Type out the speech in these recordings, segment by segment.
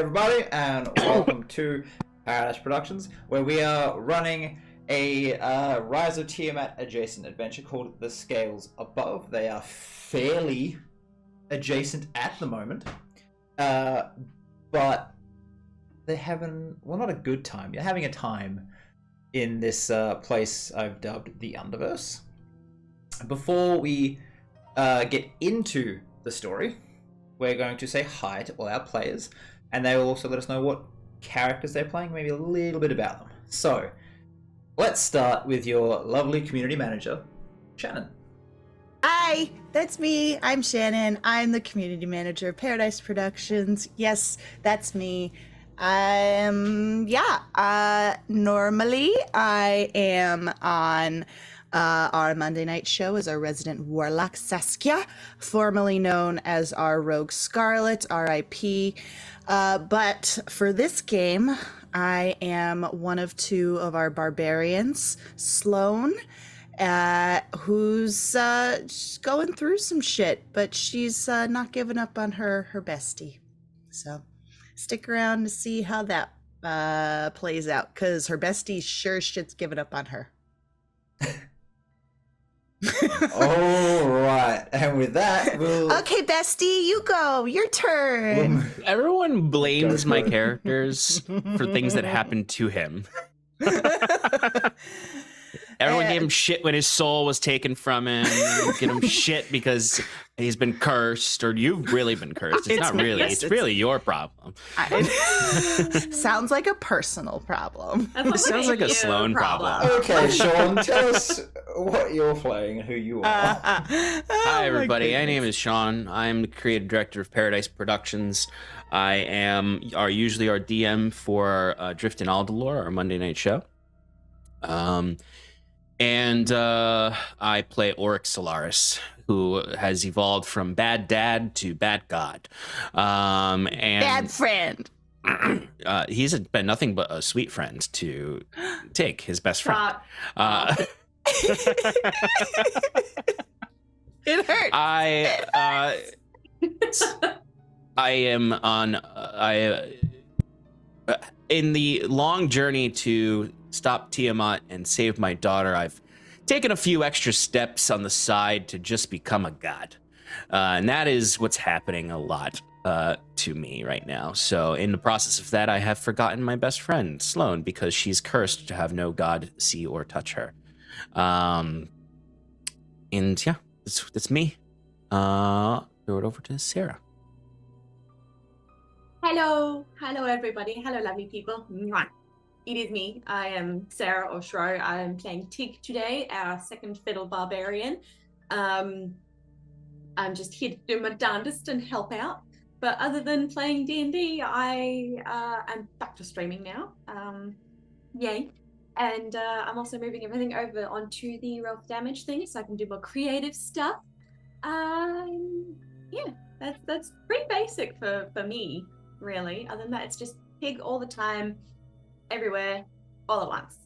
everybody, and welcome to Paradise Productions, where we are running a Rise of Tiamat adjacent adventure called The Scales Above. They are fairly adjacent at the moment, but they're having, well, not a good time. You're having a time in this place I've dubbed the Underverse. Before we get into the story, we're going to say hi to all our players, and they will also let us know what characters they're playing, maybe a little bit about them. So, let's start with your lovely community manager, Shannon. Hi, that's me. I'm Shannon. I'm the community manager of Paradise Productions. Yes, that's me. Normally I am on our Monday night show as our resident warlock Saskia, formerly known as our rogue Scarlet, R.I.P. But for this game, I am one of two of our barbarians, Sloane, who's going through some shit, but she's not giving up on her bestie. So stick around to see how that plays out, because her bestie sure shit's giving up on her. All right, and with that, we'll... Okay, bestie, you go. Your turn. Everyone blames my characters for things that happened to him. Everyone gave him shit when his soul was taken from him. Give him shit because he's been cursed, or you've really been cursed. It's not really. It's really your problem. Sounds like a personal problem. It sounds like a Sloane problem. Okay, Sean, tell us what you're playing and who you are. Hi, everybody. My name is Sean. I'm the creative director of Paradise Productions. I am usually our DM for Drift in Aldalore, our Monday night show. And I play Oryx Solaris, who has evolved from bad dad to bad god. And bad friend. He's been nothing but a sweet friend to take, his best friend. It hurts. I am on in the long journey to stop Tiamat and save my daughter. I've taken a few extra steps on the side to just become a god, and that is what's happening a lot to me right now. So in the process of that, I have forgotten my best friend Sloane, because she's cursed to have no god see or touch her. And yeah, that's me. Throw it over to Sarah. Hello everybody. Hello lovely people. Mwah. It is me. I am Sarah Oshro. I am playing Tig today, our second fiddle barbarian. I'm just here to do my darndest and help out. But other than playing D&D, I'm back to streaming now. Yay. And I'm also moving everything over onto the roll for damage thing, so I can do more creative stuff. Yeah, that's pretty basic for me, really. Other than that, it's just Tig all the time, everywhere, all at once.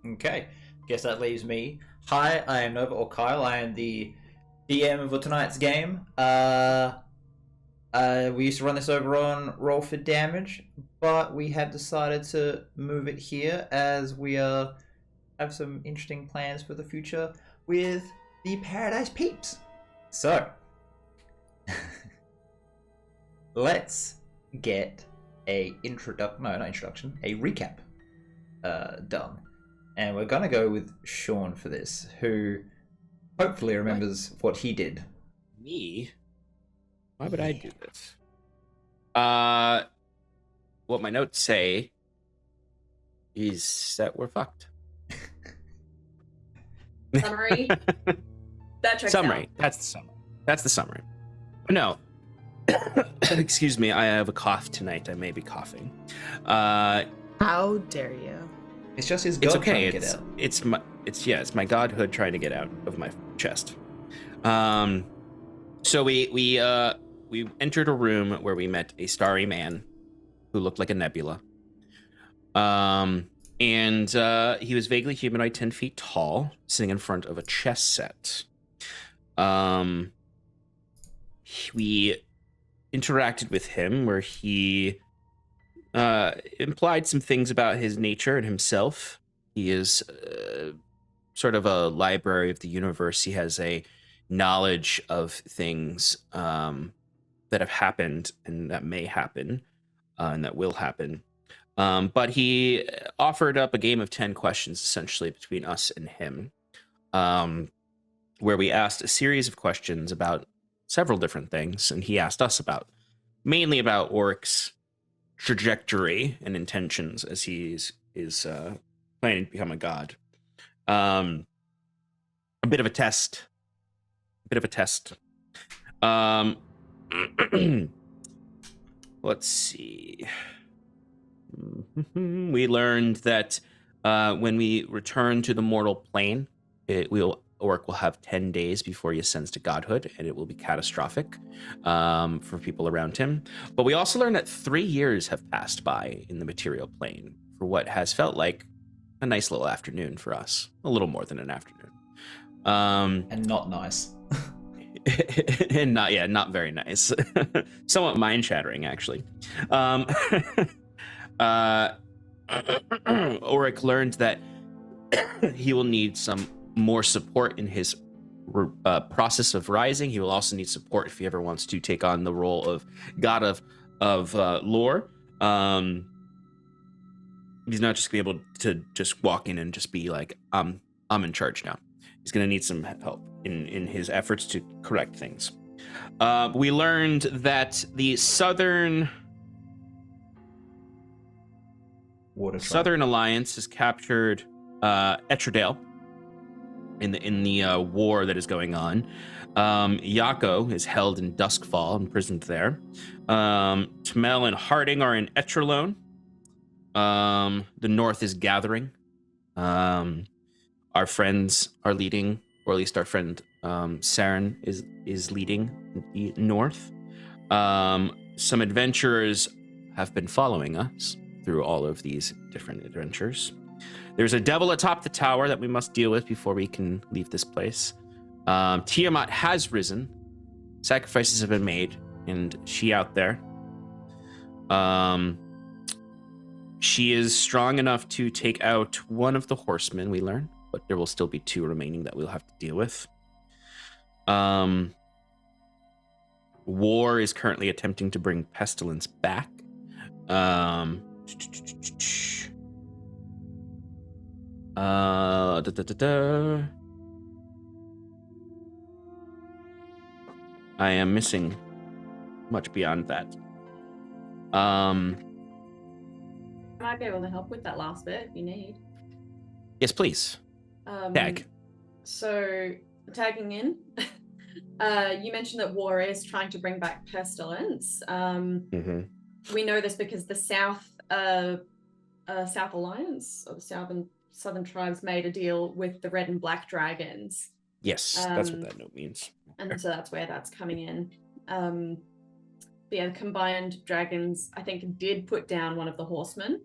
Okay, guess that leaves me. Hi, I am Nova, or Kyle. I am the DM for tonight's game. We used to run this over on Roll for Damage, but we have decided to move it here as we have some interesting plans for the future with the Paradise Peeps. So, let's get a recap done. And we're gonna go with Sean for this, who hopefully remembers what he did. Me? Why would I do this? What my notes say is that we're fucked. Summary? That checks Summary. out. That's the summary. That's the summary. No. Excuse me, I have a cough tonight. I may be coughing. How dare you? It's just his god trying to get out. It's my godhood trying to get out of my chest. So we entered a room where we met a starry man who looked like a nebula. And he was vaguely humanoid, 10 feet tall, sitting in front of a chess set. We interacted with him where he implied some things about his nature and himself. He is sort of a library of the universe. He has a knowledge of things that have happened and that may happen and that will happen. But he offered up a game of 10 questions, essentially, between us and him, where we asked a series of questions about several different things, and he asked us mainly about Oryx's trajectory and intentions as he is planning to become a god. A bit of a test. Let's see. We learned that when we return to the mortal plane, Orc will have 10 days before he ascends to godhood, and it will be catastrophic for people around him. But we also learned that 3 years have passed by in the material plane for what has felt like a nice little afternoon for us. A little more than an afternoon. And not nice. And not very nice. Somewhat mind-shattering, actually. Oric learned that he will need some more support in his process of rising. He will also need support if he ever wants to take on the role of god of lore. He's not just gonna be able to just walk in and just be like, I'm in charge now. He's gonna need some help in his efforts to correct things. We learned that the Southern Alliance has captured Etredale in the war that is going on. Yako is held in Duskfall, imprisoned there. Tamel and Harding are in Etrelone. The North is gathering. Our friends are leading, or at least our friend Saren is leading the North. Some adventurers have been following us through all of these different adventures. There's a devil atop the tower that we must deal with before we can leave this place. Tiamat has risen. Sacrifices have been made, and she out there. She is strong enough to take out one of the horsemen, we learn, but there will still be 2 remaining that we'll have to deal with. War is currently attempting to bring Pestilence back. I am missing much beyond that. I might be able to help with that last bit if you need. Yes, please. Tag. So, tagging in, you mentioned that War is trying to bring back Pestilence. We know this because the South Alliance, or the Southern tribes, made a deal with the Red and Black Dragons. Yes, that's what that note means. And so that's where that's coming in. The combined dragons, I think, did put down one of the horsemen.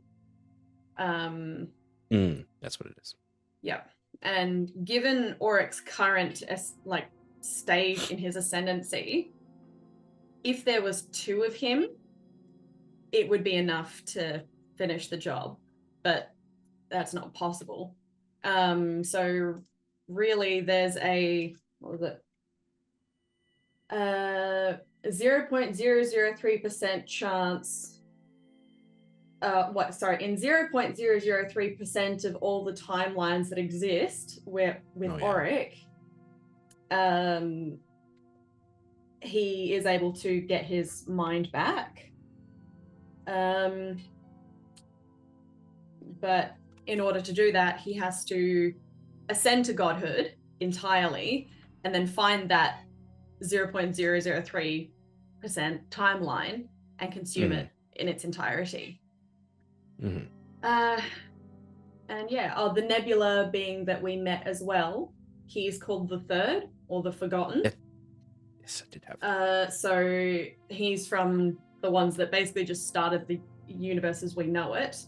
That's what it is. Yeah. And given Oryx's current stage in his ascendancy, if there was 2 of him, it would be enough to finish the job, but that's not possible. So really there's a 0.003% chance in 0.003% of all the timelines that exist with Oric, he is able to get his mind back. But in order to do that, he has to ascend to godhood entirely and then find that 0.003% timeline and consume it in its entirety. And the Nebula being that we met as well, he's called the Third, or the Forgotten. Yes, I did have. So he's from the ones that basically just started the universe as we know it.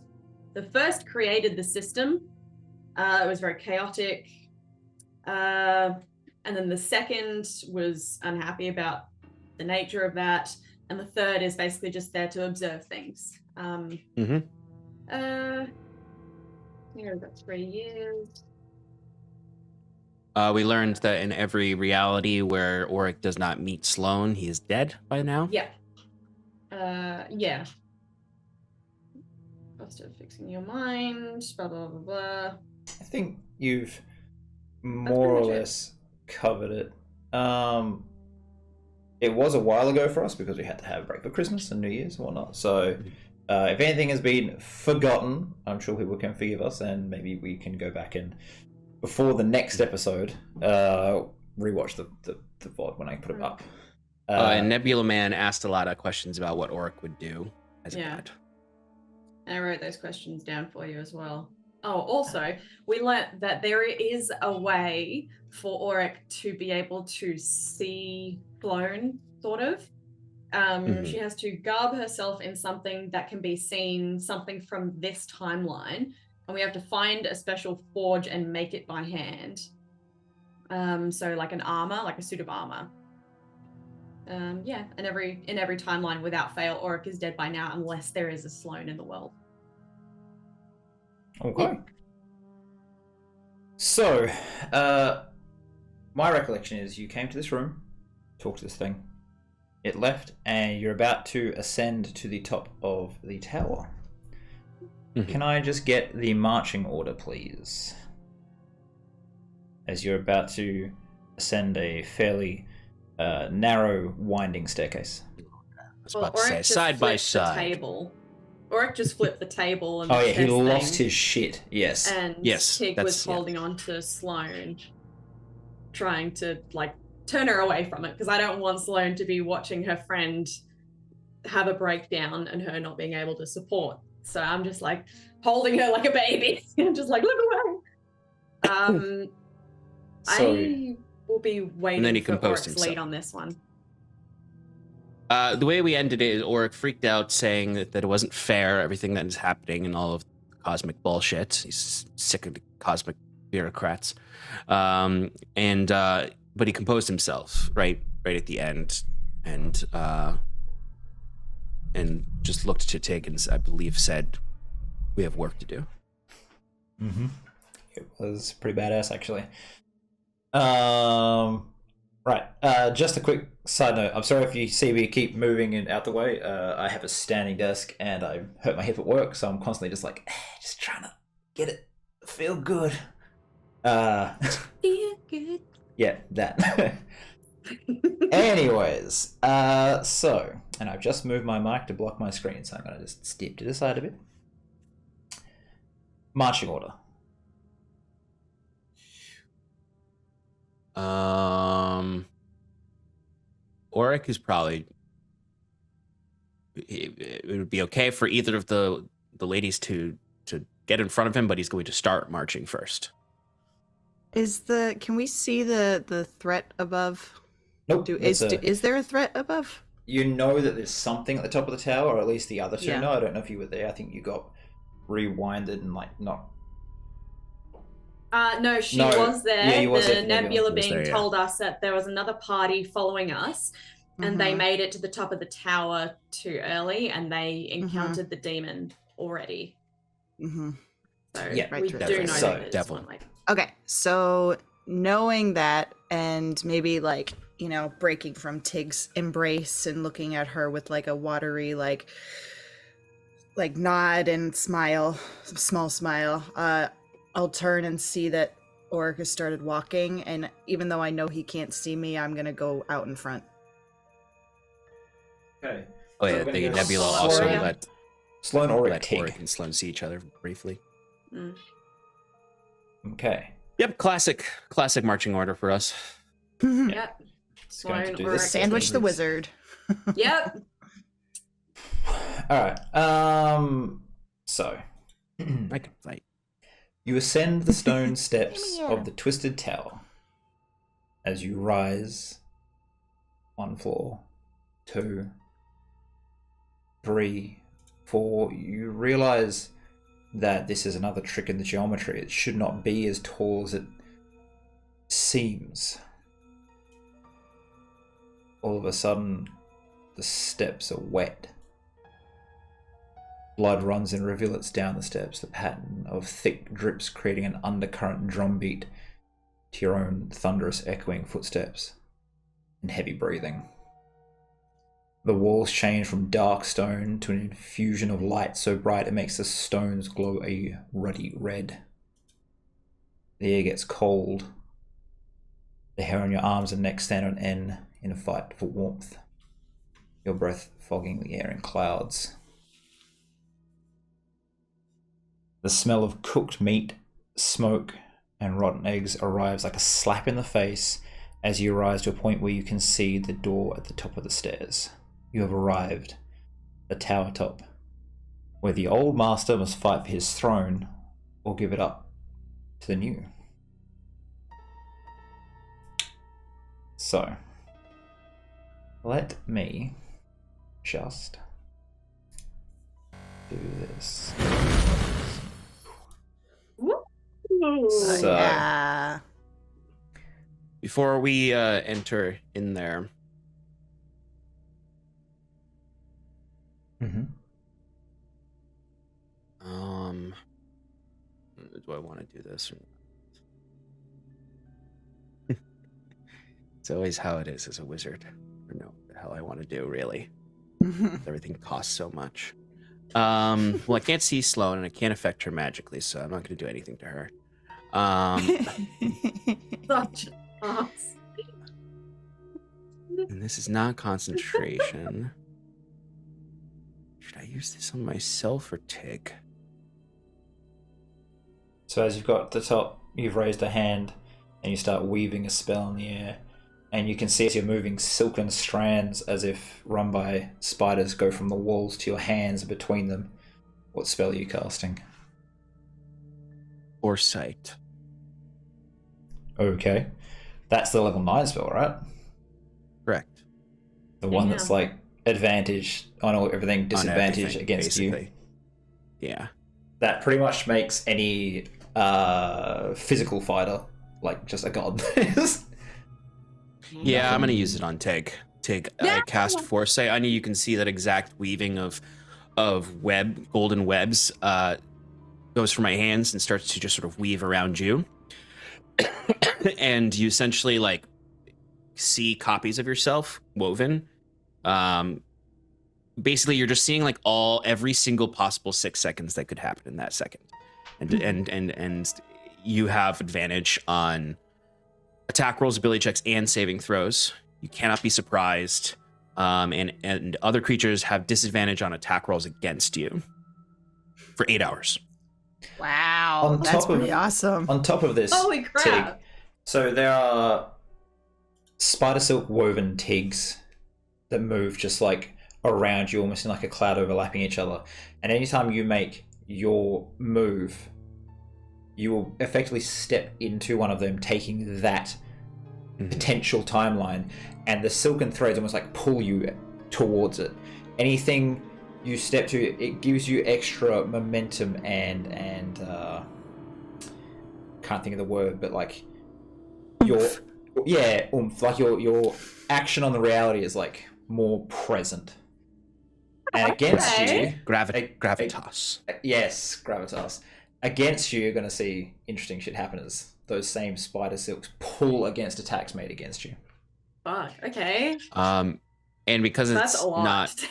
The first created the system. It was very chaotic. And then the second was unhappy about the nature of that. and the third is basically just there to observe things. Mm-hmm. We've got 3 years. We learned that in every reality where Auric does not meet Sloane, he is dead by now. Yeah. Yeah. Cost of fixing your mind, blah, blah, blah, blah. I think you've more or less covered it. It was a while ago for us because we had to have a break for Christmas and New Year's and whatnot. So if anything has been forgotten, I'm sure people can forgive us, and maybe we can go back and, before the next episode, rewatch the VOD when I put it up. And Nebula Man asked a lot of questions about what Auric would do as a god. And I wrote those questions down for you as well. Oh, also, we learnt that there is a way for Auric to be able to see Sloane, sort of. She has to garb herself in something that can be seen, something from this timeline, and we have to find a special forge and make it by hand. So like an armor, like a suit of armor. And in every timeline, without fail, Auric is dead by now, unless there is a Sloane in the world. Okay. So, my recollection is you came to this room, talked to this thing, it left, and you're about to ascend to the top of the tower. Can I just get the marching order, please? As you're about to ascend a fairly narrow, winding staircase. I was about to say, side by side. Table. Auric just flipped the table. And he lost his shit, yes. And Tig was holding on to Sloane, trying to, like, turn her away from it, because I don't want Sloane to be watching her friend have a breakdown and her not being able to support. So I'm just, like, holding her like a baby. I'm just like, look away. I will be waiting for Auric's lead on this one. The way we ended it is Auric freaked out, saying that it wasn't fair, everything that is happening and all of the cosmic bullshit. He's sick of the cosmic bureaucrats. But he composed himself right at the end, and just looked to Tig and, I believe, said, "We have work to do." It was pretty badass, actually. Right. Just a quick side note. I'm sorry if you see me keep moving and out the way. I have a standing desk and I hurt my hip at work, so I'm constantly just like, just trying to get it feel good. Feel good. Yeah, that. Anyways, so, and I've just moved my mic to block my screen, so I'm gonna just step to the side a bit. Marching order. Auric is probably, it would be okay for either of the ladies to get in front of him, but he's going to start marching first. Can we see the threat above? Nope. Is there a threat above? You know that there's something at the top of the tower, or at least the other two know. I don't know if you were there. I think you got rewinded and not. No, she was there. Yeah, you was the there. Nebula being told us that there was another party following us, and they made it to the top of the tower too early, and they encountered the demon already. So we do know that there's one. Okay, so knowing that, and maybe breaking from Tig's embrace and looking at her with like a watery like nod and smile, small smile. I'll turn and see that Auric has started walking, and even though I know he can't see me, I'm gonna go out in front. Okay. Oh yeah, the Nebula also let Sloane Auric and Sloane see each other briefly. Okay. Yep, classic marching order for us. Yep. Sloane, Auric, sandwich the wizard. Yep. All right. So I can fight. You ascend the stone steps of the Twisted Tower. As you rise, 1 floor, 2, 3, 4, you realize that this is another trick in the geometry. It should not be as tall as it seems. All of a sudden, The steps are wet. Blood runs in rivulets down the steps, the pattern of thick drips creating an undercurrent drumbeat to your own thunderous echoing footsteps and heavy breathing. The walls change from dark stone to an infusion of light so bright it makes the stones glow a ruddy red. The air gets cold. The hair on your arms and neck stand on end in a fight for warmth. Your breath fogging the air in clouds. The smell of cooked meat, smoke, and rotten eggs arrives like a slap in the face as you rise to a point where you can see the door at the top of the stairs. You have arrived, the tower top, where the old master must fight for his throne or give it up to the new. So, let me just do this. So, Yeah. Before we enter in there, mhm. Do I want to do this or not? It's always how it is as a wizard. I don't know what the hell I want to do, really. Everything costs so much. Well, I can't see Sloane and I can't affect her magically, so I'm not going to do anything to her. Such ass. And this is not concentration. Should I use this on myself or Tig? So as you've got the top, you've raised a hand and you start weaving a spell in the air. And you can see as you're moving silken strands as if run by spiders go from the walls to your hands and between them. What spell are you casting? Foresight. Okay. That's the level 9 spell, right? Correct. The one that's like advantage on everything, disadvantage everything, against basically. you. Yeah. That pretty much makes any physical fighter like just a god. Yeah, I'm gonna use it on Tig. Tig, I cast Foresight on you. You can see that exact weaving of golden webs goes from my hands and starts to just sort of weave around you. And you essentially like see copies of yourself woven. Basically, you're just seeing like every single possible 6 seconds that could happen in that second, and you have advantage on attack rolls, ability checks, and saving throws. You cannot be surprised, and other creatures have disadvantage on attack rolls against you for 8 hours. Wow, that's pretty awesome. On top of this, Holy crap. Tig, so there are spider silk woven tigs that move just like around you, almost in like a cloud overlapping each other. And anytime you make your move, you will effectively step into one of them, taking that potential timeline, and the silken threads almost like pull you towards it. Anything you step to, it gives you extra momentum and can't think of the word, but like your like your action on the reality is like more present. And against you, gravitas. Yes, gravitas. Against you, you're going to see interesting shit happen as those same spider silks pull against attacks made against you. Fuck. Okay. And because That's it's a lot. not,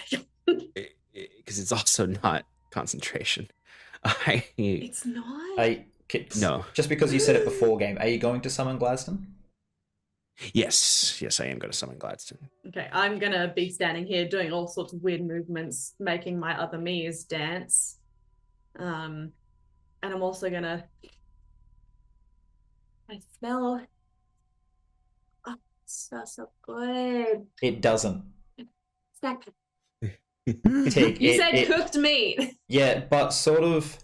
because it's also not concentration. It's not. No. Just because you said it before game, are you going to summon Gladstone? Yes, I am going to summon Gladstone. Okay, I'm gonna be standing here doing all sorts of weird movements, making my other me's dance. And I'm also gonna. I smell. Oh, it smells so good. It doesn't. Snack. Tig, You said cooked meat. Yeah, but sort of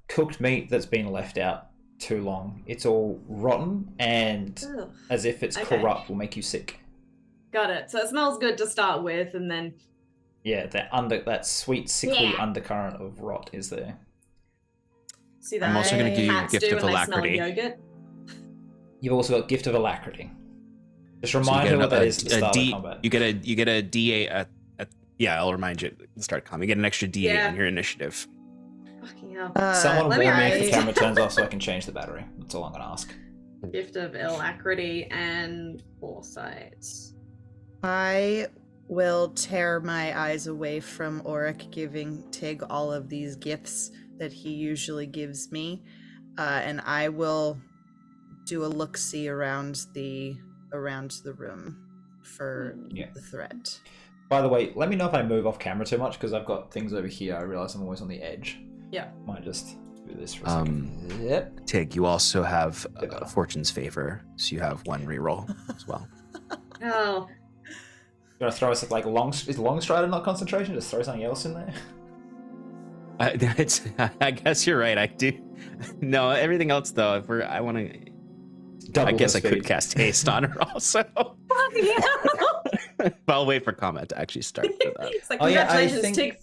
cooked meat that's been left out too long. It's all rotten and Ugh. as if it's Okay. corrupt will make you sick. Got it. So it smells good to start with, and then Yeah, that sweet sickly undercurrent of rot is there. see that. I'm also going to give you cats Gift do of when they smell Alacrity. yogurt. You've also got Gift of Alacrity. Just remind her what that is at the start D, of combat. You get a D8 yeah, I'll remind you at the start of combat. You get an extra D8 on your initiative. Fucking hell. Someone warn me if the I- camera turns off so I can change the battery. That's all I'm gonna ask. Gift of alacrity and foresight. I will tear my eyes away from Auric giving Tig all of these gifts that he usually gives me, and I will do a look-see around the room for the threat. By the way, let me know if I move off camera too much because I've got things over here. I realize I'm always on the edge. Yeah. Might just do this for a second. Yep. Tig, you also have Fortune's Favor, so you have 1 reroll as well. Oh. You want to throw us like is long strider not concentration? Just throw something else in there. I guess you're right. I do. No, everything else though. If I want to, I guess I could cast haste on her also. Yeah. But I'll wait for combat to actually start for that. It's like, Oh, yeah, congratulations, Tig.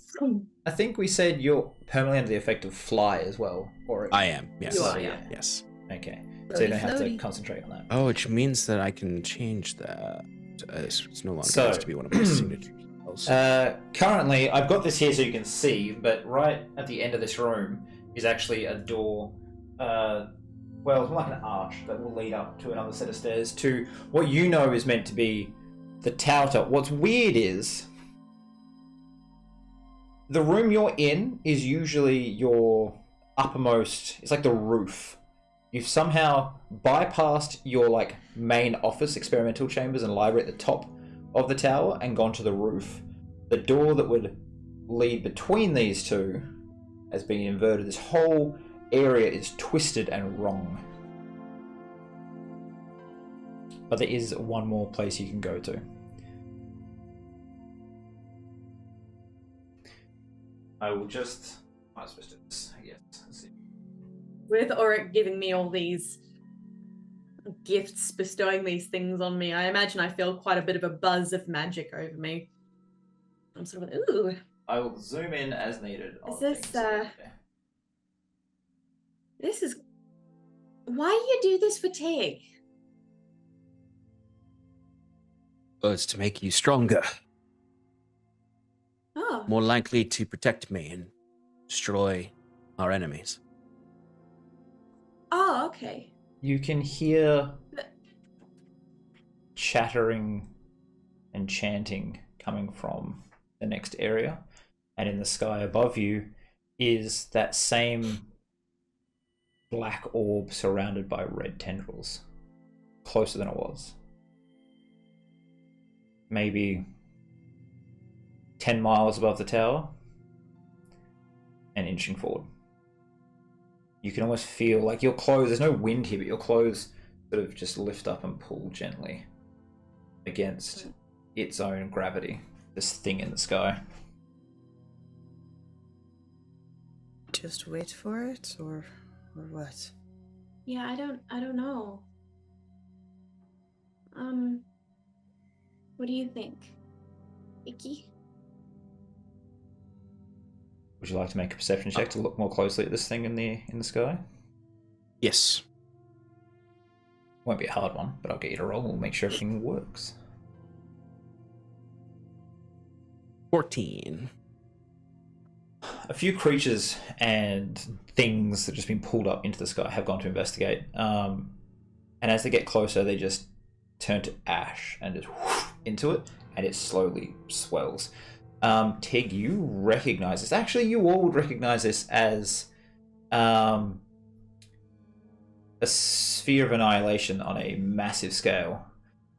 I think we said you're permanently under the effect of fly as well. Or I am. Yes. You are, yeah. Yes. Okay. So you don't have to Floaty. concentrate on that. Oh, which means that I can change that. It's no longer So- has to be one of my signatures. Currently, I've got this here so you can see, but right at the end of this room is actually a door. Well, it's more like an arch that will lead up to another set of stairs to what you know is meant to be the tower top. What's weird is the room you're in is usually your uppermost. It's like the roof. You've somehow bypassed your like main office, experimental chambers, and library at the top of the tower and gone to the roof. The door that would lead between these two has been inverted. This whole area is twisted and wrong. But there is one more place you can go to. I will just... I was supposed to do this, I guess. Let's see. With Auric giving me all these gifts, bestowing these things on me, I imagine I feel quite a bit of a buzz of magic over me. I'm sort of like, ooh. I will zoom in as needed. Is this, This is... Why do you do this for Tig? Well, it's to make you stronger, Oh. more likely to protect me and destroy our enemies. Oh, okay. You can hear chattering and chanting coming from the next area, and in the sky above you is that same black orb surrounded by red tendrils, closer than it was. Maybe 10 miles above the tower and inching forward. You can almost feel like your clothes, there's no wind here, but your clothes sort of just lift up and pull gently against its own gravity, this thing in the sky. Just wait for it, or what? Yeah, I don't know. What do you think? Icky? Would you like to make a perception check to look more closely at this thing in the sky? Yes. Won't be a hard one, but I'll get you to roll. We'll make sure everything works. 14. A few creatures and things that have just been pulled up into the sky have gone to investigate. And as they get closer, they just turn to ash and just into it, and it slowly swells. Tig, you recognize this. Actually, you all would recognize this as a sphere of annihilation on a massive scale.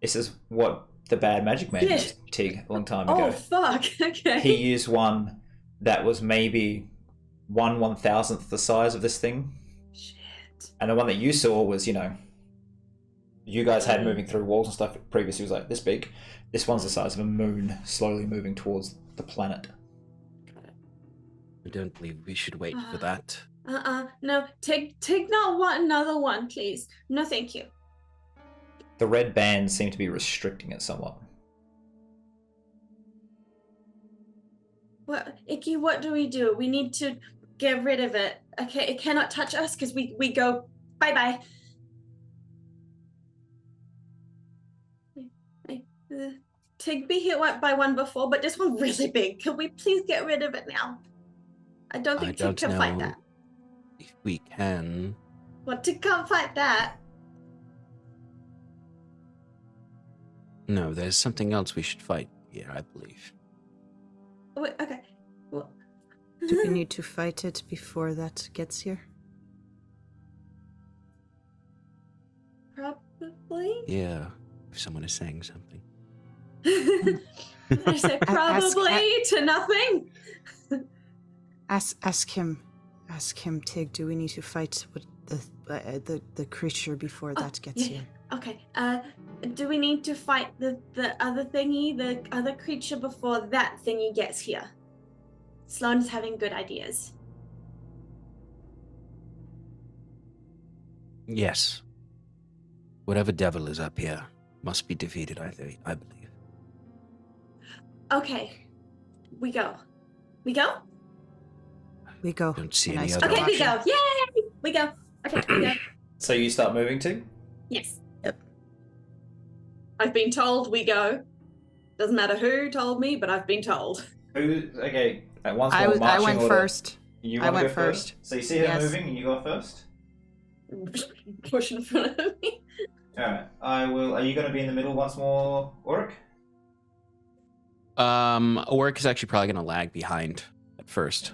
This is what the bad magic man used, Tig, a long time ago. Oh, fuck. Okay. He used one that was maybe 1/1000th the size of this thing. Shit. And the one that you saw was, you know, you guys had moving through walls and stuff previously was like this big. This one's the size of a moon slowly moving towards the planet. I don't believe we should wait for that. No, Tig not want another one, please. No, thank you. The red bands seem to be restricting it somewhat. What, Icky, what do? We need to get rid of it. Okay, it cannot touch us because we go bye-bye. Tig be hit by one before, but this one's really big. Can we please get rid of it now? I don't think Tig can fight that. If we can. Well, Tig can't fight that. No, there's something else we should fight here, I believe. Wait, okay. Well, Do we need to fight it before that gets here? probably. Yeah, if someone is saying something. I said probably to nothing. Ask him, Tig. Do we need to fight with the creature before that gets here? Okay. Do we need to fight the other thingy, the other creature before that thingy gets here? Sloane's having good ideas. Yes. Whatever devil is up here must be defeated, I believe. Okay. We go. We go? We go. Don't see And I any start other Okay, we option. go. Yay! We go. Okay, we go. So you start moving too? Yes. Yep. I've been told we go. Doesn't matter who told me, but I've been told. Who? Okay. At once I more marching went order. first. You I want to went go first? first. So you see her Yes. moving, and you go first. Push in front of me. All right. I will. Are you going to be in the middle once more, Oric? Oric is actually probably going to lag behind at first.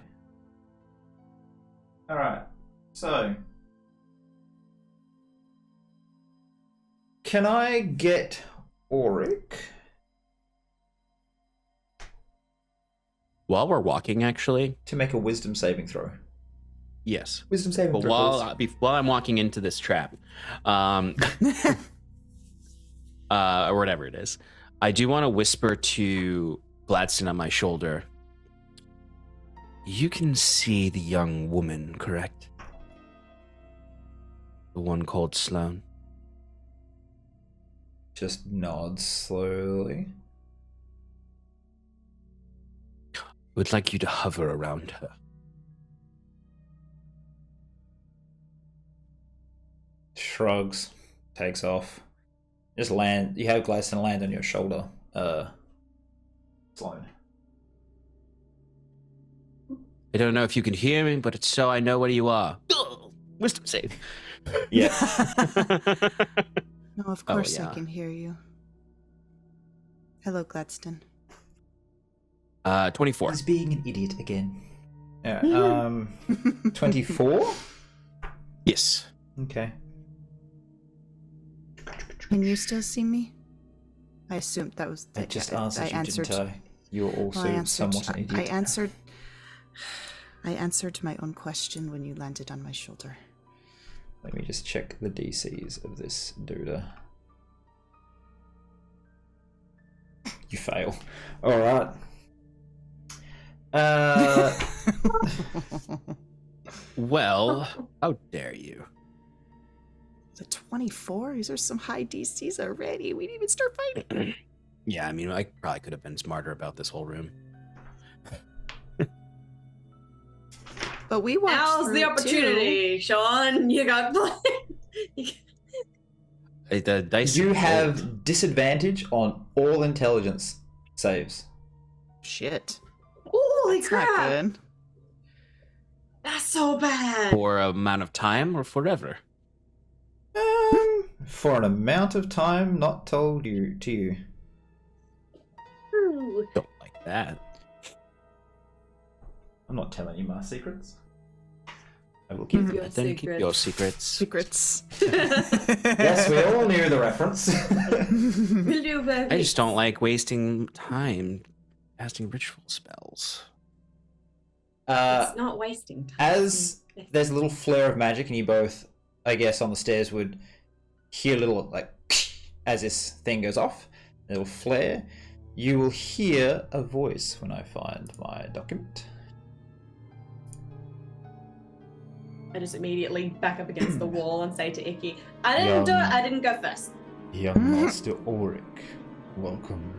All right. So, can I get Oric? While we're walking, actually, To make a wisdom saving throw. yes. Wisdom saving But throw. while I'm walking into this trap, or whatever it is, I do want to whisper to Gladstone on my shoulder. You can see the young woman, correct? The one called Sloane. Just nods slowly. I would like you to hover around her. Shrugs. Takes off. Just land. You have Gladstone land on your shoulder. Sloane. I don't know if you can hear me, but it's so I know where you are. Wisdom save. Yeah. No, of course yeah. I can hear you. Hello, Gladstone. 24. He's being an idiot again. Yeah. 24. Yes. Okay. Can you still see me? I assumed that was. I just answered you, answered. didn't I? You're also Well, I answered. somewhat an idiot. I answered my own question when you landed on my shoulder. Let me just check the DCs of this dude. You fail. All right. Well, how dare you? The 24? These are some high DCs already. We didn't even start fighting. Yeah, I mean, I probably could have been smarter about this whole room. But we walked Now's through the it, too. opportunity, Sean. You got The dice. You are have rolled. disadvantage on all intelligence saves. Shit. Holy It's not crap! good. That's so bad. For an amount of time or forever. For an amount of time not told to you. Ooh. Don't like that. I'm not telling you my secrets. I will keep Your them. Then keep your secrets. Secrets. Yes, we all knew the reference. Will you I just don't like wasting time casting ritual spells. It's not wasting time. As there's a little flare of magic, and you both, I guess, on the stairs would hear a little, like, as this thing goes off, a little flare. You will hear a voice when I find my document. I just immediately back up against the wall and say to Icky, I didn't do it, I didn't go first. Young Master Auric, welcome.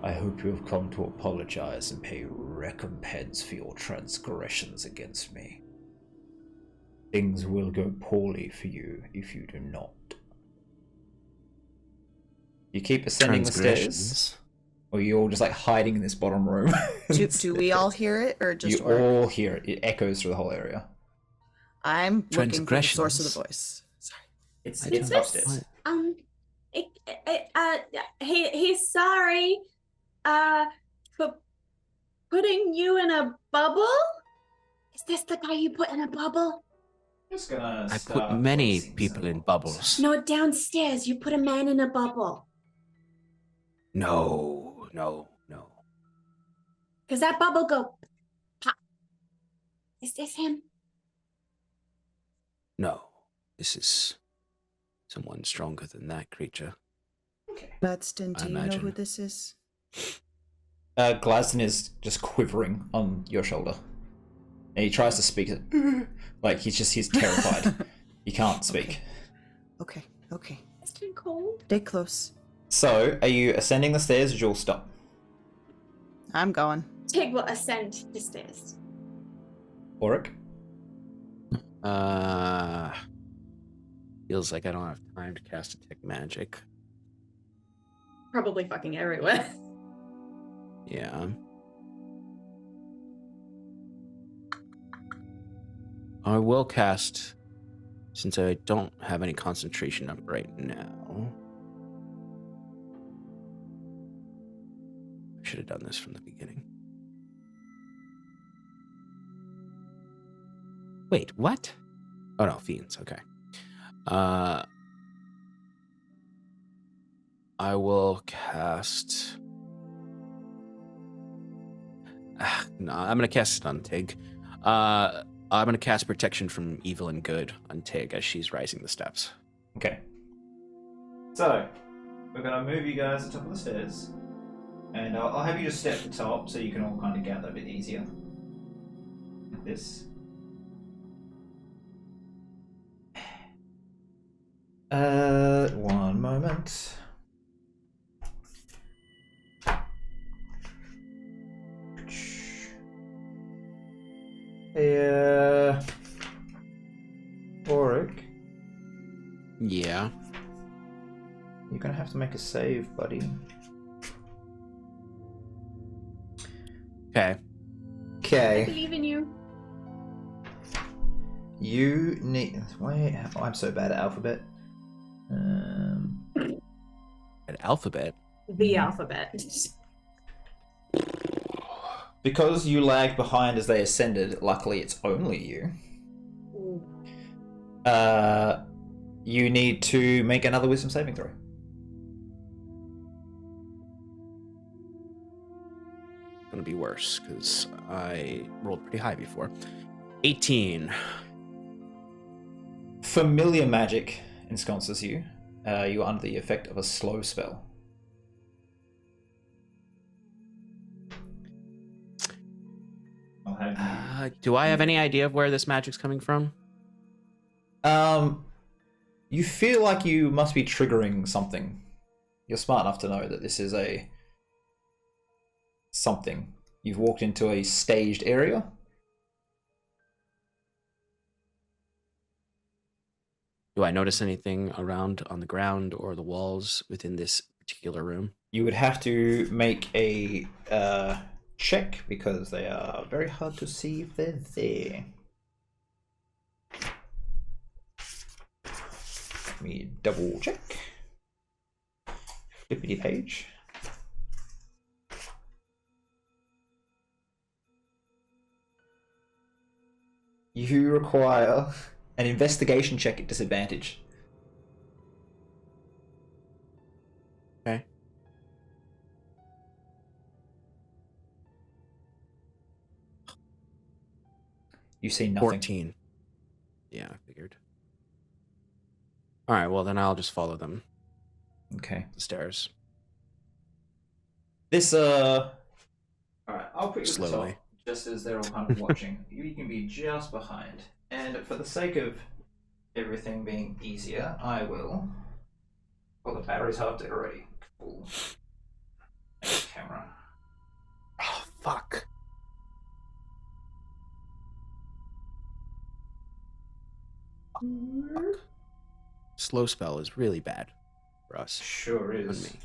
I hope you have come to apologize and pay recompense for your transgressions against me. Things will go poorly for you if you do not. You keep ascending the stairs, or you're all just like hiding in this bottom room. Do we all hear it, or just you Warwick? all hear it? It echoes through the whole area. I'm looking for the source of the voice. Sorry. It's upstairs. He's sorry, for putting you in a bubble. Is this the guy you put in a bubble? Just gonna I put many people in bubbles. No, downstairs you put a man in a bubble. No. Cause that bubble go pop. Is this him? No. This is someone stronger than that creature. Okay. Budston, do you know who this is? Glaston is just quivering on your shoulder. And he tries to speak. Like, he's terrified. He can't speak. Okay. It's too cold. Stay close. So, are you ascending the stairs or you'll stop? I'm going. Tig will ascend the stairs. Auric? Feels like I don't have time to cast Detect Magic. Probably fucking everywhere. Yeah. I will cast, since I don't have any concentration up right now. I should have done this from the beginning. Wait, what? Oh no, fiends, okay. I will cast... no, I'm going to cast it on Tig. I'm going to cast Protection from Evil and Good on Tig as she's rising the steps. Okay. So, we're going to move you guys to the top of the stairs. And I'll have you just step to the top so you can all kind of gather a bit easier. Like this. One moment. Hey, Auric. Yeah. You're gonna have to make a save, buddy. Okay. I believe in you. You need... Wait, I'm so bad at alphabet. An alphabet. The alphabet. Because you lagged behind as they ascended, luckily it's only you. You need to make another wisdom saving throw. It's going to be worse because I rolled pretty high before. 18. Familiar magic ensconces you. You are under the effect of a slow spell. Do I have any idea of where this magic's coming from? You feel like you must be triggering something. You're smart enough to know that this is a... something. You've walked into a staged area. Do I notice anything around on the ground or the walls within this particular room? You would have to make a check because they are very hard to see if they're there. Let me double check. Flippity page. You require an investigation check at disadvantage. Okay. You see nothing. 14. Yeah, I figured. All right, well then I'll just follow them. Okay. The stairs. This all right, I'll put you at the Slowly. top, just as they're all kind of watching. You can be just behind. And for the sake of everything being easier, I will... Well, the battery's half dead already. Cool. Camera. Oh, fuck. Slow spell is really bad for us. Sure On is. me.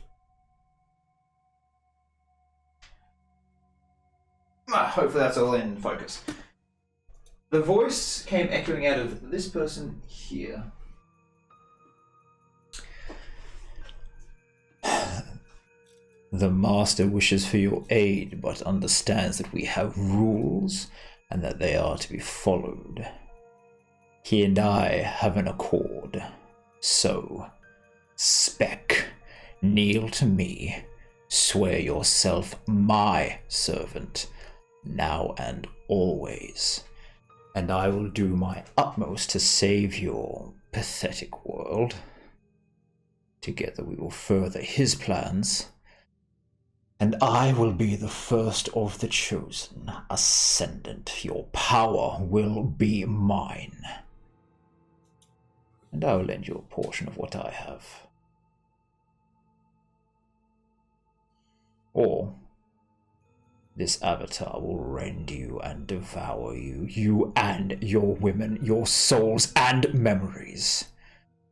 hopefully that's all in focus. The voice came echoing out of this person here. The master wishes for your aid, but understands that we have rules and that they are to be followed. He and I have an accord. So, Spec, kneel to me, swear yourself my servant, now and always, and I will do my utmost to save your pathetic world. Together we will further his plans, and I will be the first of the chosen ascendant. Your power will be mine, and I will lend you a portion of what I have. Or this avatar will rend you and devour you, you and your women, your souls and memories.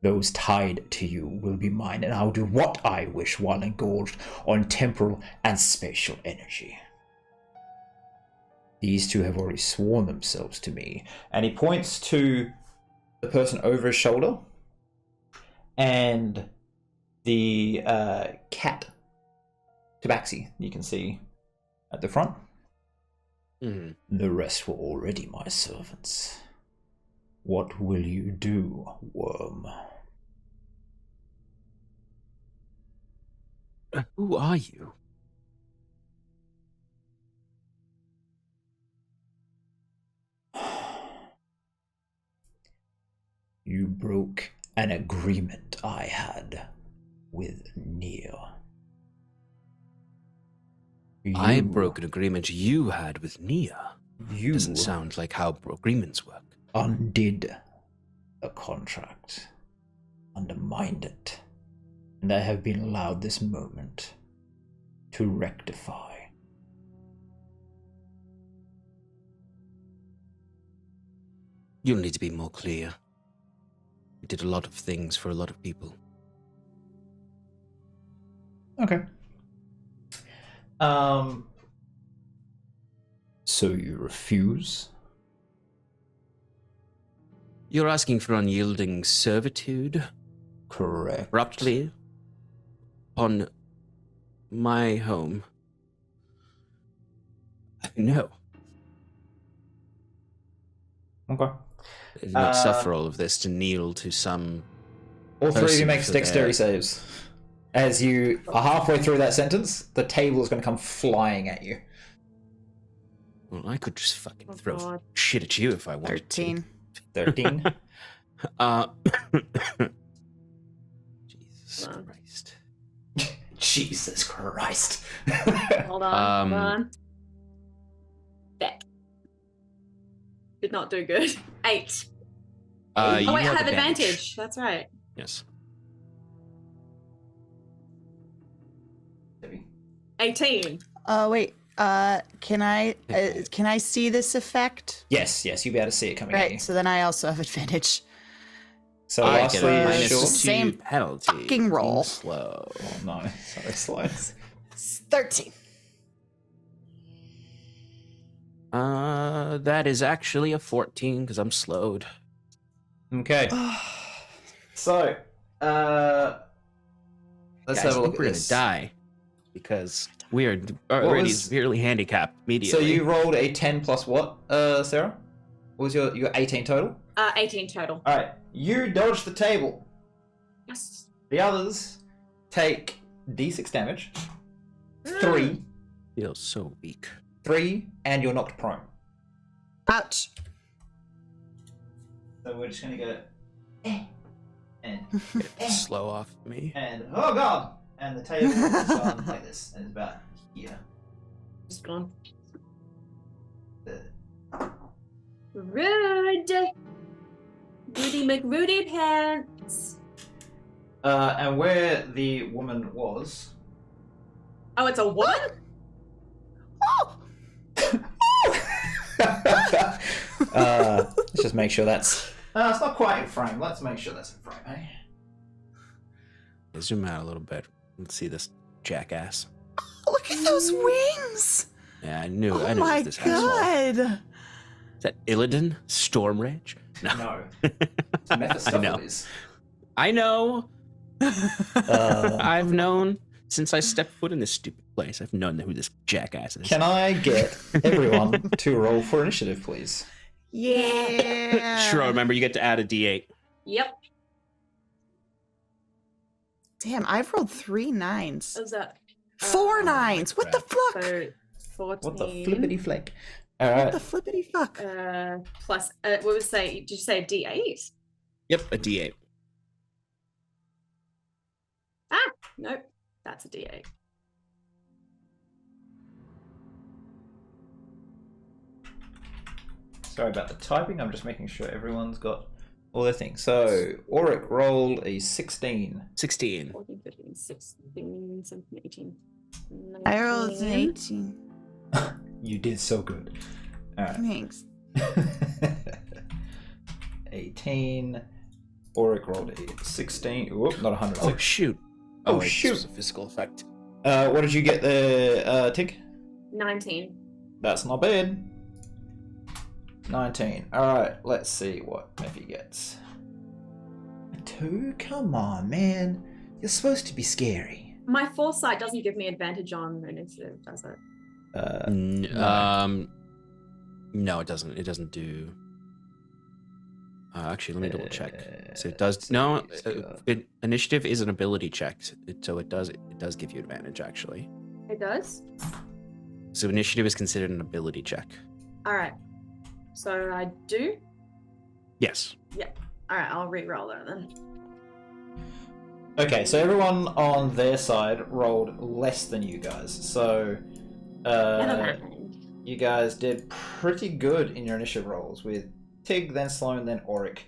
Those tied to you will be mine, and I'll do what I wish while engorged on temporal and spatial energy. These two have already sworn themselves to me. And he points to the person over his shoulder and the cat tabaxi you can see at the front. The rest were already my servants. What will you do, worm? Who are you? You broke an agreement I had with Nia. I broke an agreement you had with Nia. You Doesn't sound like how agreements work. Undid a contract, undermined it, and I have been allowed this moment to rectify. You'll need to be more clear. You did a lot of things for a lot of people. Okay. So you refuse? You're asking for unyielding servitude? Correct. Abruptly? On my home? No. Okay. I did not suffer all of this to kneel to some... All three of you person make for dexterity their- saves. As you are halfway through that sentence, the table is going to come flying at you. Well, I could just fucking Oh, throw God. shit at you if I wanted 13. 13. to. Jesus Wow. Christ. Jesus Christ. Hold on, hold Um, on. That did not do good. 8. You Oh wait, I have have advantage. That's right. Yes. 18. Wait. Can I see this effect? Yes, you'll be able to see it coming at you. Right. So then I also have advantage. So I last get week, a was minus sure. the two same penalty. fucking roll. Being slow. Oh no, sorry, slides. 13. That is actually a 14 because I'm slowed. Okay. So, let's Guys, have a I look think at we're this. gonna die because we are already was- severely handicapped So immediately. you rolled a 10 plus what, Sarah? What was your 18 total? 18 total. Alright, you dodge the table. Yes. The others take d6 damage. 3, feel so weak. 3, and you're knocked prone. Ouch. So we're just gonna go and Slow off me. and oh god! And the table is gone like this, and it's about here. Just gone. The- Rude. Rudy McRudy pants. and where the woman was. Oh, it's a woman? Oh. Let's just make sure that's. It's not quite in frame. Let's make sure that's in frame, eh? Zoom out a little bit. Let's see this jackass. Look at those wings. Yeah, I knew. Oh I knew it my was this asshole. god! Is that Illidan? Storm Rage? No. No. It's Mephistopheles. I know. Um, I've known since I stepped foot in this stupid place. I've known who this jackass is. Can I get everyone to roll for initiative, please? Yeah. Sure. Remember, you get to add a D8. Yep. Damn, I've rolled 3 9s. What was that? 4 9s. What the fuck? So 14. What the flippity flick? All What right. the flippity fuck? Plus, what was say? Did you say D8? Yep, a D8. Ah, nope. That's a D8. Sorry about the typing. I'm just making sure everyone's got all their things. So, Auric rolled a 16. 16. 14, 15, 16, 17, 18. I rolled an 19. 18. You did so good. All right. Thanks. 18. Auric rolled a 16. Whoop, not 100. Oh, shoot. Oh, wait, shoot. This was a physical effect. What did you get there, Tig? 19. That's not bad. 19. Alright, let's see what Mephi gets. A 2? Come on, man. You're supposed to be scary. My foresight doesn't give me advantage on initiative, does it? No, it doesn't. It doesn't do. Actually, let me double check. So it does. No, initiative is an ability check, so it does give you advantage actually. It does? So initiative is considered an ability check. Alright. So I do? Yes. Alright, I'll re-roll that then. Okay, so everyone on their side rolled less than you guys. So, Never mind. you guys did pretty good in your initiative rolls with Tig, then Sloan, then Auric,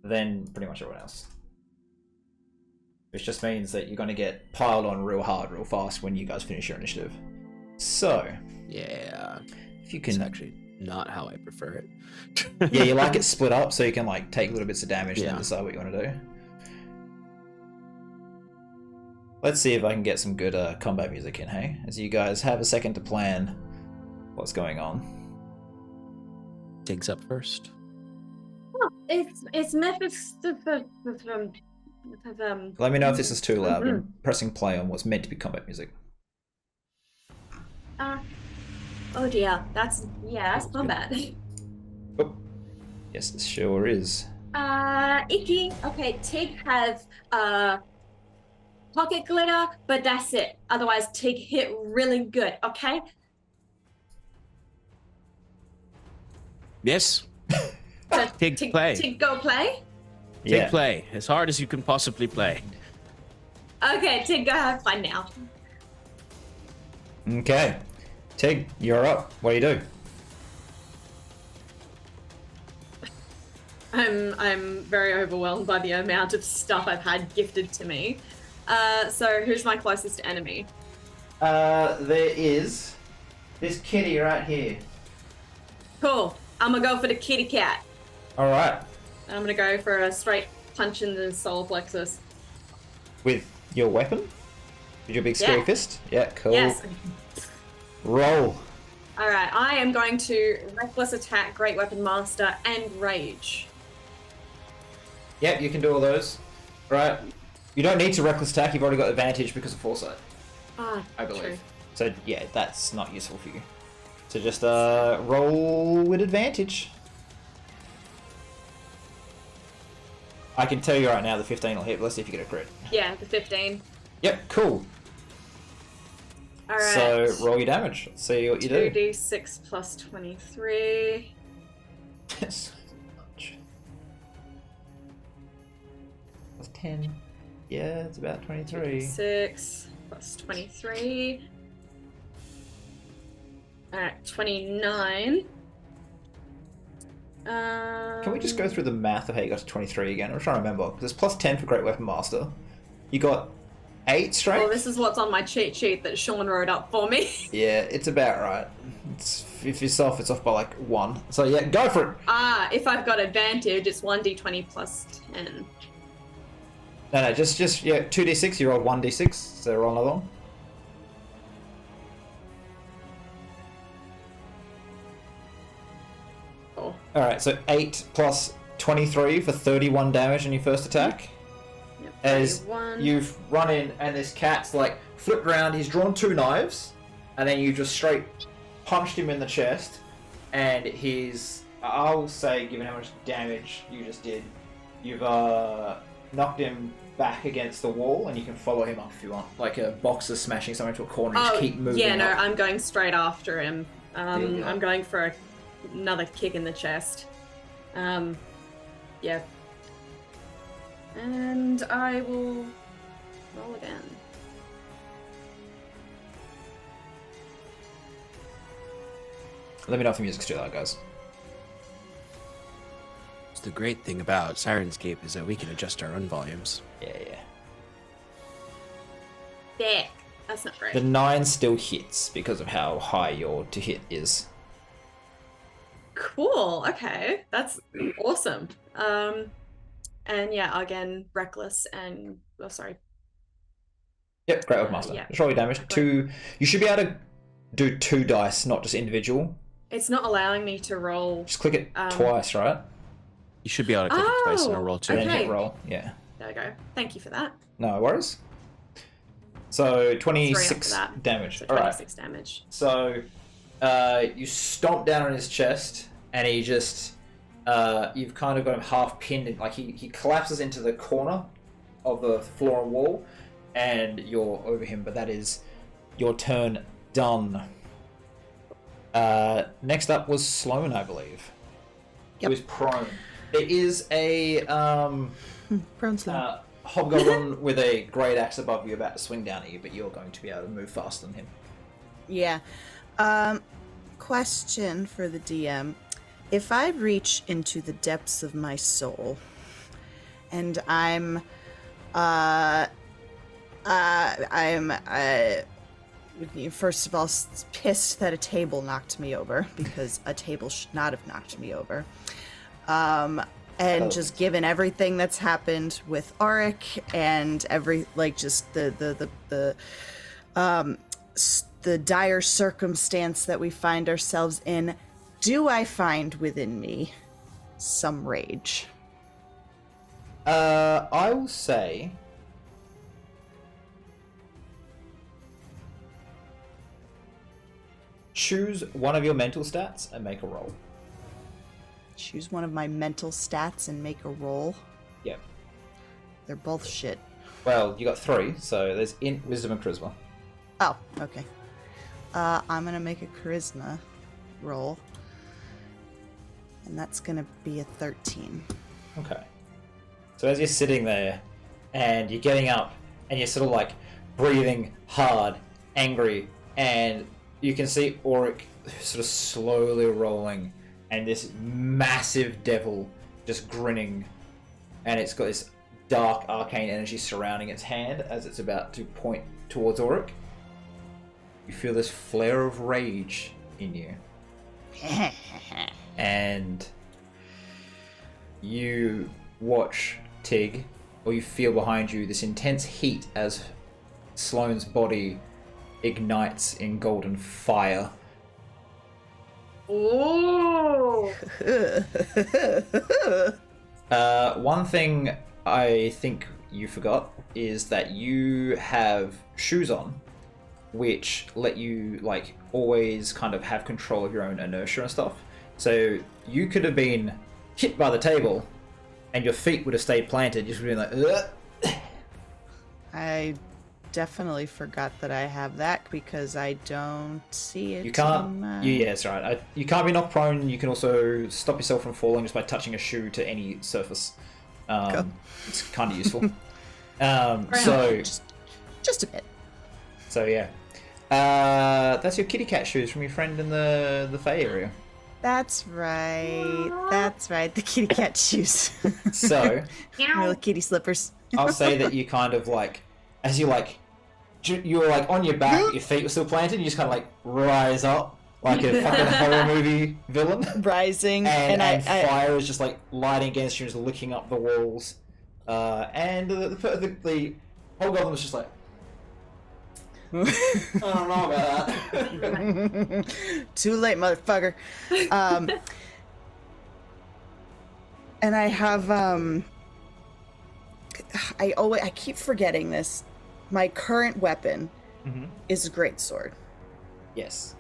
then pretty much everyone else. Which just means that you're going to get piled on real hard, real fast when you guys finish your initiative. So, Yeah. if you It's can... actually not how I prefer it. Yeah, you like it split up so you can like take little bits of damage and Yeah. then decide what you want to do. Let's see if I can get some good combat music in, hey? As you guys have a second to plan what's going on. Digs up first. Oh, it's Mephistopheles. Let me know if this is too loud. I'm pressing play on what's meant to be combat music. Oh dear, that's combat. Oh. Yes, it sure is. Icky. Okay, Tig have pocket glitter, but that's it. Otherwise, Tig hit really good. Okay. Yes. So Tig, play. Tig, go play. Tig, play as hard as you can possibly play. Okay, Tig, go have fun now. Okay. Tig, you're up. What do you do? I'm very overwhelmed by the amount of stuff I've had gifted to me. So who's my closest enemy? There is this kitty right here. Cool. I'm gonna go for the kitty cat. Alright. I'm gonna go for a straight punch in the solar plexus. With your weapon? With your big scary Yeah. fist? Yeah, cool. Yes. Roll. Alright, I am going to reckless attack, great weapon master, and rage. Yep, you can do all those. Right. You don't need to reckless attack, you've already got advantage because of foresight, Ah, I believe. true. So yeah, that's not useful for you. So just roll with advantage. I can tell you right now the 15 will hit, but let's see if you get a crit. Yeah, the 15. Yep, cool. Alright. So roll your damage. Let's see what you do. 2d6 plus 23. So much. Plus 10. Yeah, it's about 23. 6 plus 23. Alright, 29. Can we just go through the math of how you got to 23 again? I'm trying to remember. Because it's plus 10 for Great Weapon Master. You got 8 strength? Well, this is what's on my cheat sheet that Sean wrote up for me. Yeah, it's about right. If it's off, it's off by like 1. So yeah, go for it. If I've got advantage, it's 1d20 plus 10. No, just yeah, 2d6, you roll 1d6, so roll another one. Alright, so 8 plus 23 for 31 damage on your first attack. Yep, As 31. you've run in and this cat's like flipped around, he's drawn 2 knives, and then you just straight punched him in the chest, and he's, I'll say, given how much damage you just did, you've knocked him back against the wall, and you can follow him up if you want, like a boxer smashing someone into a corner and just keep moving. Yeah, no, up. I'm going straight after him. Yeah. I'm going for another kick in the chest. Yeah. And I will roll again. Let me know if the music's too loud, guys. The great thing about Sirenscape is that we can adjust our own volumes. Yeah. There. That's not great. The 9 still hits because of how high your to hit is. Cool. Okay. That's awesome. And yeah, again, reckless and sorry. Yep, Great Oak Master. Yeah. Just roll your damage. 2. You should be able to do 2 dice, not just individual. It's not allowing me to roll. Just click it twice, right? You should be able to click it twice in a roll too. And then Okay. hit roll. Yeah. There we go. Thank you for that. No worries. So 3 26 after that. damage. So Alright. 26 damage. So you stomp down on his chest, and he just you've kind of got him half pinned in, like he collapses into the corner of the floor and wall, and you're over him, but that is your turn done. Next up was Sloan, I believe. Yep. Who is prone. It is a Prone slow. hobgoblin with a great axe above you about to swing down at you, but you're going to be able to move faster than him. Yeah. Question for the DM. If I reach into the depths of my soul and I'm first of all pissed that a table knocked me over, because a table should not have knocked me over. And just given everything that's happened with Auric and the dire circumstance that we find ourselves in, do I find within me some rage? I will say choose one of your mental stats and make a roll. Choose one of my mental stats and make a roll. Yep. They're both shit. Well, you got 3, so there's wisdom and charisma. Oh, okay. I'm gonna make a charisma roll. And that's gonna be a 13. Okay. So as you're sitting there and you're getting up and you're sort of like breathing hard, angry, and you can see Auric sort of slowly rolling, and this massive devil just grinning, and it's got this dark arcane energy surrounding its hand as it's about to point towards Auric. You feel this flare of rage in you. And you watch Tig, or you feel behind you this intense heat as Sloane's body ignites in golden fire. Oh! One thing I think you forgot is that you have shoes on, which let you like always kind of have control of your own inertia and stuff. So you could have been hit by the table, and your feet would have stayed planted. You would have been like, ugh. I definitely forgot that I have that because I don't see it. You can't. Yeah, that's right. You can't be knocked prone. You can also stop yourself from falling just by touching a shoe to any surface. It's kind of useful. So just a bit. So yeah, that's your kitty cat shoes from your friend in the Fae area. That's right. That's right. The kitty cat shoes. So Little kitty slippers. I'll say that you kind of like, as you like, you were like on your back, but your feet were still planted. You just kind of like rise up like a fucking horror movie villain, rising, and fire is just like lighting against you, just licking up the walls. And the whole goblin was just like, I don't know about that. Too late, motherfucker. And I have I keep forgetting this. My current weapon is a greatsword. Yes.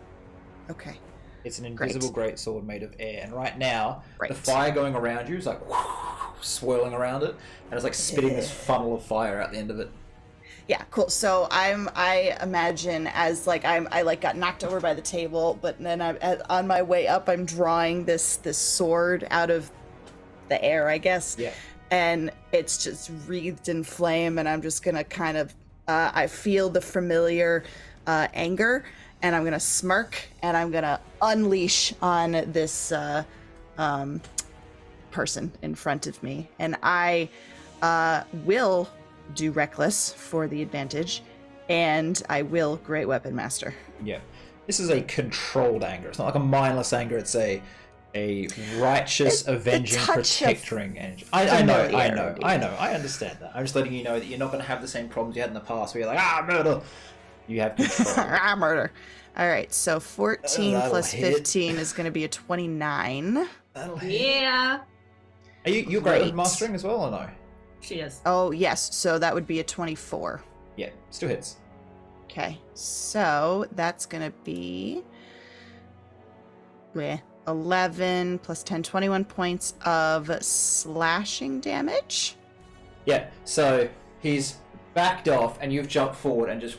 Okay. It's an invisible greatsword made of air, and right now the Right. fire going around you is like swirling around it, and it's like spitting this funnel of fire out the end of it. Yeah, cool. So I imagine as like I like got knocked over by the table, but then on my way up I'm drawing this sword out of the air, I guess. Yeah. And it's just wreathed in flame, and I'm just gonna kind of I feel the familiar anger, and I'm gonna smirk, and I'm gonna unleash on this person in front of me, and I will do reckless for the advantage, and I will great weapon master. Yeah. This is a controlled anger. It's not like a mindless anger. It's a righteous, avenging, protecting anger. I know. I understand that. I'm just letting you know that you're not going to have the same problems you had in the past where you're like, murder. You have control. Murder. All right, so 14 plus hit. 15 is going to be a 29. That'll hit. Yeah. Are you great with mastering as well or no? She is. Oh, yes, so that would be a 24. Yeah, still hits. Okay, so that's going to be 11 plus 10, 21 points of slashing damage. Yeah, so he's backed off and you've jumped forward and just...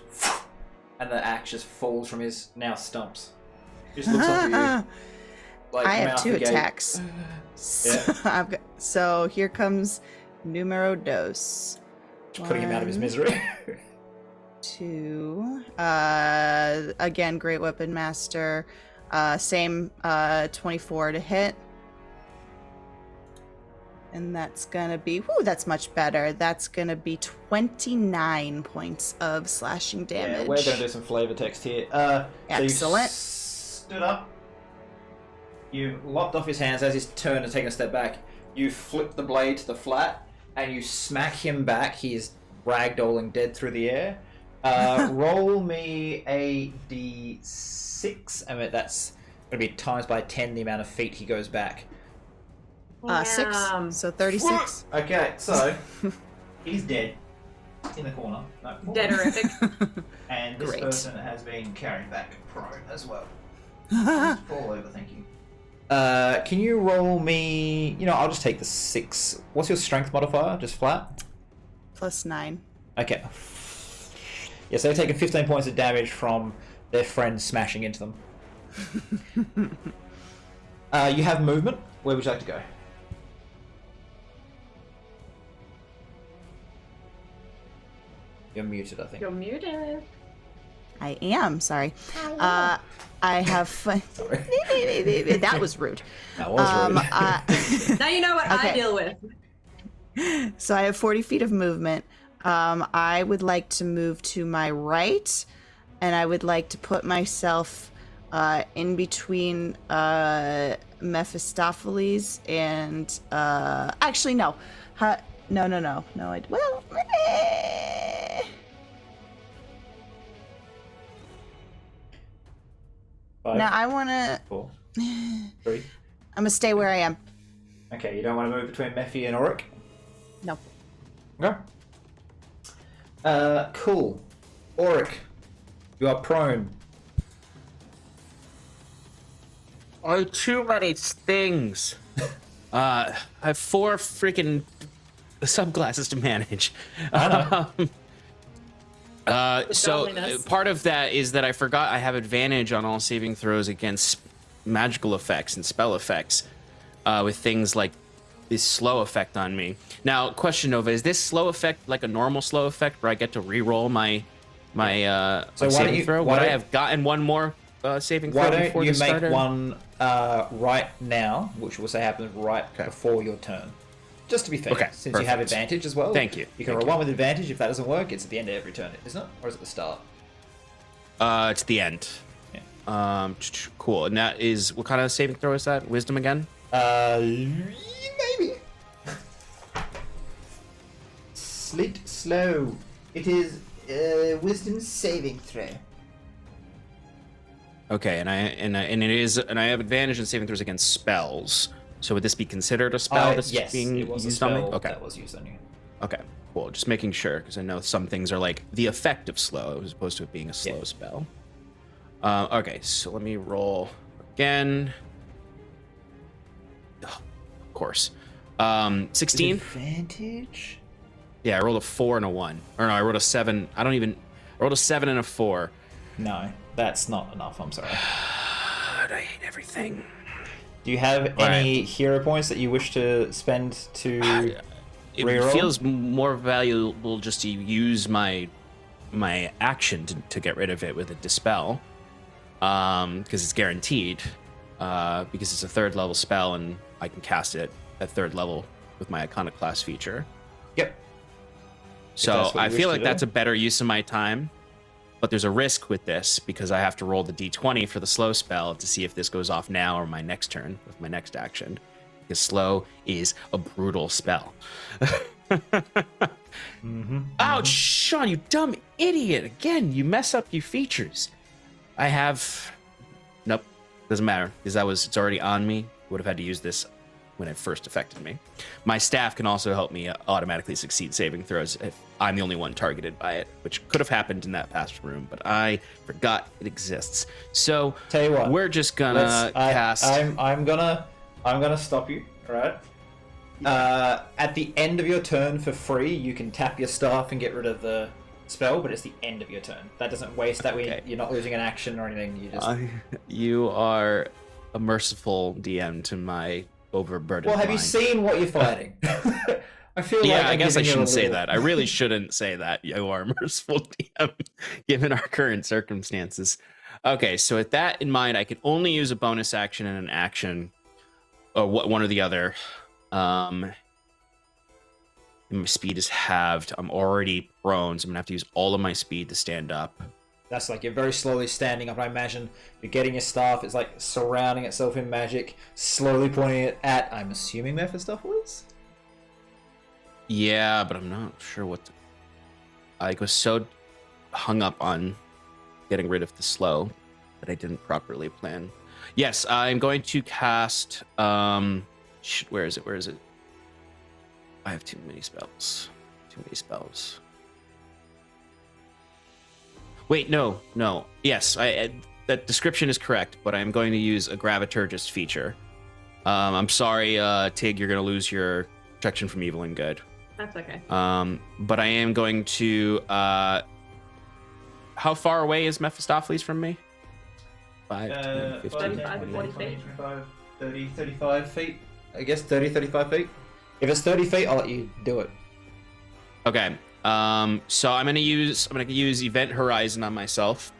And the axe just falls from his now stumps. Just looks up at you. Like, I have 2 attacks. Yeah. So here comes numero dos. Just putting him out of his misery. 2. Again, great weapon master. Same 24 to hit. And that's gonna be, that's much better. That's gonna be 29 points of slashing damage. Yeah, we're gonna do some flavor text here. Excellent. So you stood up. You lopped off his hands as he's turned and taken a step back. You flip the blade to the flat, and you smack him back. He is ragdolling dead through the air. Roll me a d6. I mean, that's going to be times by 10 the amount of feet he goes back. 6, so 36. Okay, so he's dead in the corner. No, Deaderific. and this Great. person has been carried back prone as well. Fall over, thank you. Can you roll me... I'll just take the 6. What's your strength modifier? Just flat? Plus 9. Okay. Yeah, so they've taken 15 points of damage from their friend smashing into them. You have movement. Where would you like to go? You're muted, I think. You're muted. I am, sorry. I have... Sorry. That was rude. That was rude. Now you know what I Okay. deal with. So I have 40 feet of movement. I would like to move to my right, and I would like to put myself in between Mephistopheles and... actually, no. No. Well... Five, Now I want to... 4, 3. I'm going to stay where I am. Okay, you don't want to move between Mephi and Auric? No. Okay. Cool. Auric, you are prone. Too many things. I have 4 freaking subclasses to manage. I know. So godliness. part of that is that I forgot I have advantage on all saving throws against magical effects and spell effects with things like this slow effect on me. Now, question, Nova, is this slow effect like a normal slow effect where I get to re-roll my So saving throw? Would I have gotten one more saving Why throw don't before you this make started? one right now, which will say happens right before your turn. Just to be fair, Okay, since you have perfect. advantage as well. Thank you. You can roll one with advantage. If that doesn't work, it's at the end of every turn, isn't it? Or is it the start? It's the end. Yeah. Cool. And that is, what kind of saving throw is that? Wisdom again? Maybe. Slit slow. It is wisdom saving throw. Okay, and I have advantage in saving throws against spells. So would this be considered a spell that's yes, being it was a used on me? spell Okay. that was used on you. Okay. Cool. Just making sure, because I know some things are like the effect of slow as opposed to it being a slow spell. Okay, so let me roll again. Ugh, of course. 16. Advantage? Yeah, I rolled a 4 and a 1. Or no, I rolled a 7. I rolled a 7 and a 4. No, that's not enough. I'm sorry. God, I hate everything. Do you have any hero points that you wish to spend to It reroll? feels more valuable just to use my action to get rid of it with a dispel, because it's guaranteed, because it's a 3rd level spell and I can cast it at 3rd level with my Iconoclast feature. Yep. So I feel like do. that's a better use of my time, but there's a risk with this because I have to roll the d20 for the slow spell to see if this goes off now or my next turn with my next action, because slow is a brutal spell. Ouch, Sean, you dumb idiot. Again, you mess up your features. I have... Nope, doesn't matter, because it's already on me. Would have had to use this when it first affected me. My staff can also help me automatically succeed saving throws if I'm the only one targeted by it, which could have happened in that past room, but I forgot it exists. So Tell you what, we're just gonna cast. I'm gonna stop you. All right. At the end of your turn for free, you can tap your staff and get rid of the spell, but it's the end of your turn. That doesn't waste that way. You're not losing an action or anything. You just. You are a merciful DM to my overburdened. Well, have you mind. seen what you're fighting? I feel Yeah, like I guess I shouldn't say little... that. I really shouldn't say that. You are a merciful DM, given our current circumstances. Okay, so with that in mind, I can only use a bonus action and an action, or one or the other. And my speed is halved. I'm already prone, so I'm gonna have to use all of my speed to stand up. That's like you're very slowly standing up. I imagine you're getting your staff. It's like surrounding itself in magic, slowly pointing it at, I'm assuming Mephistopheles? Yeah, but I'm not sure what to... I was so hung up on getting rid of the slow that I didn't properly plan. Yes, I'm going to cast... Where is it? I have too many spells. Wait, no. Yes, that description is correct, but I'm going to use a Graviturgist feature. I'm sorry, Tig, you're going to lose your protection from evil and good. That's okay. But I am going to... how far away is Mephistopheles from me? 5, 10, 15, 35, 40 feet. 30, 35 feet. I guess 30, 35 feet. If it's 30 feet, I'll let you do it. Okay. So I'm gonna use Event Horizon on myself.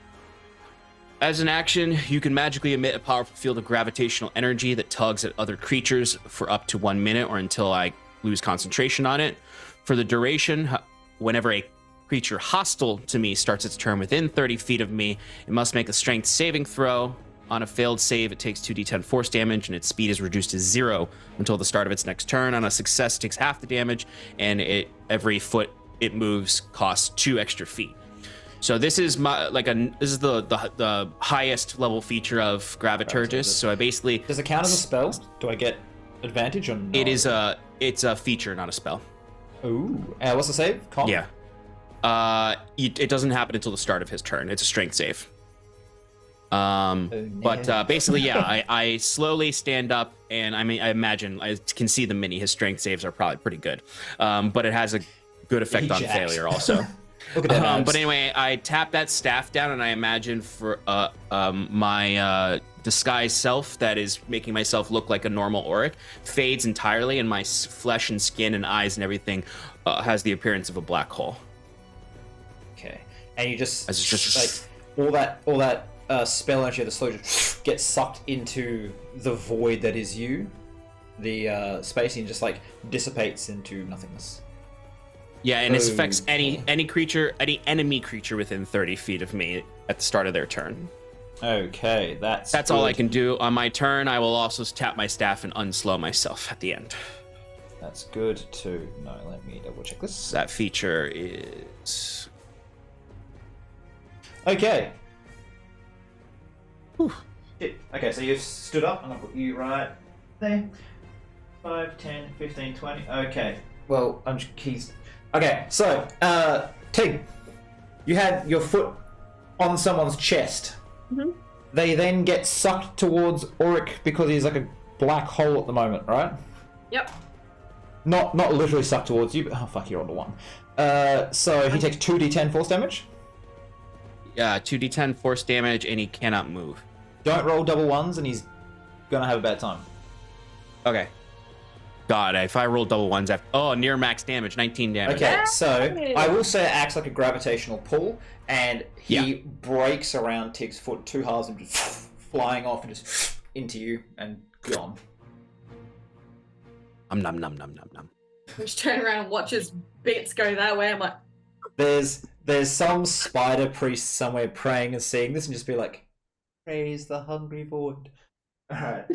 As an action, you can magically emit a powerful field of gravitational energy that tugs at other creatures for up to 1 minute or until I lose concentration on it. For the duration, whenever a creature hostile to me starts its turn within 30 feet of me, it must make a strength saving throw. On a failed save, it takes 2d10 force damage, and its speed is reduced to 0 until the start of its next turn. On a success, it takes half the damage, and every foot it moves costs 2 extra feet. So this is the highest level feature of Graviturgist. So I basically... Does it count as a spell? Do I get advantage or no? It's a feature, not a spell. Ooh. What's the save? Con? Yeah. It doesn't happen until the start of his turn. It's a strength save. But basically, yeah, I slowly stand up, and I imagine I can see the mini. His strength saves are probably pretty good, but it has a good effect on failure also. Look at that. But anyway, I tap that staff down, and I imagine for my disguised self that is making myself look like a normal Auric fades entirely, and my flesh and skin and eyes and everything has the appearance of a black hole. Okay, and you just like all that spell energy of the slow just gets sucked into the void that is you, the space, and just like dissipates into nothingness. Yeah, and this affects any enemy creature within 30 feet of me at the start of their turn. Okay, that's good. All I can do on my turn. I will also tap my staff and unslow myself at the end. That's good too. No, let me double check this. That feature is... Okay. Whew. Okay, so you've stood up. I'm gonna put you right there. 5, 10, 15, 20. Okay. Well, he's... Okay, so, Tig, you had your foot on someone's chest. Mhm. They then get sucked towards Auric because he's like a black hole at the moment, right? Yep. Not literally sucked towards you, but... Oh, fuck, you're on the 1. So he takes 2d10 force damage. Yeah, 2d10 force damage, and he cannot move. Don't roll double ones, and he's gonna have a bad time. Okay. God, if I roll double ones after... Oh, near max damage, 19 damage. Okay, so I will say it acts like a gravitational pull, and he breaks around Tig's foot 2 halves and just flying off and just into you and gone. Nom nom nom. I just turn around and watch his bits go that way. I'm like, There's some spider priest somewhere praying and seeing this and just be like, praise the hungry void. Alright,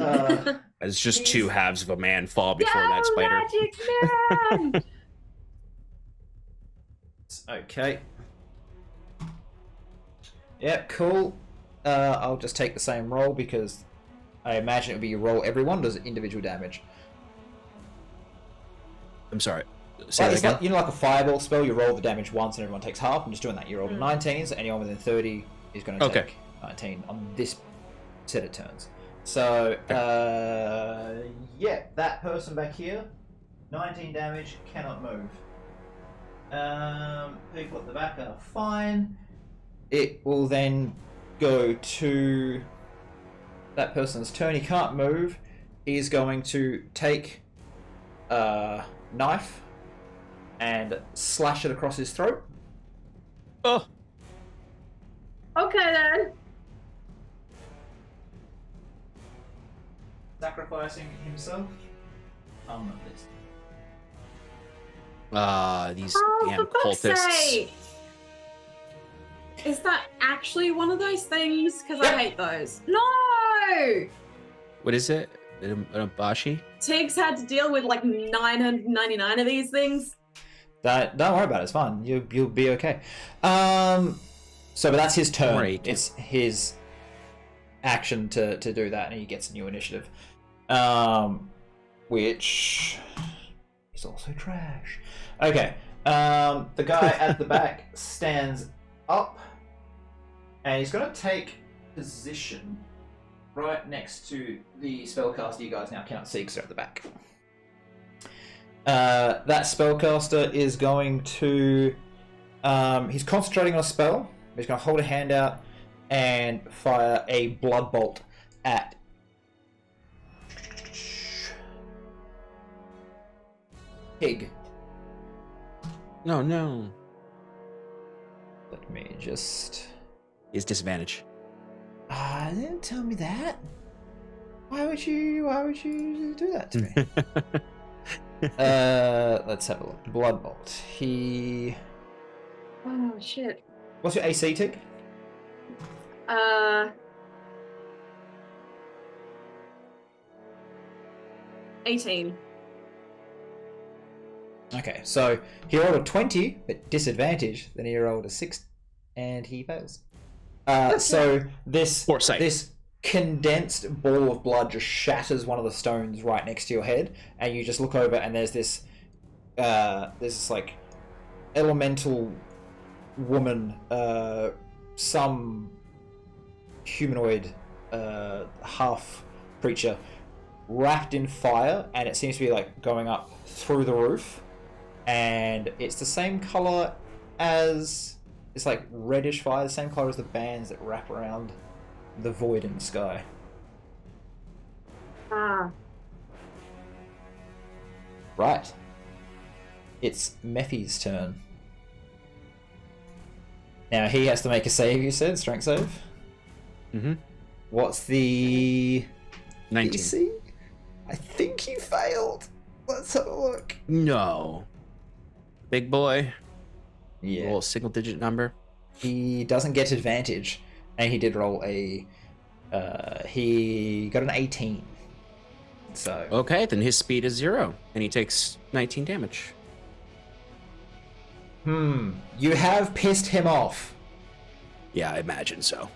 It's just 2 halves of a man fall before that spider. Magic man! okay. Yep, cool. I'll just take the same roll because I imagine it would be you roll everyone does individual damage. I'm sorry. Say Like, that it's again? like, you know, like a fireball spell, you roll the damage once and everyone takes half. I'm just doing that. You rolled a 19, so anyone within 30 is going to take 19 on this set of turns. So, yeah, that person back here, 19 damage, cannot move. People at the back are fine. It will then go to that person's turn. He can't move. He's going to take a knife and slash it across his throat. Oh, Okay then. Sacrificing himself. these Oh, damn for fuck's cultists. sake. Is that actually one of those things? Because I hate those. No! What is it? An abashi? Tiggs had to deal with like 999 of these things. Don't worry about it. It's fine. You'll be okay. So, but that's his turn. Right. It's his action to do that, and he gets a new initiative, which is also trash. Okay. The guy at the back stands up, and he's going to take position right next to the spellcaster you guys now cannot see because they're at the back. That spellcaster is going to... he's concentrating on a spell. He's going to hold a hand out and fire a blood bolt at... Pig. No. Let me just... Is disadvantage. Didn't tell me that. Why would you do that to me? Let's have a look. Blood bolt. He... Oh, shit. What's your AC, Tig? 18. Okay, so he rolled a 20 at disadvantage, then he rolled a 6 and he fails. So this Foresight. this condensed ball of blood just shatters one of the stones right next to your head, and you just look over and there's this like elemental woman, some humanoid half creature wrapped in fire, and it seems to be like going up through the roof, and it's the same color as... It's like reddish fire, the same color as the bands that wrap around the void in the sky. Ah. Right. It's Mephi's turn. Now he has to make a save, you said? Strength save? Mm-hmm. What's the... 19. DC? I think he failed. Let's have a look. No. Big boy. Yeah. Roll a single digit number. He doesn't get advantage, and he did roll a... he got an 18. So... Okay, then his speed is 0, and he takes 19 damage. You have pissed him off. Yeah, I imagine so.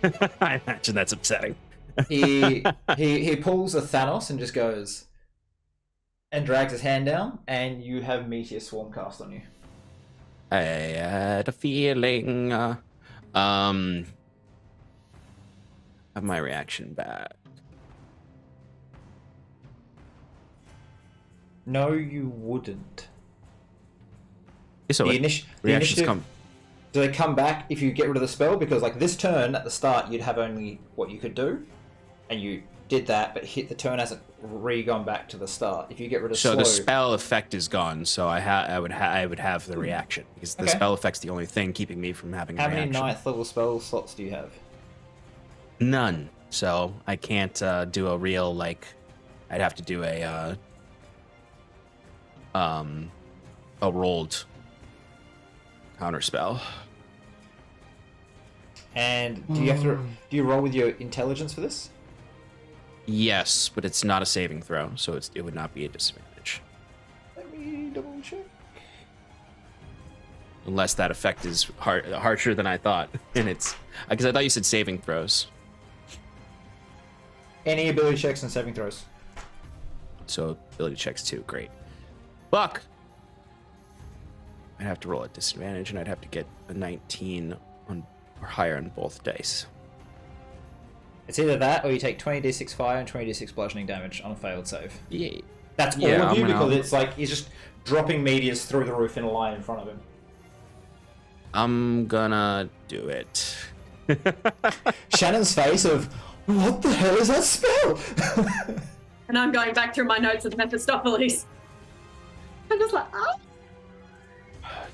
I imagine that's upsetting. He pulls a Thanos and just goes, and drags his hand down, and you have Meteor Swarm cast on you. I had a feeling. Have my reaction back. No, you wouldn't. So The reactions initiative, come. do they come back if you get rid of the spell? Because like this turn at the start, you'd have only what you could do, and you did that, but the turn hasn't gone back to the start. If you get rid of So slow, the spell effect is gone. So I would have the reaction because the spell effect's the only thing keeping me from having a how reaction. many 9th level spell slots do you have? None. So I can't do a real like. I'd have to do a rolled counter spell. And do you have to? Do you roll with your intelligence for this? Yes, but it's not a saving throw, so it would not be a disadvantage. Let me double check. Unless that effect is harsher than I thought, and it's because I thought you said saving throws. Any ability checks and saving throws. So ability checks too. Great. Buck. I'd have to roll at disadvantage, and I'd have to get a 19 on or higher on both dice. It's either that or you take 20d6 fire and 20d6 bludgeoning damage on a failed save. Yeah. That's all Yeah, of you I'm gonna- because it's like he's just dropping meteors through the roof in a line in front of him. I'm gonna do it. Shannon's face of, what the hell is that spell? And I'm going back through my notes of Mephistopheles. I'm just like, oh.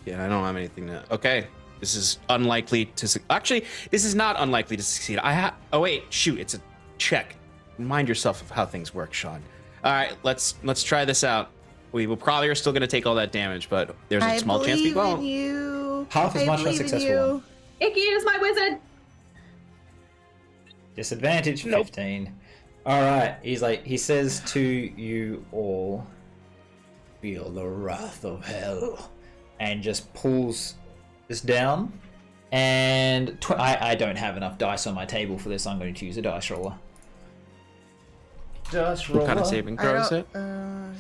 Yeah, I don't have anything to. Okay, this is unlikely to. Actually, this is not unlikely to succeed. Oh wait, shoot! It's a check. Remind yourself of how things work, Sean. All right, let's try this out. We will probably are still going to take all that damage, but there's a small chance we won't. You. Half as much believe a in successful you. one. Icky is my wizard. Disadvantage 15. All right, he says to you all, feel the wrath of hell, and just pulls this down. And I don't have enough dice on my table for this. I'm going to use a dice roller. Dice roller. What kind of saving throw is it?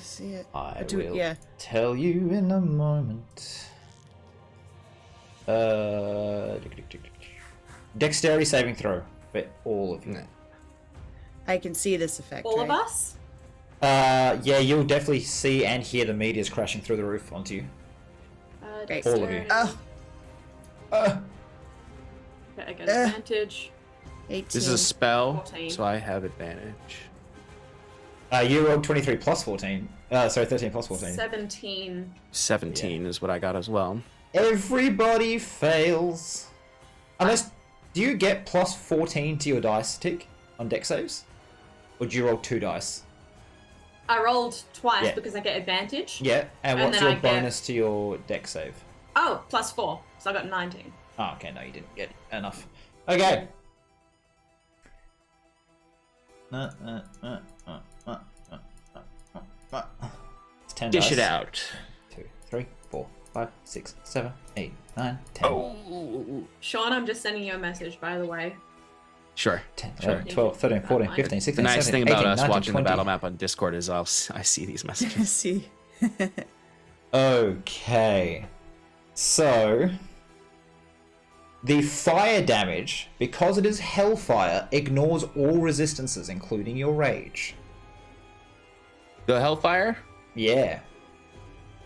See it. I do it, will yeah. tell you in a moment. Dexterity saving throw for all of you. I can see this effect. All right? of us? Yeah, you'll definitely see and hear the meteors crashing through the roof onto you. Great. All of you. Oh, Okay, I get advantage. 18. This is a spell, 14. so I have advantage. You rolled 23 plus 14. Sorry, 13 plus 14. 17. 17 is what I got as well. Everybody fails. Unless, do you get plus 14 to your dice tick on dex saves? Or do you roll 2 dice? I rolled twice Yeah. because I get advantage. Yeah, and And what's then your I get- bonus to your dex save? Oh, plus 4. So I got 19. Oh, okay, no, you didn't get enough. Okay. It's 10 Dish dice. it out. 2, 3, 4, 5, 6, 7, 8, 9, 10. Oh. Sean, I'm just sending you a message, by the way. Sure. 10, Sure. 11, 12, 13, 14, 15, 16, The nice 17, thing about 18, us 19, watching 20. the battle map on Discord is I see these messages. see. Okay. So, the fire damage, because it is hellfire, ignores all resistances, including your rage. The Hellfire? Yeah,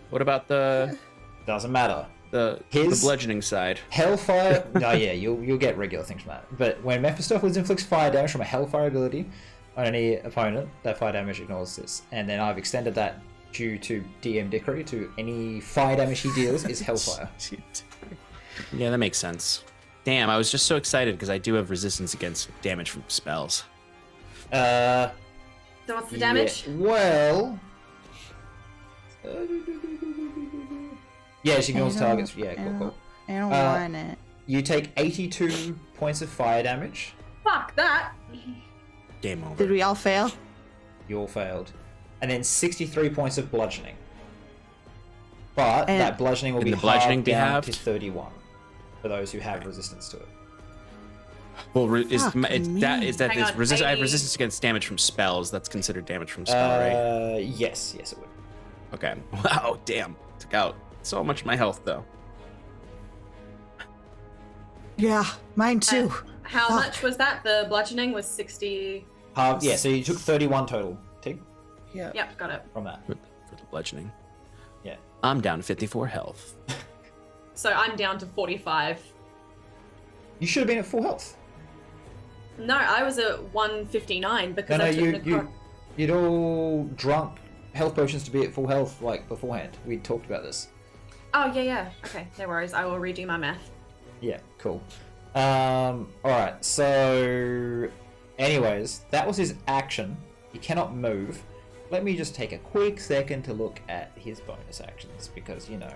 What about the doesn't matter. the His- bludgeoning side? Hellfire. No, yeah, you'll get regular things from that. But when Mephistopheles inflicts fire damage from a hellfire ability on any opponent, that fire damage ignores this. And then I've extended that due to DM decree to any fire damage he deals is hellfire. Yeah, that makes sense. Damn, I was just so excited because I do have resistance against damage from spells. Uh, So what's the damage? Yeah, well. Yeah, she ignores targets. Yeah, cool. I don't Uh, want it. You take 82 points of fire damage. Fuck that. Game over. Did we all fail? You all failed. And then 63 points of bludgeoning. But And- that bludgeoning will Can be the bludgeoning halved be down halved? to 31 for those who have resistance to it. Well, Fuck me. that Hang is on, I have 80. resistance against damage from spells. That's considered damage from spell, right? Yes, it would. Okay. Wow, damn. Took out so much of my health, though. Yeah, mine too. How Fuck. much was that? The bludgeoning was 60. Yeah, so you took 31 total, Tig, Yeah. Yep, got it. from that. For the bludgeoning. Yeah. I'm down to 54 health. So I'm down to 45. You should have been at full health. No, I was at 159 because I took you'd all drunk health potions to be at full health like beforehand. We talked about this. Oh, yeah. Okay, no worries. I will redo my math. Yeah, cool. Alright, so anyways, that was his action. He cannot move. Let me just take a quick second to look at his bonus actions because, you know,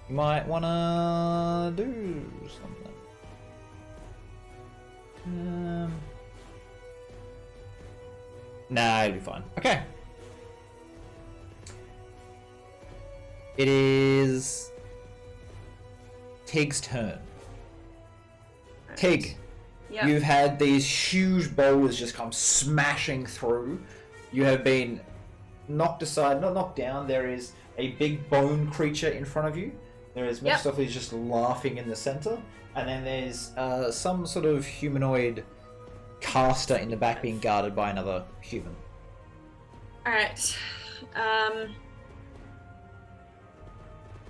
you might wanna do something. Nah, it'll be fine. Okay. It is Tig's turn. Tig, Yep. you've had these huge boulders just come smashing through. You have been knocked aside, not knocked down. There is a big bone creature in front of you. There is Mephistopheles just laughing in the center. And then there's some sort of humanoid caster in the back being guarded by another human. Alright.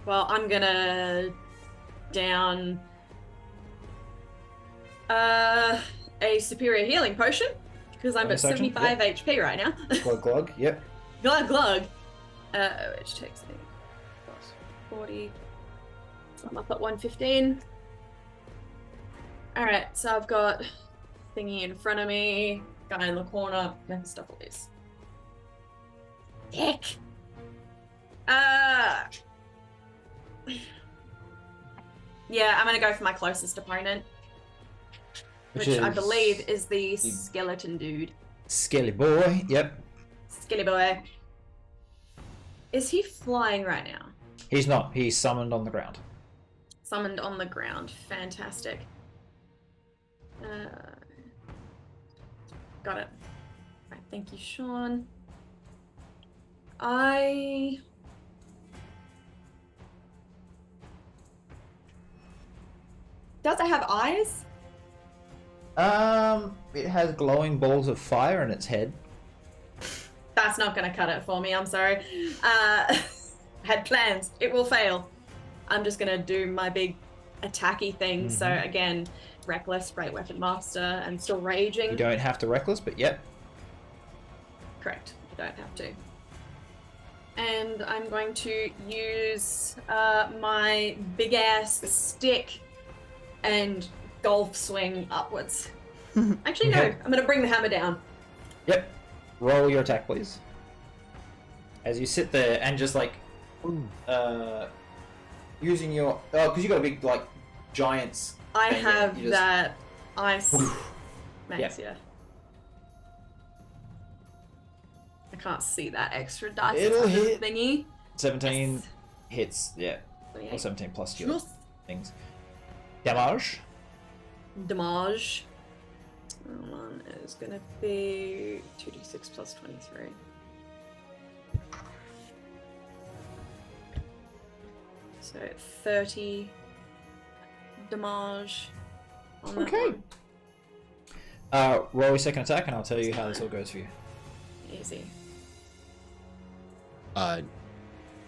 Well, I'm gonna down a superior healing potion because I'm at Bonus action? 75 HP right now. Glug glug, yep. Glug glug. Which takes me plus 40. So I'm up at 115. Alright, so I've got thingy in front of me, guy in the corner, Mephistopheles. Dick! Yeah, I'm gonna go for my closest opponent, which I is believe is the skeleton dude. Skelly boy, yep. Skilly boy. Is he flying right now? He's not. He's summoned on the ground. Summoned on the ground. Fantastic. Got it. Right, thank you, Sean. Does it have eyes? It has glowing balls of fire in its head. That's not gonna cut it for me, I'm sorry. Had plans. It will fail. I'm just gonna do my big attacky thing. So again, reckless, great weapon master, and still raging. You don't have to reckless, but yep. Correct. You don't have to. And I'm going to use my big ass stick and golf swing upwards. Actually, no. Okay. I'm going to bring the hammer down. Yep. Roll your attack, please. As you sit there and just like, using your because you got a big like giant's. I thing, have you just- that ice max, Yeah. yeah. I can't see that extra dice. It'll It's under the hit. thingy. 17 Yes. hits, yeah. Or 28. 17 plus your Plus things. Damage. damage. That one is going to be 2d6 plus 23. So 30 damage on that Okay. one. Roll your second attack and I'll tell you how this all goes for you. Easy.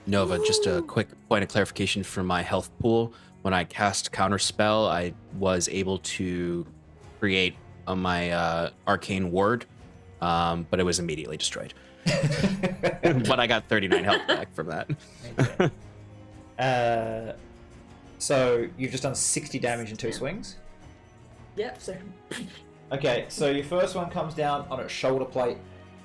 Nova, just a quick point of clarification for my health pool. When I cast Counterspell, I was able to create my arcane ward, but it was immediately destroyed. But I got 39 health back from that. Okay. So you've just done 60 damage in 2 swings? Yep, so Okay, so your first one comes down on its shoulder plate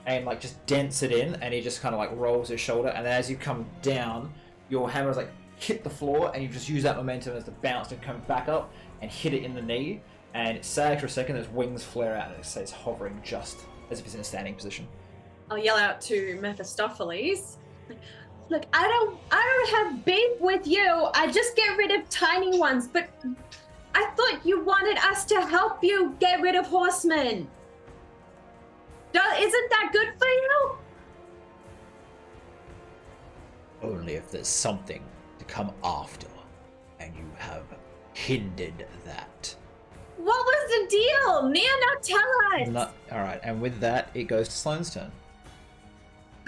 and like just dents it in, and he just kind of like rolls his shoulder, and then as you come down, your hammer's like hit the floor, and you just use that momentum as the bounce to come back up and hit it in the knee, and it sags for a second, its wings flare out, and it stays hovering just as if it's in a standing position. I'll yell out to Mephistopheles. Look, I don't have beef with you. I just get rid of tiny ones, but I thought you wanted us to help you get rid of horsemen. Isn't that good for you? only if there's something to come after, and you have hindered that. What was the deal? Man, now tell us. No, all right, and with that, it goes to Sloane's turn.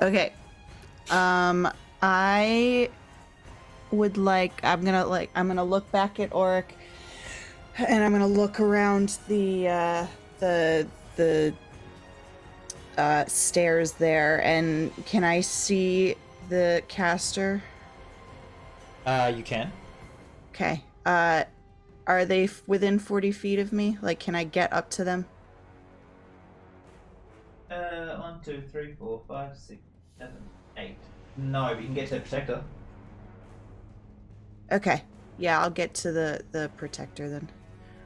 Okay. I would like. I'm gonna look back at Oric, and I'm gonna look around the stairs there, and can I see the caster? You can. Okay. Are they within 40 feet of me? Like, can I get up to them? 1, 2, 3, 4, 5, 6, 7, 8. No, but you can get to the protector. Okay. Yeah, I'll get to the protector then.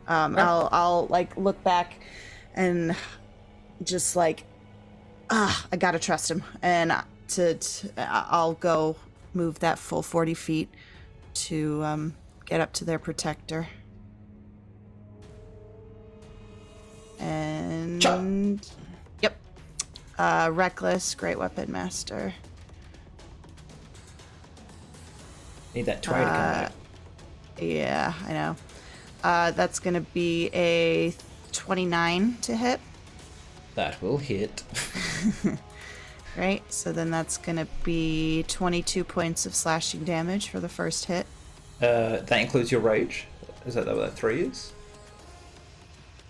I'll like look back and just like, I gotta trust him, and I'll go move that full 40 feet to get up to their protector. And Chop. Yep. Reckless, great weapon master. Need that 20 to come back. Yeah, I know. That's gonna be a 29 to hit. That will hit. Right, so then that's gonna be 22 points of slashing damage for the first hit. That includes your rage. Is that what that 3 is?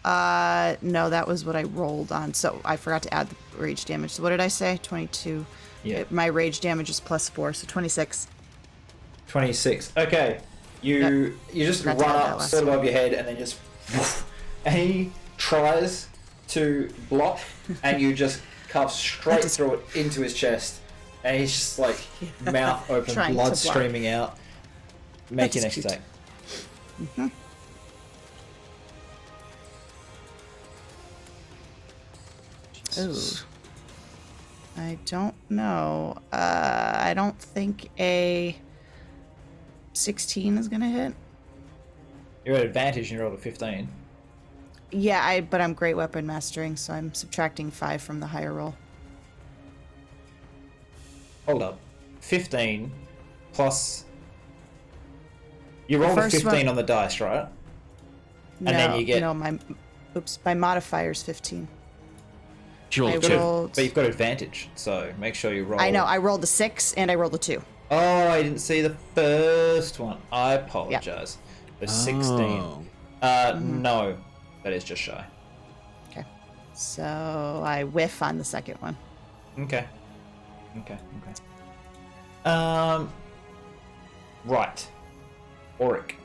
No, that was what I rolled on, so I forgot to add the rage damage. So what did I say? 22. Yeah. My rage damage is +4, so 26. 26. Okay. You just Forgot to run add that up, last sort of one. above your head, and then just... And he tries to block, and you just carve straight through it into his chest. And he's just like, mouth open, Trying to blood block. streaming out. Make your That's next cute. attack. Ooh. I don't know. I don't think a 16 is gonna hit. You're at advantage and you rolled a 15. Yeah, but I'm great weapon mastering, so I'm subtracting 5 from the higher roll. Hold up. 15 plus... You rolled a first 15 one- on the dice, right? No, then you get- no, my modifier's 15. You rolled I a 2. rolled. But you've got advantage, so make sure you roll... I know. I rolled a 6 and I rolled a 2. Oh, I didn't see the first one. I apologize. So 16. Oh. No. That is just shy. Okay. So I whiff on the second one. Okay. Right. Auric.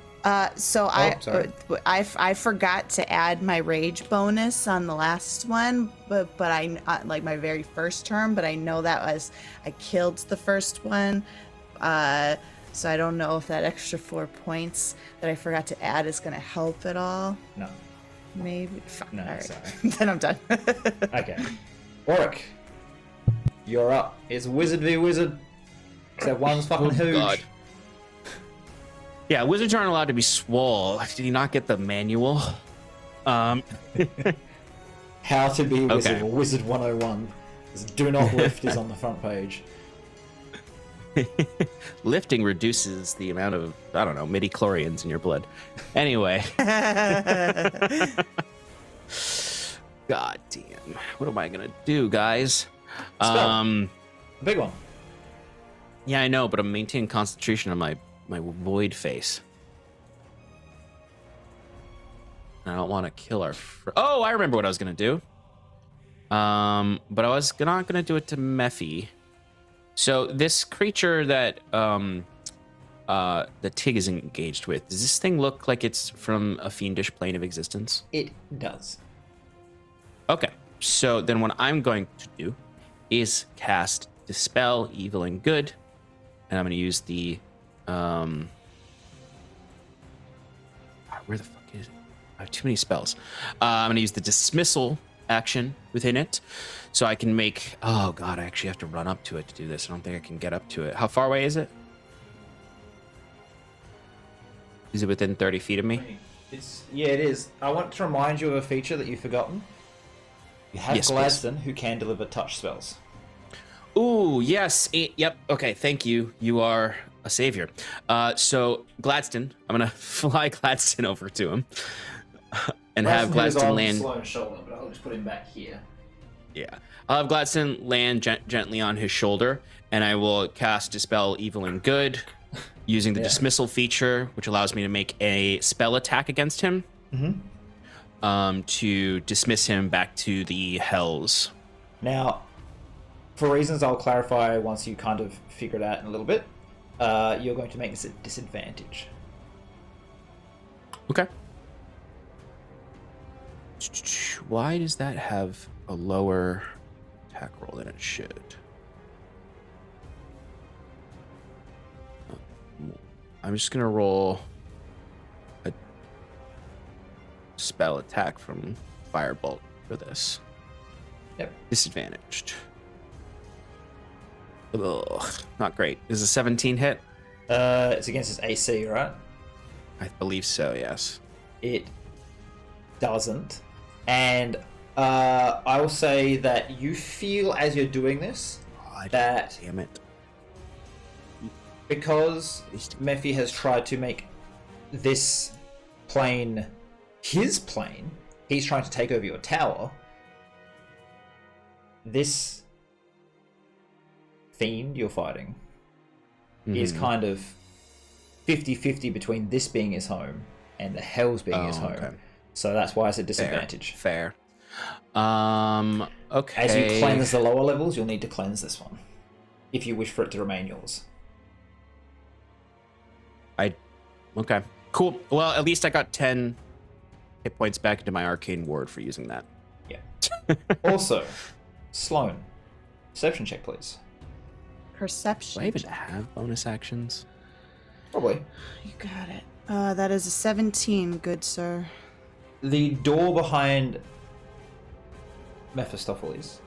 So sorry. I forgot to add my rage bonus on the last one, but I like my very first turn. But I know that was I killed the first one, so I don't know if that extra 4 points that I forgot to add is gonna help at all. No. Maybe. Fine. No, All right. sorry. Then I'm done. Okay. Auric. You're up. It's wizard v wizard. Except one's fucking huge. God. Yeah, wizards aren't allowed to be swole. Did you not get the manual? How to be a wizard, Okay. or Wizard 101. Do not lift is on the front page. Lifting reduces the amount of, I don't know, midi-chlorians in your blood. Anyway. God damn. What am I going to do, guys? Spell. A big one. Yeah, I know, but I'm maintaining concentration on my void face. I don't want to kill our... Oh, I remember what I was going to do. But I was not going to do it to Mephi. So this creature that the Tig is engaged with, does this thing look like it's from a fiendish plane of existence? It does. Okay, so then what I'm going to do is cast Dispel Evil and Good, and I'm going to use the where the fuck is it? I have too many spells. I'm going to use the Dismissal action within it, so I can make. Oh god, I actually have to run up to it to do this. I don't think I can get up to it. How far away is it? Is it within 30 feet of me? Yeah, it is. I want to remind you of a feature that you've forgotten. You have Yes, Gladstone, who can deliver touch spells. Ooh, yes. Yep. Okay, thank you. You are a savior. So Gladstone, I'm gonna fly Gladstone over to him and have Gladstone land. Sloan's shoulder, but I'll just put him back here. Yeah, I'll have Gladstone land gently on his shoulder, and I will cast Dispel Evil and Good using the dismissal feature, which allows me to make a spell attack against him. To dismiss him back to the hells. Now, for reasons I'll clarify once you kind of figure it out in a little bit, you're going to make this a disadvantage. Okay. Why does that have a lower attack roll than it should? I'm just gonna roll a spell attack from Firebolt for this. Yep. Disadvantaged. Ugh, not great. Is a 17 hit? It's against his AC, right? I believe so, yes. It doesn't. And I will say that you feel as you're doing this that damn it. Because Mephi has tried to make this plane his plane, he's trying to take over your tower. This fiend you're fighting is kind of 50-50 between this being his home and the hells being his home. Okay. So that's why it's a disadvantage. Fair. Okay. As you cleanse the lower levels, you'll need to cleanse this one if you wish for it to remain yours. Okay. Cool. Well, at least I got 10 hit points back into my arcane ward for using that. Yeah. Also, Sloan, perception check, please. Perception. Do I even have bonus actions? Probably. You got it. That is a 17, good sir. The door behind Mephistopheles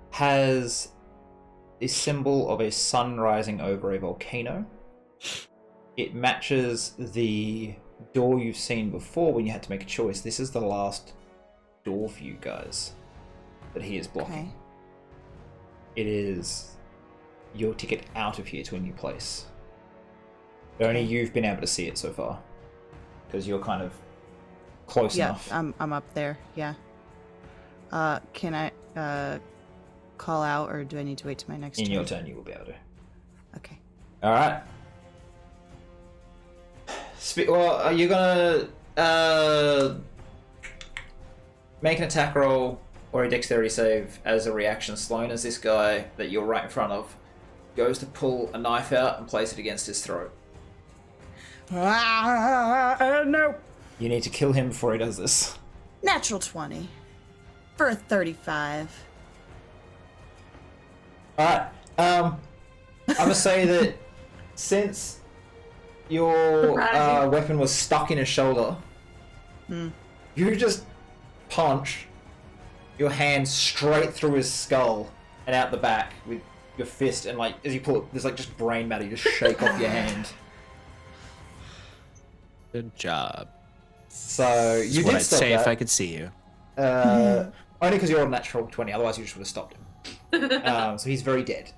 has a symbol of a sun rising over a volcano. It matches the door you've seen before when you had to make a choice. This is the last door for you guys that he is blocking. Okay. It is your ticket out of here to a new place. Only you've been able to see it so far, because you're kind of close enough. Yeah, I'm up there. Yeah. Can I call out, or do I need to wait till my next turn? In your turn, you will be able to. Okay. All right. Well, are you gonna make an attack roll or a dexterity save as a reaction, Sloan, as this guy that you're right in front of goes to pull a knife out and place it against his throat? No. You need to kill him before he does this. Natural 20 for a 35. Alright, I'm gonna say that since your weapon was stuck in his shoulder, you just punch your hand straight through his skull and out the back with your fist, and like as you pull it, there's like just brain matter. You just shake off your hand. Good job. So you did I'd stop say that. if I could see you. Only because you're on natural 20. Otherwise, you just would have stopped him. So he's very dead.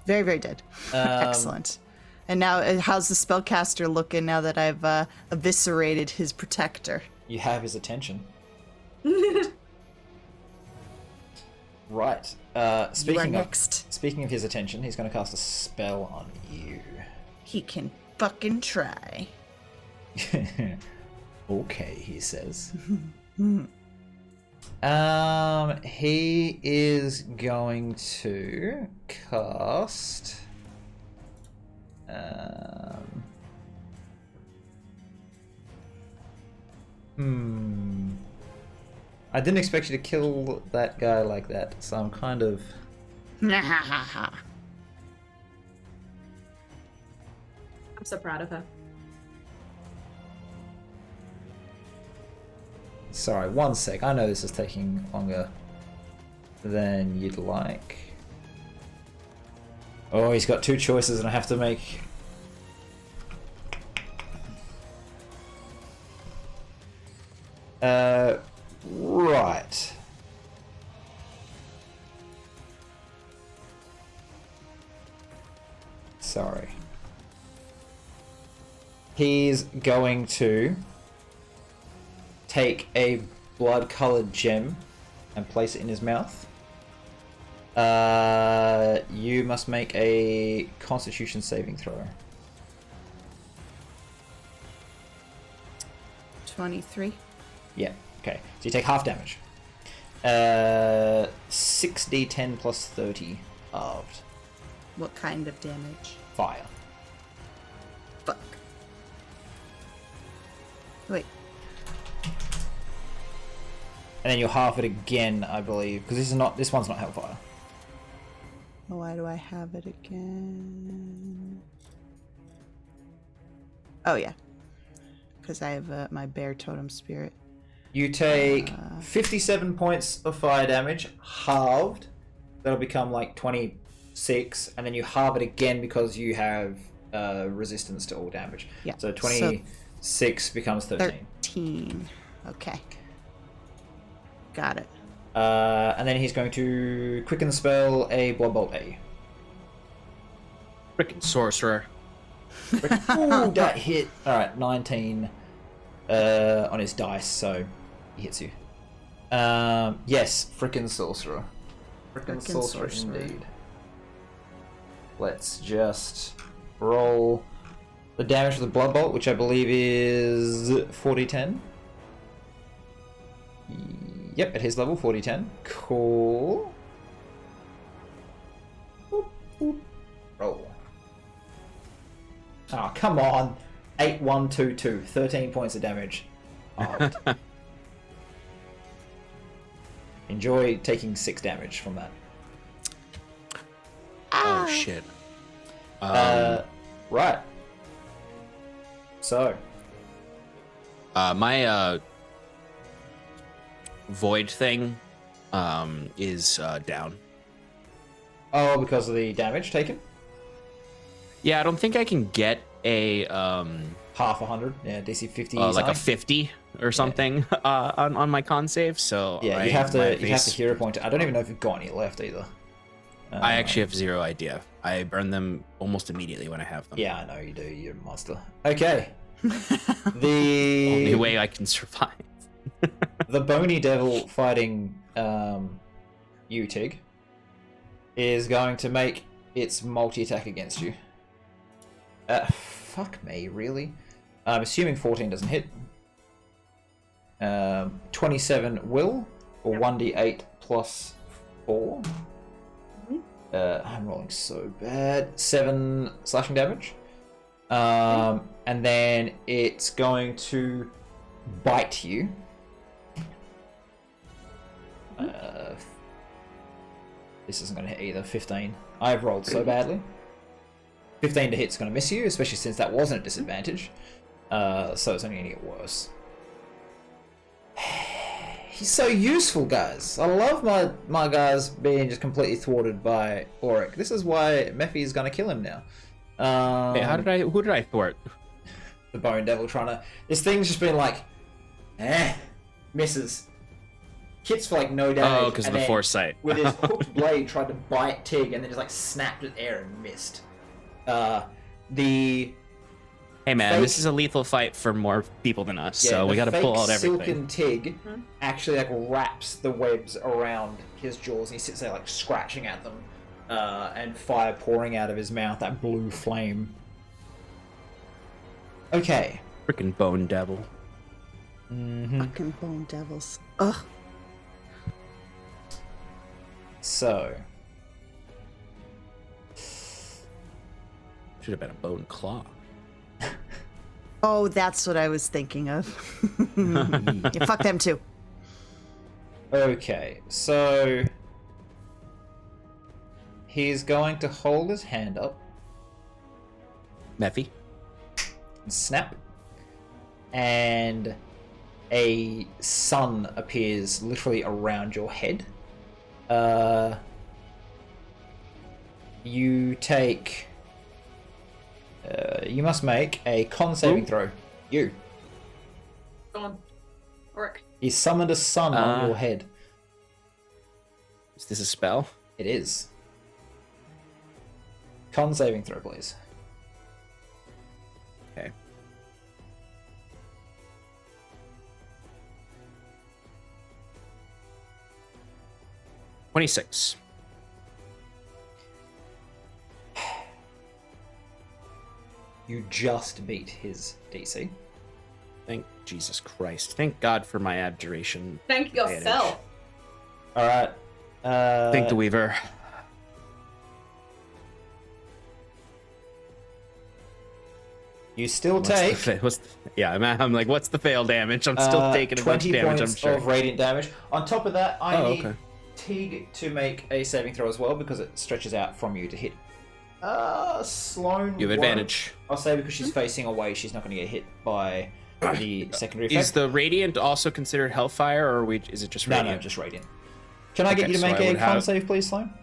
Very, very dead. Excellent. And now, how's the spellcaster looking now that I've eviscerated his protector? You have his attention. Right. Speaking of his attention, he's going to cast a spell on you. He can fucking try. Okay, he says. He is going to cast. I didn't expect you to kill that guy like that, so I'm kind of. I'm so proud of her. Sorry, one sec. I know this is taking longer than you'd like. Oh, he's got two choices and I have to make... Right. Sorry. He's going to take a blood-colored gem and place it in his mouth. You must make a Constitution saving throw. 23. Yeah, okay. So you take half damage. 6d10 plus 30 halved. What kind of damage? Fire. Fuck. Wait. And then you'll half it again, I believe, because this one's not Hellfire. Why do I have it again? Oh yeah, because I have my bear totem spirit. You take 57 points of fire damage, halved. That'll become like 26, and then you halve it again because you have resistance to all damage. Yeah. So 26 becomes 13. 13. Okay. Got it. And then he's going to quicken spell a Blood Bolt A. Frickin' sorcerer. Ooh, that hit. Alright, 19 on his dice, so he hits you. Yes, frickin' sorcerer. Frickin' sorcerer indeed. Let's just roll the damage of the Blood Bolt, which I believe is 4d10. Yep, at his level, 4d10. Cool. Boop, boop. Roll. Oh, come on. 8, 1, 2, 2. 13 points of damage. Halved. Enjoy taking 6 damage from that. Oh, shit. Right. So. My void thing is down. Oh, because of the damage taken? Yeah, I don't think I can get a Half 100. Yeah, DC 50. like a 50 or something on my con save. So yeah, you'd have to hero point it. I don't even know if you've got any left either. I actually have zero idea. I burn them almost immediately when I have them. Yeah, I know you do. You're a monster. Okay. Only way I can survive. The bony devil fighting you, Tig, is going to make its multi-attack against you. Fuck me, really? I'm assuming 14 doesn't hit. 27 will, or 1d8 plus 4. I'm rolling so bad. 7 slashing damage. And then it's going to bite you. This isn't going to hit either. 15. I've rolled so badly. 15 to hit's going to miss you, especially since that wasn't a disadvantage. So it's only going to get worse. He's so useful, guys. I love my guys being just completely thwarted by Auric. This is why Mephi is going to kill him now. Wait, who did I thwart? The Bone Devil trying to... This thing's just been like... misses. Hits for like no damage. Oh, because of the foresight. With his hooked blade tried to bite Tig and then just like snapped at air and missed. Hey man, this is a lethal fight for more people than us, so we gotta pull out everything. Silken Tig actually like wraps the webs around his jaws and he sits there like scratching at them, and fire pouring out of his mouth, that blue flame. Okay. Frickin' Bone Devil. Fucking bone devils. Ugh. So. Should have been a Bone Claw. Oh, that's what I was thinking of. Yeah, fuck them too. Okay, so he's going to hold his hand up Mephi. and snap, and a sun appears literally around your head. You take... you must make a con saving throw. You. Go on. Work. He summoned a sun on your head. Is this a spell? It is. Con saving throw, please. Okay. $26. You just beat his DC. Thank Jesus Christ. Thank God for my abjuration. Thank yourself. All right. Thank the Weaver. You still take I'm like, what's the fail damage? I'm still taking a bunch of 20 damage, I'm points sure. of radiant damage. On top of that, I need okay. Teague to make a saving throw as well because it stretches out from you to hit. Sloane. You have advantage. I'll say because she's facing away, she's not going to get hit by the secondary effect. Is the radiant also considered hellfire, or is it just radiant? No, just radiant. Can I get you to make a con save, please, Sloane?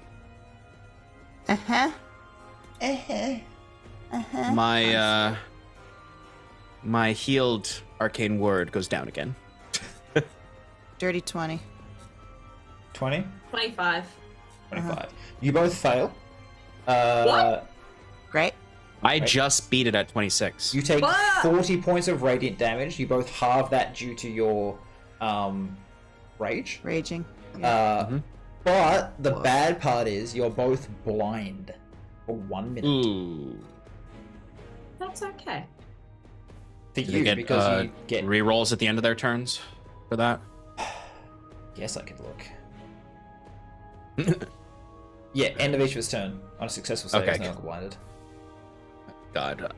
My healed arcane word goes down again. Dirty 20. 20? 25. 25. You both fail. What? Great. I just beat it at 26. You take What? 40 points of radiant damage. You both halve that due to your rage. Raging. But the bad part is you're both blind for 1 minute. Ooh. That's okay. For Do you, they get, because you get... rerolls at the end of their turns for that? Yes, I could look. Yeah, end of each of his turn. On a successful save, Okay, he's no longer blinded. God.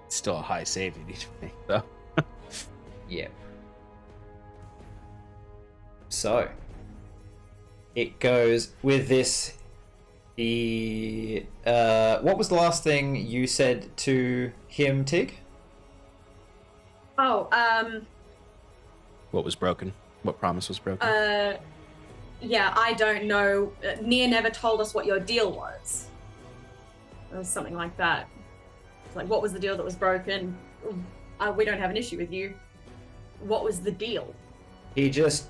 It's still a high save you need to make, though. Yeah. So, it goes with this. What was the last thing you said to him, Tig? Oh, What was broken? What promise was broken? yeah, I don't know. Nia never told us what your deal was. It was something like that. It's like, what was the deal that was broken? We don't have an issue with you. What was the deal? He just...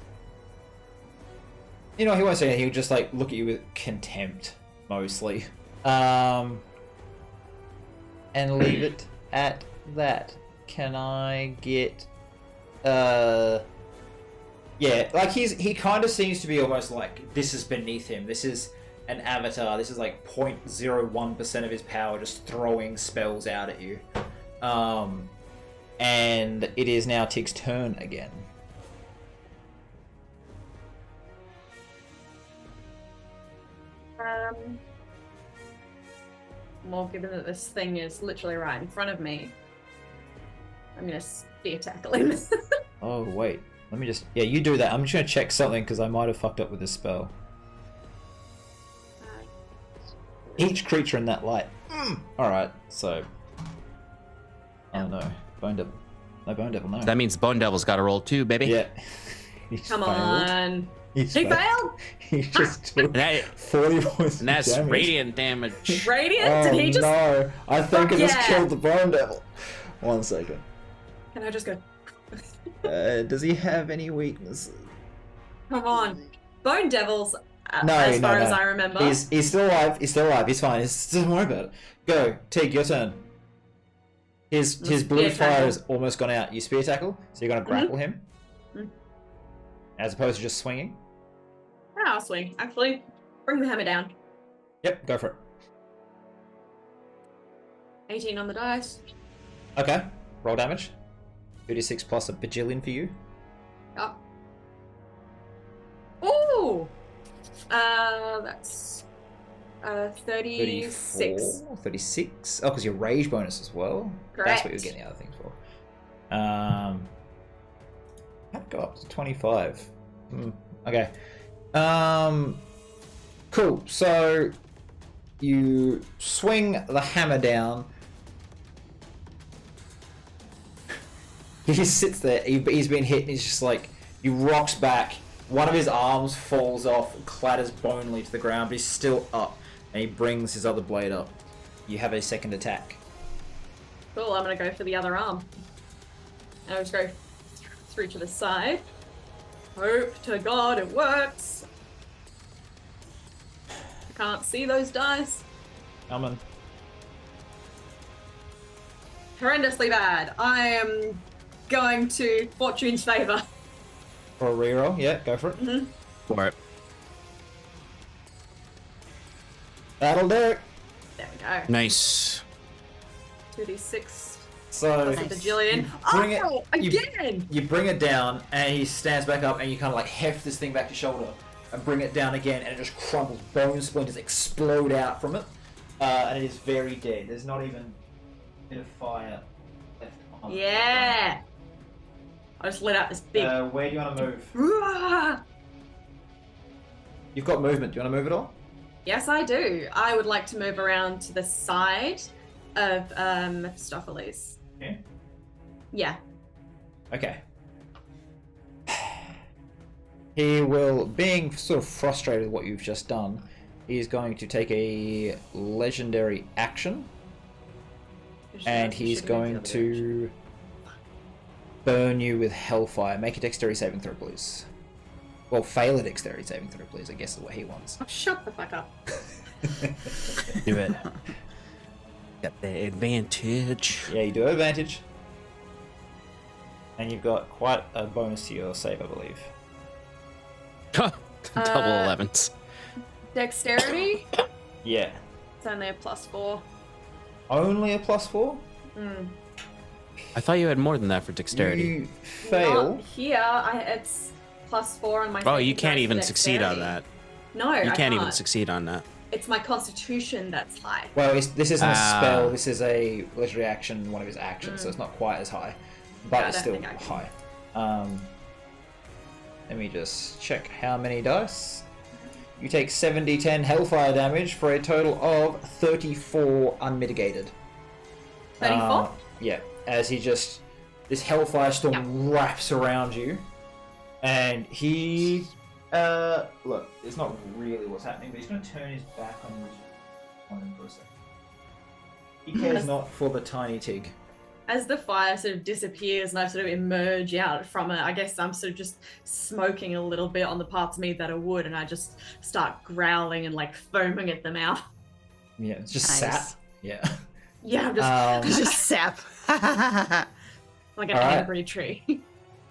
he won't say anything. He'll just, look at you with contempt, mostly. And leave it at that. Can I get... Yeah, he kind of seems to be almost like, this is beneath him. This is an avatar. This is 0.01% of his power just throwing spells out at you. And it is now Tig's turn again. Well, given that this thing is literally right in front of me, I'm gonna spear tackle him. Oh, wait. Let me just... Yeah, you do that. I'm just going to check something because I might have fucked up with this spell. Each creature in that light. Alright, so... Oh, no. Bone Devil. No, Bone Devil, no. That means Bone Devil's got to roll too, baby. Yeah. Come on. He failed? He just took That- 40 points And that's of damage. radiant damage. Radiant? Oh, Did he just... no. I think I just yeah. killed the Bone Devil. 1 second. Can I just go... Does he have any weaknesses? Come on. Bone Devils, No, as far no. as I remember. He's still alive. He's still alive. He's fine. Don't worry about it. Go. Tig, your turn. His blue Spear fire tackle. has almost gone out. You spear tackle, so you're going to grapple him. Mhm. As opposed to just swinging. Yeah, I'll swing. Actually, bring the hammer down. Yep, go for it. 18 on the dice. Okay. Roll damage. 2d6 plus a bajillion for you. Oh. Ooh! That's 36. 34, 36. Oh, because your rage bonus as well. Correct. That's what you're getting the other things for. I'd go up to 25. Okay. Cool. So you swing the hammer down. He just sits there. He's been hit and he's just he rocks back. One of his arms falls off, clatters bonely to the ground, but he's still up. And he brings his other blade up. You have a second attack. Cool, I'm gonna go for the other arm. And I'll just go through to the side. Hope to God it works. I can't see those dice. Coming. Horrendously bad. I am going to Fortune's favor. For a reroll, yeah, go for it. Mm-hmm. For it. That'll do it. There we go. Nice. 2d6. So That's a bajillion. bring it- Oh, again! you bring it down, and he stands back up, and you kind of like heft this thing back to shoulder, and bring it down again, and it just crumbles. Bone splinters explode out from it, and it is very dead. There's not even a bit of fire left on it. Yeah! I just let out this big. Where do you want to move? Rah! You've got movement. Do you want to move at all? Yes, I do. I would like to move around to the side of Mephistopheles. Yeah. Yeah. Okay. He will, being sort of frustrated with what you've just done, he's going to take a legendary action, and he's going to burn you with hellfire. Make a dexterity saving throw, please. Well, fail a dexterity saving throw, please, I guess is what he wants. Oh, shut the fuck up. Do it. Got the advantage. Yeah, you do have advantage. And you've got quite a bonus to your save, I believe. Double 11s. Dexterity? Yeah. It's only a +4. Only a +4? Mm. I thought you had more than that for dexterity. You fail. Not here, it's +4 on my. Oh, you saving can't throw even for succeed on dexterity. that. No, You I can't even succeed on that. It's my Constitution that's high. Well, this isn't a Ah. spell. This is a legendary action, one of his actions, so it's not quite as high, but I it's don't still think I can. high. Let me just check how many dice. You take 7d10 hellfire damage for a total of 34 unmitigated. 34? Yeah, as this hellfire storm wraps around you, and he, look, it's not really what's happening, but he's going to turn his back on him for a second. He cares not for the tiny Tig. As the fire sort of disappears and I sort of emerge out from it, I guess I'm sort of just smoking a little bit on the parts of me that are wood, and I just start growling and like foaming at the mouth. Yeah, it's just Nice. sap. Yeah. Yeah, I'm just Just sap. like an alright. angry tree.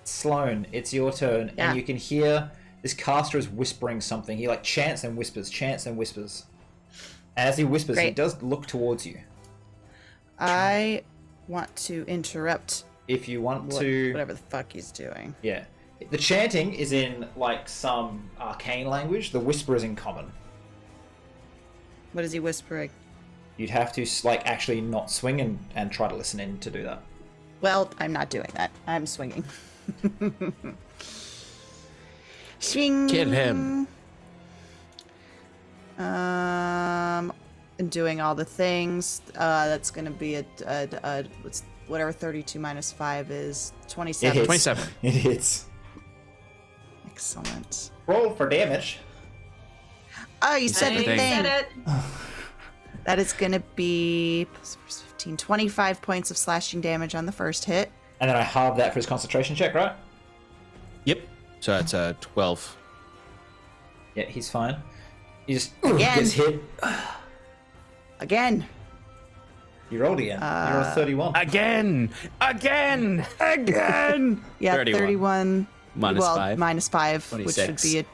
Sloane, it's your turn, Yeah. and you can hear this caster is whispering something. He like chants and whispers, chants and whispers. And as he whispers, he Great. does look towards you. I want to interrupt If you want to, whatever the fuck he's doing. yeah. The chanting is in like some arcane language. The whisper is in common. What is he whispering? You'd have to like actually not swing and try to listen in to do that. Well, I'm not doing that. I'm swinging. Swing. Kill him. And doing all the things. That's gonna be whatever 32 minus 5 is. 27. It hits. 27. It hits. Excellent. Roll for damage. Oh, you said the Hey, thing. said it. That is gonna be plus 15, 25 points of slashing damage on the first hit. And then I halve that for his concentration check, right? Yep. So that's 12. Yeah, he's fine. He just Again. gets hit. Again. You rolled again. You rolled a 31. Again! Again! Yeah, 31. Minus 5. Minus 5, which 26. would be a.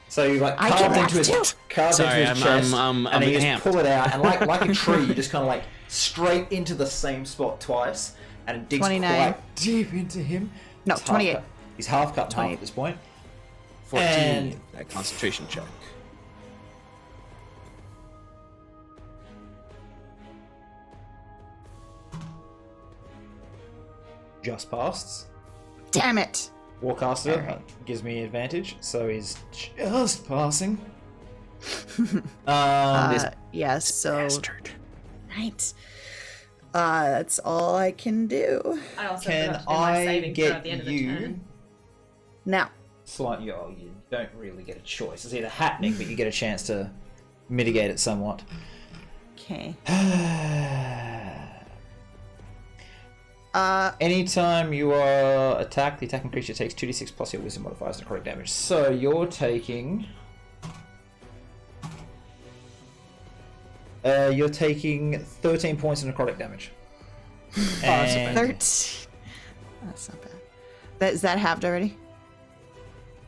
So you like I carved can into his laugh carved Sorry, into his I'm- chest, I'm and you just amped. pull it out, and like a tree, you just kind of like straight into the same spot twice, and it digs 29. quite deep into him. No, He's half 28. cut- He's half cut in half 28. at this point. 14. And- That concentration check. Just passed. Damn it! Warcaster Alright. gives me advantage, so he's just passing. Yes, so. Bastard. Right. That's all I can do. I also Can forgot to do my I saving throw at the get end of the you? turn. Now. Slightly, oh, you don't really get a choice. It's either happening, but you get a chance to mitigate it somewhat. Okay. Anytime you are attacked, the attacking creature takes 2d6 plus your wisdom modifiers and necrotic damage. So you're taking You're taking 13 points of necrotic damage. And, 13. That's not bad. Is that halved already?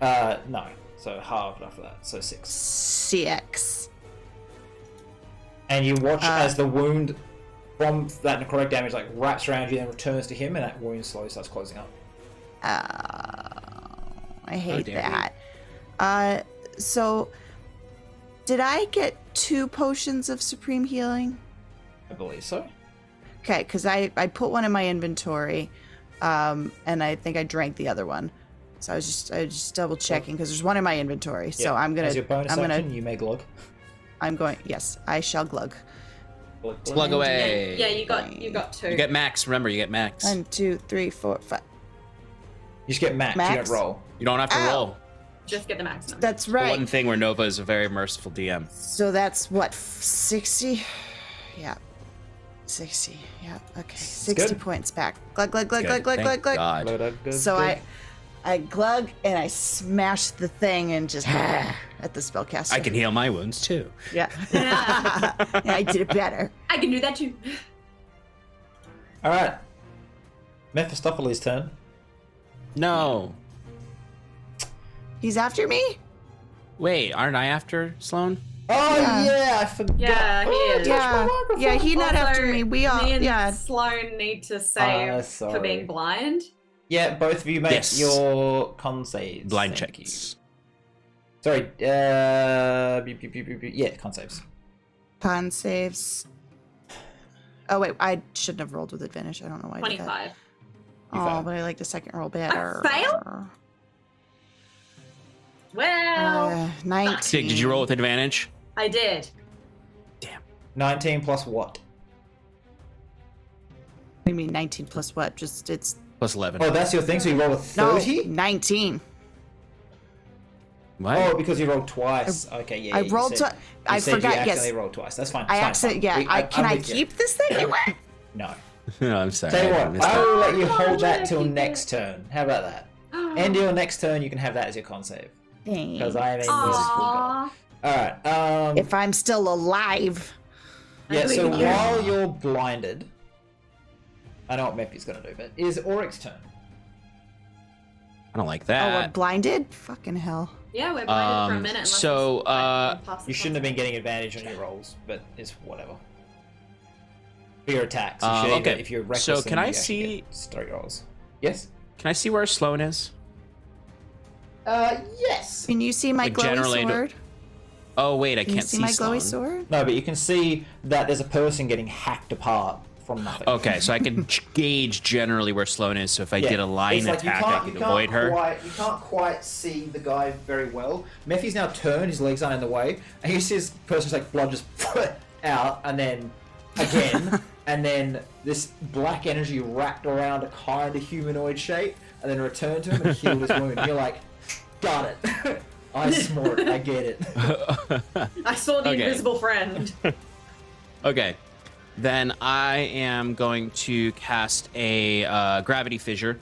no. So halved after that. So 6. 6. And you watch as the wound from that necrotic damage like wraps around you and returns to him, and that wound slowly starts closing up. I hate that. So did I get 2 potions of supreme healing? I believe so. Okay, because I put one in my inventory, and I think I drank the other one. So I was just double checking because there's one in my inventory. So Yeah. I'm gonna. As your bonus action, you may glug. I'm going. Yes, I shall glug. Plug away. Yeah, you got 2. You get max. Remember, you get max. 1, 2, 3, 4, 5. You just get max. You Max? don't roll. You don't have to roll. Just get the maximum. That's The right. one thing where Nova is a very merciful DM. So that's what, 60? Yeah. 60. Yeah. Okay. 60 good. points back. Glug, glug, glug, glug, Good. glug, Thank glug, glug. God. So I glug and I smash the thing and just at the spellcaster. I can heal my wounds too. Yeah. Yeah, I did it better. I can do that too. All right. Mephistopheles' turn. No. He's after me? Wait, aren't I after Sloan? Oh Yeah. yeah, I forgot. Yeah, he Oh, is. touch my Yeah. microphone. Yeah, he not Also, after me. We all me and yeah. Sloan need to save for sorry. being blind. Yeah, both of you make Yes. your con saves. Blind Thank you. checks. Sorry. Yeah, con saves. Con saves. Oh wait, I shouldn't have rolled with advantage. I don't know why I did that. 25. You Oh, failed. but I like the second roll better. fail? Well, 19. Did you roll with advantage? I did. 19 plus what? What do you mean 19 plus what? Just it's Plus 11. Oh, that's your thing. So you roll with no 30. 19. What? Oh, because you rolled twice. Okay, yeah. I you rolled said- to. you I said forgot. You Yes, accidentally rolled twice. That's fine. I It's fine, accident. fine. Yeah, can I with you. keep this thing anyway? No. No, I'm sorry. Tell you I what, missed I that. will let you Oh, hold that yeah, till keep next turn. How about that? End of your next turn, you can have that as your con save. Because I am a merciful god. Aww. Alright, If I'm still alive. yeah, I so believe you. while you're blinded, I know what Mephi's gonna do, but is Oryx's turn. I don't like Oh, we're that. blinded. Fucking hell. Yeah, we're blinded for a minute. unless so, it's, like, past the You shouldn't have been concept. getting advantage on your rolls, but it's whatever. For your attacks, you should okay. if you're reckless, So then can I you actually see- get straight rolls? Yes. Can I see where Sloan is? Yes. Can you see my Like, glowy generally, sword? Oh, wait, I Can you can't see my Sloan. glowy sword? No, but you can see that there's a person getting hacked apart from nothing. Okay, so I can gauge generally where Sloan is, so if I Yeah, did a line it's like attack, you I can't- can you can't avoid her. You can't quite see the guy very well. Mephi's now turned, his legs aren't in the way, and you see this person's like blood just out, and then again, and then this black energy wrapped around a kind of humanoid shape, and then returned to him and healed his wound. And you're like, got it. I smart it. I get it. I saw the Okay. invisible friend. Okay, then I am going to cast a gravity fissure,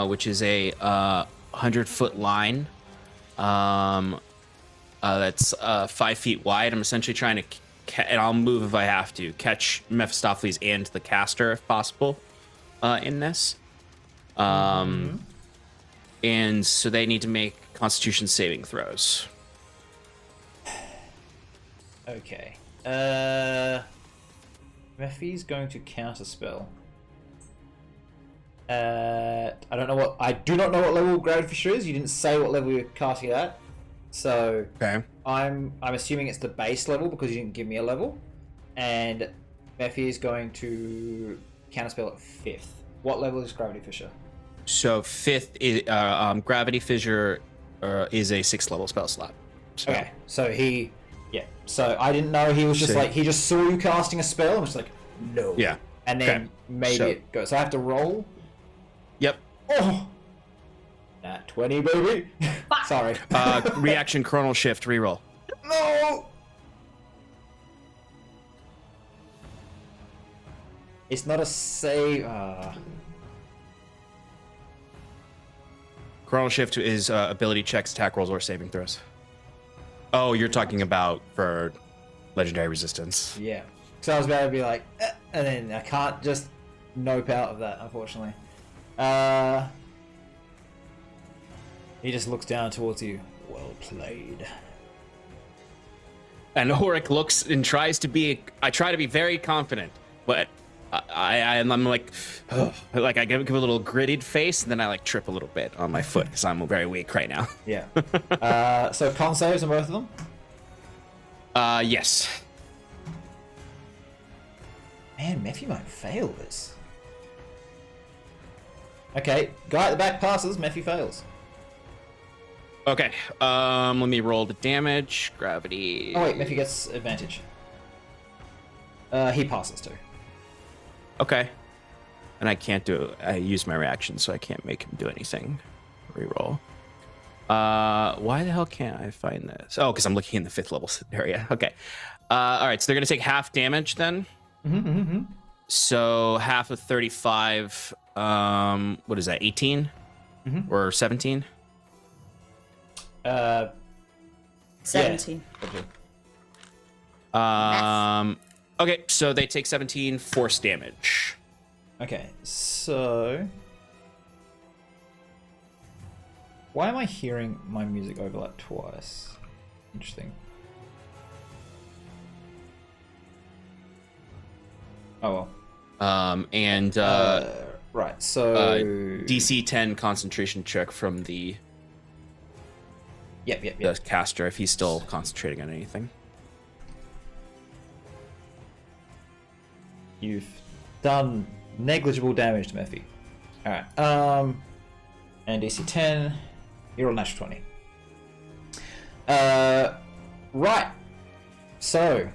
which is a 100-foot line. That's 5 feet wide. I'm essentially trying to, and I'll move if I have to, catch Mephistopheles and the caster if possible in this. And so they need to make Constitution saving throws. Okay. Mephi's going to counter spell. I don't know what. I do not know what level Gravity Fissure is. You didn't say what level you're casting it at, so Okay. I'm assuming it's the base level because you didn't give me a level, and Mephi is going to counter spell at 5th. What level is Gravity Fissure? So 5th is Gravity Fissure is a 6th level spell slot. So, Okay, so he, yeah. So I didn't know he was just So- like he just saw you casting a spell and was like, no. Yeah. And then Okay. maybe So- it goes. So I have to roll. Yep. Oh, nat 20, baby. Fuck. Sorry. Reaction Chronal Shift reroll. No. It's not a save. Chronal Shift is ability checks, attack rolls, or saving throws. Oh, you're talking about for legendary resistance. Yeah. So I was about to be like, and then I can't just nope out of that, unfortunately. He just looks down towards you. Well played. And Horik looks and tries to be. I try to be very confident, but I'm like, ugh, like I give a little gritted face, and then I like trip a little bit on my foot because I'm very weak right now. Yeah. So con saves on both of them. Yes. Man, Mephi might fail this. Okay, guy at the back passes. Mephi fails. Okay. Let me roll the damage. Gravity. Oh wait, Mephi gets advantage. He passes too. Okay. And I can't do. I use my reaction, so I can't make him do anything. Reroll. Why the hell can't I find this? Oh, because I'm looking in the 5th level area. Okay. All right. So they're gonna take half damage then. Mm-hmm. So half of 35. What is that? 18 or 17? 17. Yeah. Okay, so they take 17 force damage. Okay, so why am I hearing my music overlap twice? Interesting. Oh well. Right, so DC 10 concentration check from the Yep. the caster if he's still concentrating on anything. You've done negligible damage to Mephi. Alright. And DC 10. You're on natural 20. Right. So.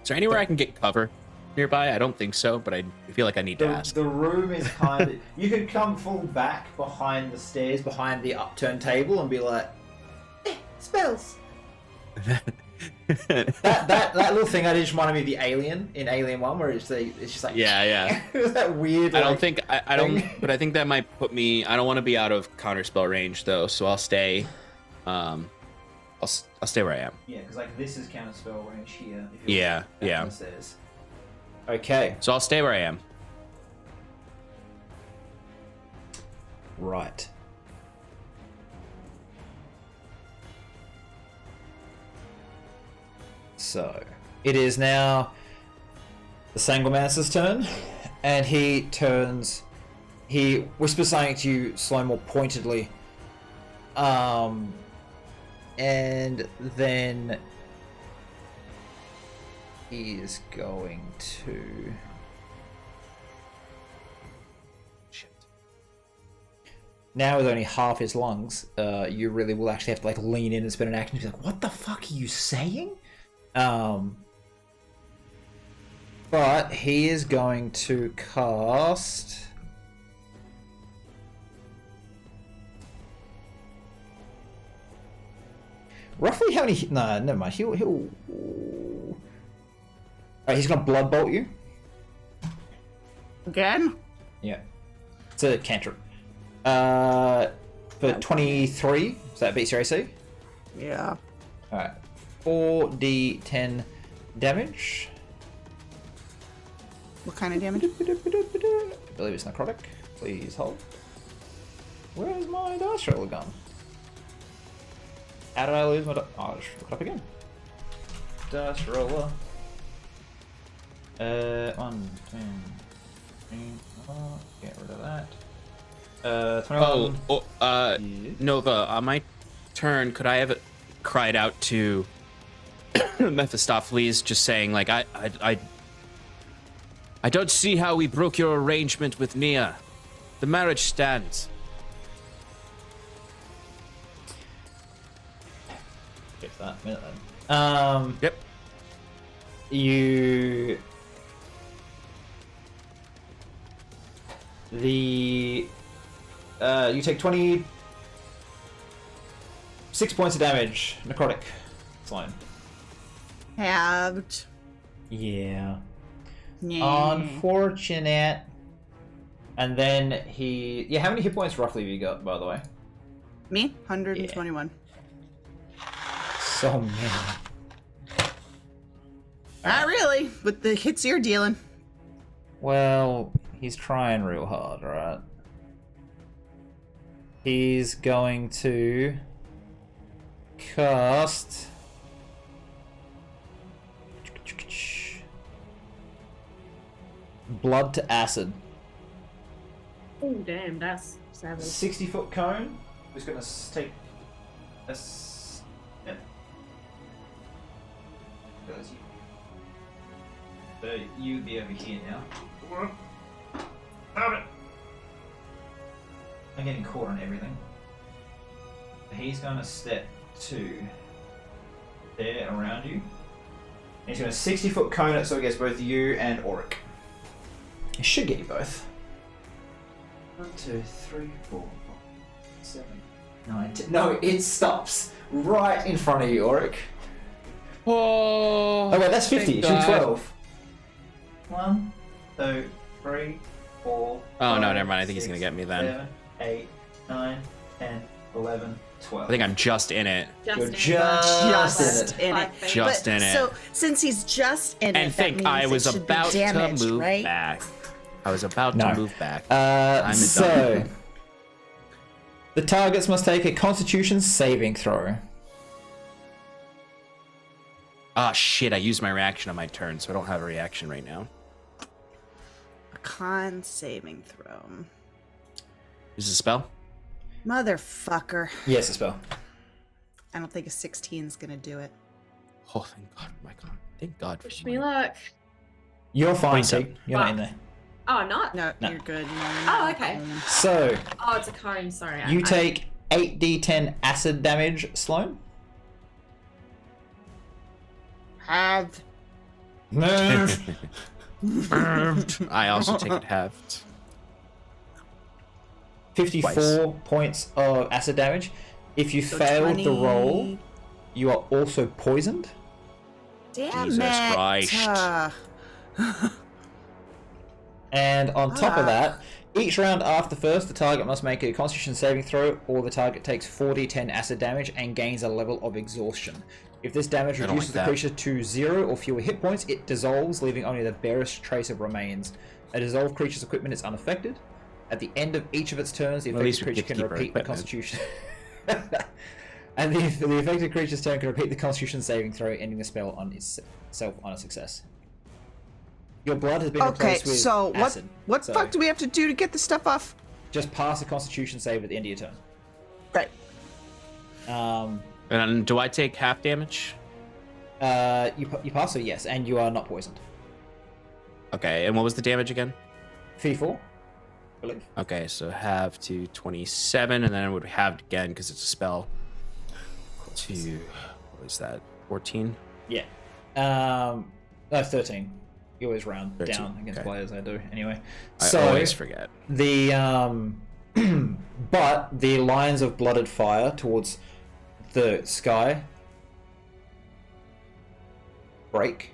Is there anywhere I can get cover nearby? I don't think so, but I feel like I need to ask. The room is kind of... You could come full back behind the stairs, behind the upturned table, and be like, spells. that little thing I did just reminded me of the Alien in Alien 1, where it's just like... Yeah. It was that weird... I don't think... I don't... But I think that might put me... I don't want to be out of counterspell range, though, so I'll stay... I'll stay where I am. Yeah, because like this is counterspell range here. If Yeah. Downstairs. Okay. So I'll stay where I am. Right. So, it is now the Sanglemancer's turn, and he whispers something to you slightly more pointedly, and then he is going to... Now with only half his lungs, you really will actually have to like lean in and spend an action to be like, what the fuck are you saying? But he is going to cast... Roughly how many... No, never mind. He'll... Alright, he's gonna blood bolt you. Again? Yeah. It's a cantrip. For 23, so that beats your AC. Yeah. Alright. 4d10 damage. What kind of damage? I believe it's necrotic. Please hold. Where's my dice roller gone? How did I lose my dice? Oh, I'll just look it up again. Dice roller. 1, 2, 3, 4. Get rid of that. 21. Nova, on my turn, could I have it cried out to Mephistopheles, just saying, like, I don't see how we broke your arrangement with Nia. The marriage stands. Get that minute then. Yep. You take 26 points of damage. Necrotic. Fine. Halved. Yeah. Yeah. Unfortunate. And then he... Yeah, how many hit points roughly have you got, by the way? Me? 121. So many. Not really, with the hits you're dealing. Well, he's trying real hard, right? He's going to cast Blood to Acid. Oh, damn, that's savage. 60-foot cone. Who's going to take a step? Goes you. So you be over here now. Stop it! I'm getting caught on everything. He's going to step to there around you. And he's going to 60-foot cone it so he gets both you and Auric. It should get you both. 1, 2, 3, 4, 5, 7, 9, 10. No, it stops right in front of you, Auric. Oh, Oh wait, that's 50. It should be God. 12. 1, 2, 3, 4. Oh, no, 5, never mind. I think he's 6, gonna get me then. 7, 8, 9, 10, 11, 12. I think I'm just in it. You're in just in it. Just in it. So since he's just in And it, think that I means was it should be about damage, to move right? back. I was about No. to move back. I'm So done. the targets must take a Constitution saving throw. Ah, shit! I used my reaction on my turn, so I don't have a reaction right now. A con saving throw. Is this a spell? Motherfucker. Yes, a spell. I don't think a 16 is gonna do it. Oh, thank God! My God! Thank God for Wish me mine. luck. You're fine, 27. Tig. You're not in there. Oh, not? No, No. you're good. Oh, okay. So Oh, it's a cone, sorry. you take 8d10 acid damage, Sloan. Have. Move. I also take it halved. 54 points of acid damage. If you So fail 20. the roll, you are also poisoned. Damn Jesus it. Christ. And on top of Ah. that, each round after the first, the target must make a Constitution saving throw, or the target takes 4d10 acid damage and gains a level of exhaustion. If this damage I don't reduces like the that. creature to 0 or fewer hit points, it dissolves, leaving only the barest trace of remains. A dissolved creature's equipment is unaffected. At the end of each of its turns, the Well, at least affected we creature get to can keep our repeat the equipment. Constitution. And the affected creature's turn can repeat the Constitution saving throw, ending the spell on itself on a success. Your blood has been Okay, replaced with so acid. what so fuck do we have to do to get this stuff off? just pass a Constitution save at the end of your turn. Right. And do I take half damage? You pass, so yes, and you are not poisoned. Okay, and what was the damage again? 54, I believe. Okay, so half to 27, and then it would halved again because it's a spell. To what was that? 14. Yeah. No, 13. You always round 13, down against okay. players. I do anyway. I So always forget. the but the lines of blooded fire towards the sky break.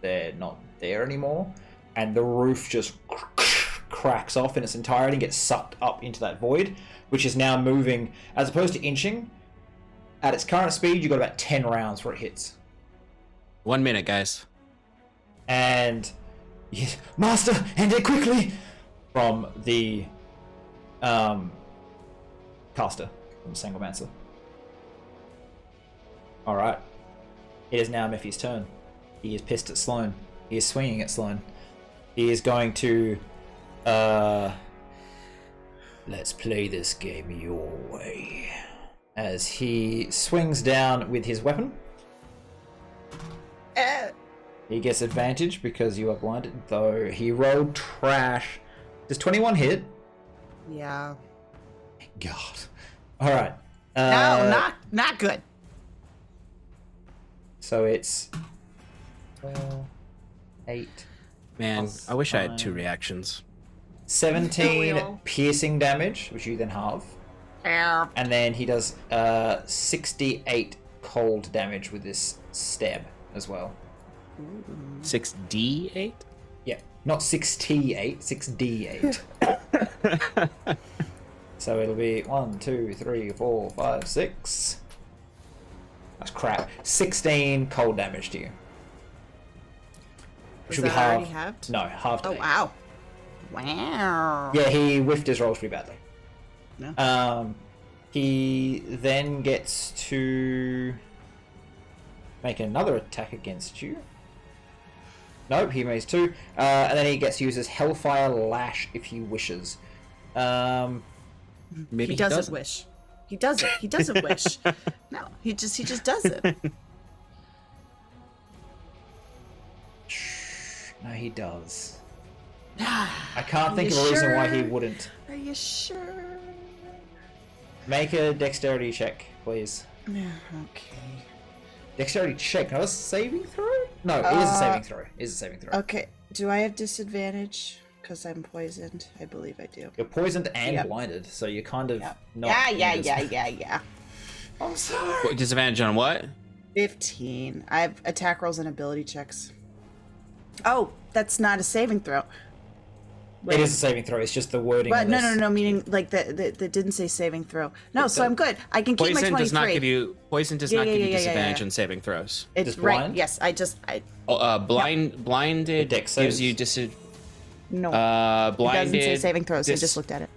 They're not there anymore, and the roof just cracks off in its entirety and gets sucked up into that void, which is now moving, as opposed to inching. At its current speed, you got about 10 rounds before it hits. 1 minute, guys. And yes, Master, end it quickly! From the caster, from Sanglemancer. Alright. It is now Miffy's turn. He is pissed at Sloan. He is swinging at Sloan. He is going to let's play this game your way. As he swings down with his weapon. He gets advantage because you are blinded, though he rolled trash. Does 21 hit? Yeah. God. Alright. No, not good. So it's 12, 8, Man, Plus I wish I had 2 5. reactions. 17 Will. piercing damage, which you then halve. And then he does 68 cold damage with this stab as well. 6d8? Yeah, not 6T8, 6D8. So it'll be 1, 2, 3, 4, 5, 6. That's crap. 16 cold damage to you. Should be that already halved. halved? No, halved. Oh, eight. wow. Wow. Yeah, he whiffed his rolls pretty badly. Yeah. He then gets to make another attack against you. Nope, he makes 2. And then he gets to use his Hellfire Lash if he wishes. Maybe He doesn't wish. He doesn't. He doesn't wish. No, he just does it. No, he does. I can't think of a reason why he wouldn't. Are you sure? Make a dexterity check, please. Yeah, okay. Dexterity check, not a saving throw? No, it is a saving throw. It is a saving throw. Okay. Do I have disadvantage? Because I'm poisoned. I believe I do. You're poisoned and blinded, so you're kind of not... Yeah. I'm sorry. Disadvantage on what? 15. I have attack rolls and ability checks. Oh, that's not a saving throw. It is a saving throw, it's just the wording. But no, meaning like that didn't say saving throw. No, so I'm good. I can keep my 23. Poison does not give you disadvantage on saving throws. It's Just right. blind? Yes, Blinded dex gives saves. you disadvantage. No. It Blinded. doesn't say saving throws. I just looked at it.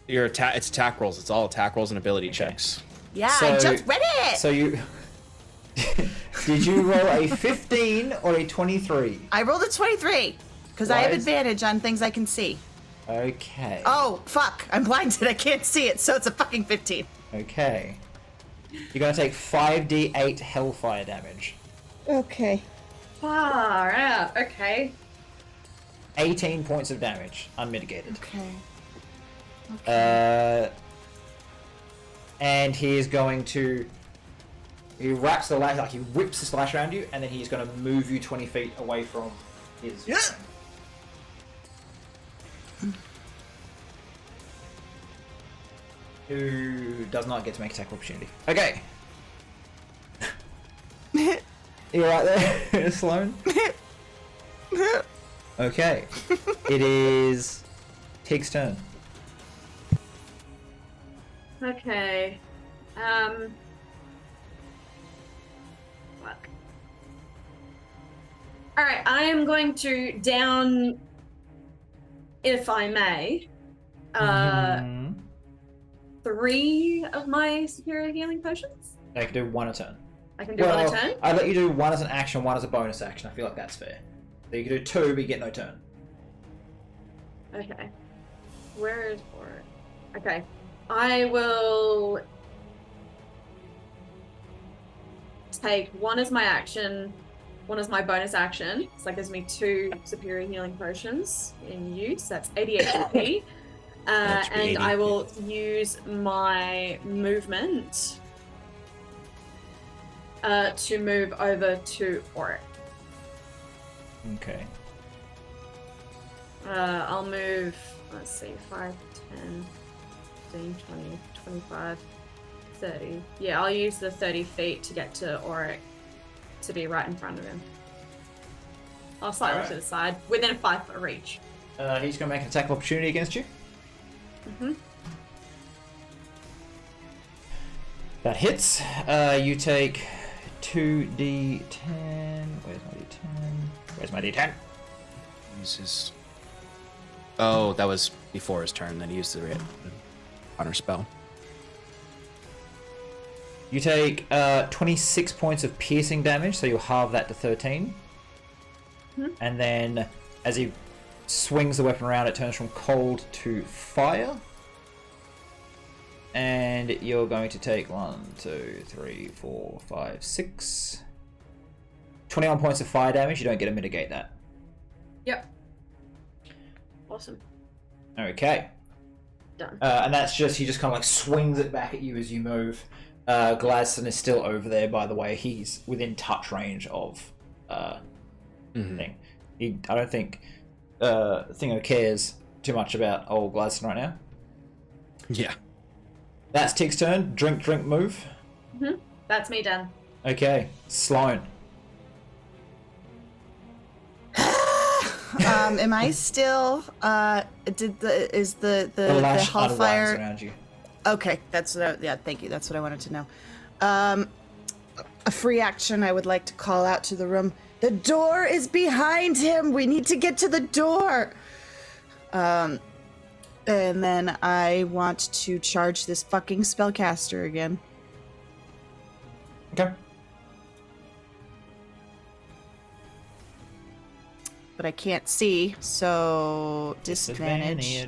It's attack rolls. It's all attack rolls and ability checks. Yeah, So- I just read it. So you... Did you roll a 15 or a 23? I rolled a 23 because I have Why? advantage on things I can see. Okay. Oh, fuck. I'm blinded. I can't see it, so it's a fucking 15. Okay. You're gonna take 5d8 hellfire damage. Okay. Far out. Okay. 18 points of damage, unmitigated. Okay. And he is going to... He wraps the lash, like he whips the slash around you, and then he's going to move you 20 feet away from his... Yeah. Who does not get to make attack opportunity. Okay. You right there, Sloan? Okay. It is Tig's turn. Okay. Fuck. Alright, I am going to down, if I may, Mhm. 3 of my superior healing potions. I can do 1 a turn. I can do one a turn. I'd let you do 1 as an action, 1 as a bonus action. I feel like that's fair. So you can do 2, but you get no turn. Okay. Where is Aura? Okay. I will take 1 as my action, 1 as my bonus action. So that gives me 2 superior healing potions in use. That's 88 HP. That should be And 80. I will use my movement to move over to Auric. Okay. I'll move, let's see, 5, 10, 15, 20, 25, 30. Yeah, I'll use the 30 feet to get to Auric to be right in front of him. I'll slightly Alright. to the side, within a 5-foot reach. He's going to make an attack of opportunity against you. Mm-hmm. That hits. You take 2d10. Where's my d10? Where's my d10? Uses. Oh, that was before his turn. Then he used the honor spell. You take 26 points of piercing damage, so you'll halve that to 13. Mhm. And then, as he swings the weapon around, it turns from cold to fire. And you're going to take 1, 2, 3, 4, 5, 6. 21 points of fire damage. You don't get to mitigate that. Yep. Awesome. Okay. Done. And that's just, he just kind of like swings it back at you as you move. Gladstone is still over there, by the way. He's within touch range of thing. I don't think Thingo cares too much about old Gladstone right now. Yeah. That's Tig's turn. Drink, move. Mm-hmm. That's me done. Okay, Sloan. Am I still? Is the lash unwinds hellfire? around you. Okay, that's what. Thank you. That's what I wanted to know. A free action. I would like to call out to the room. The door is behind him. We need to get to the door. And then I want to charge this fucking spellcaster again. Okay. But I can't see, so disadvantage.